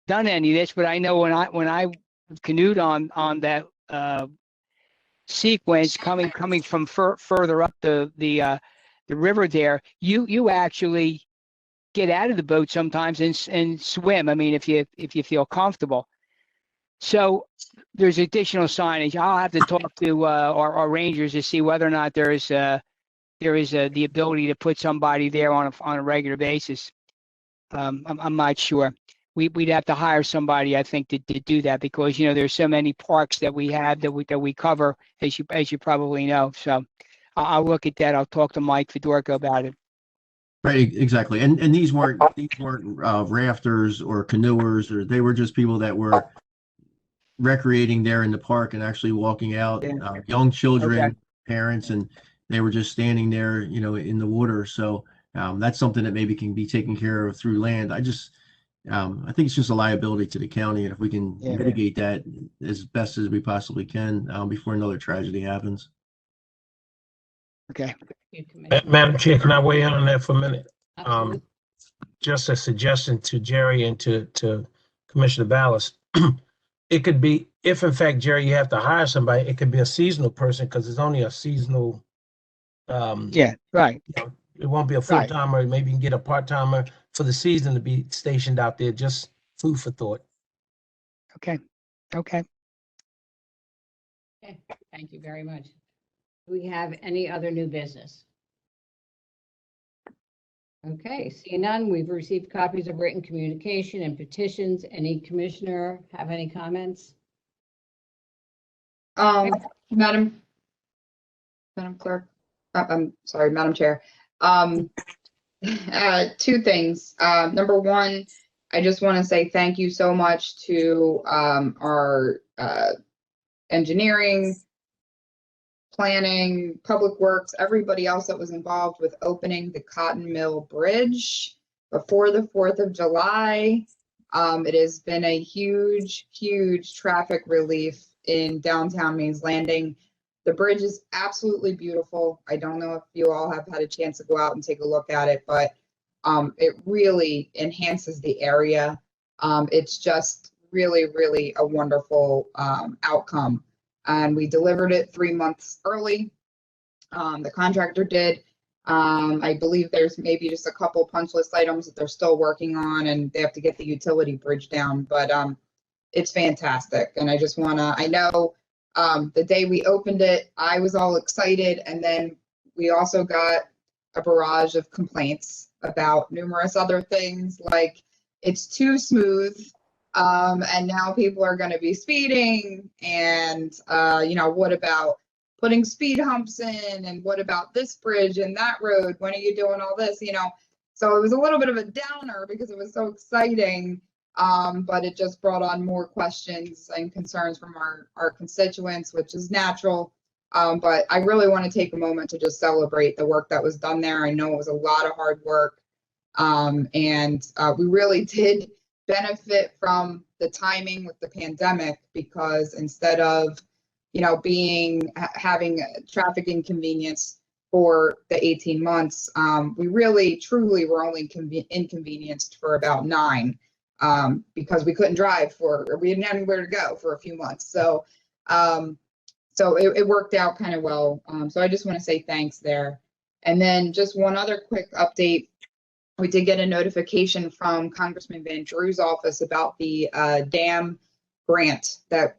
S12: done any of this, but I know when I canoed on that sequence coming from further up the river there, you actually get out of the boat sometimes and swim. I mean, if you feel comfortable. So there's additional signage. I'll have to talk to our rangers to see whether or not there is the ability to put somebody there on a regular basis. I'm not sure. We'd have to hire somebody, I think, to do that, because there's so many parks that we have that we cover, as you probably know. So I'll look at that. I'll talk to Mike Fedorko about it.
S3: Right, exactly. And these weren't rafters or canoers, or they were just people that were recreating there in the park and actually walking out, young children, okay, parents, and they were just standing there, in the water. So that's something that maybe can be taken care of through land. I think it's just a liability to the county, and if we can mitigate that as best as we possibly can before another tragedy happens.
S12: Okay.
S2: Madam Chair, can I weigh in on that for a minute? Just a suggestion to Jerry and to Commissioner Ballas. It could be, if in fact, Jerry, you have to hire somebody, it could be a seasonal person, because it's only a seasonal.
S12: Yeah, right.
S2: It won't be a full timer. Right. Maybe you can get a part timer for the season to be stationed out there. Just food for thought.
S12: Okay.
S1: Okay. Thank you very much. Do we have any other new business? Okay, seeing none, we've received copies of written communication and petitions. Any commissioner have any comments?
S6: Madam Clerk, I'm sorry, Madam Chair. Two things. Number one, I just want to say thank you so much to our engineering, planning, public works, everybody else that was involved with opening the Cotton Mill Bridge before the 4th of July. It has been a huge traffic relief in downtown Mains Landing. The bridge is absolutely beautiful. I don't know if you all have had a chance to go out and take a look at it, but it really enhances the area. It's just really a wonderful outcome. And we delivered it 3 months early. The contractor did. I believe there's maybe just a couple punch list items that they're still working on, and they have to get the utility bridge down, but it's fantastic. And I just I know the day we opened it, I was all excited, and then we also got a barrage of complaints about numerous other things, like it's too smooth. And now people are going to be speeding, and what about putting speed humps in, and what about this bridge and that road? When are you doing all this? So it was a little bit of a downer because it was so exciting, but it just brought on more questions and concerns from our constituents, which is natural. But I really want to take a moment to just celebrate the work that was done there. I know it was a lot of hard work, and we really did benefit from the timing with the pandemic, because instead of having traffic inconvenience for the 18 months, we really truly were only inconvenienced for about 9, because we couldn't drive we didn't have anywhere to go for a few months. So it worked out kind of well. So I just want to say thanks there. And then just one other quick update. We did get a notification from Congressman Van Drew's office about the dam grant that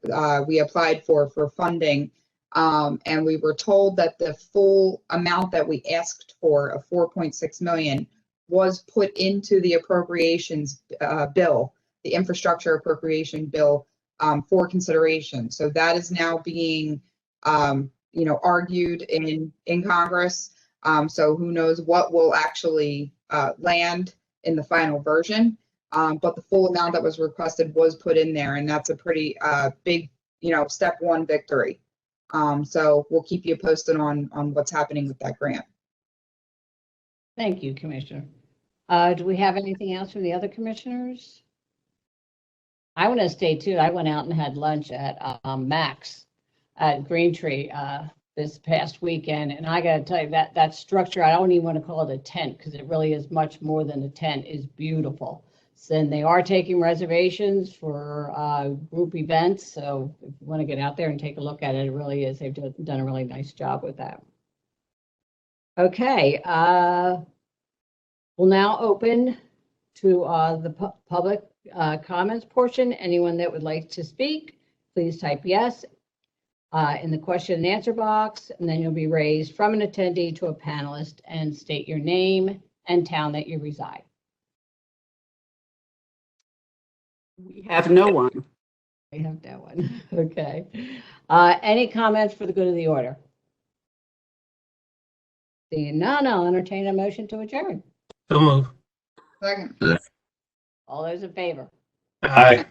S6: we applied for funding. And we were told that the full amount that we asked for of 4.6 million was put into the appropriations bill, the infrastructure appropriation bill, for consideration. So that is now being, argued in Congress. So who knows what will actually land in the final version. But the full amount that was requested was put in there, and that's a pretty big, step one victory. So we'll keep you posted on what's happening with that grant.
S1: Thank you, Commissioner. Do we have anything else from the other commissioners? I want to stay tuned. I went out and had lunch at Max at Green Tree this past weekend, and I got to tell you that structure, I don't even want to call it a tent because it really is much more than a tent, is beautiful. So, and they are taking reservations for group events, so if you want to get out there and take a look at it, it really is. They've done a really nice job with that. Okay, we'll now open to the public comments portion. Anyone that would like to speak, please type yes in the question and answer box, and then you'll be raised from an attendee to a panelist and state your name and town that you reside.
S4: We have no one.
S1: We have no one. Okay. Any comments for the good of the order? Seeing none, I'll entertain a motion to adjourn.
S2: So move.
S6: Second.
S1: All those in favor?
S2: Aye.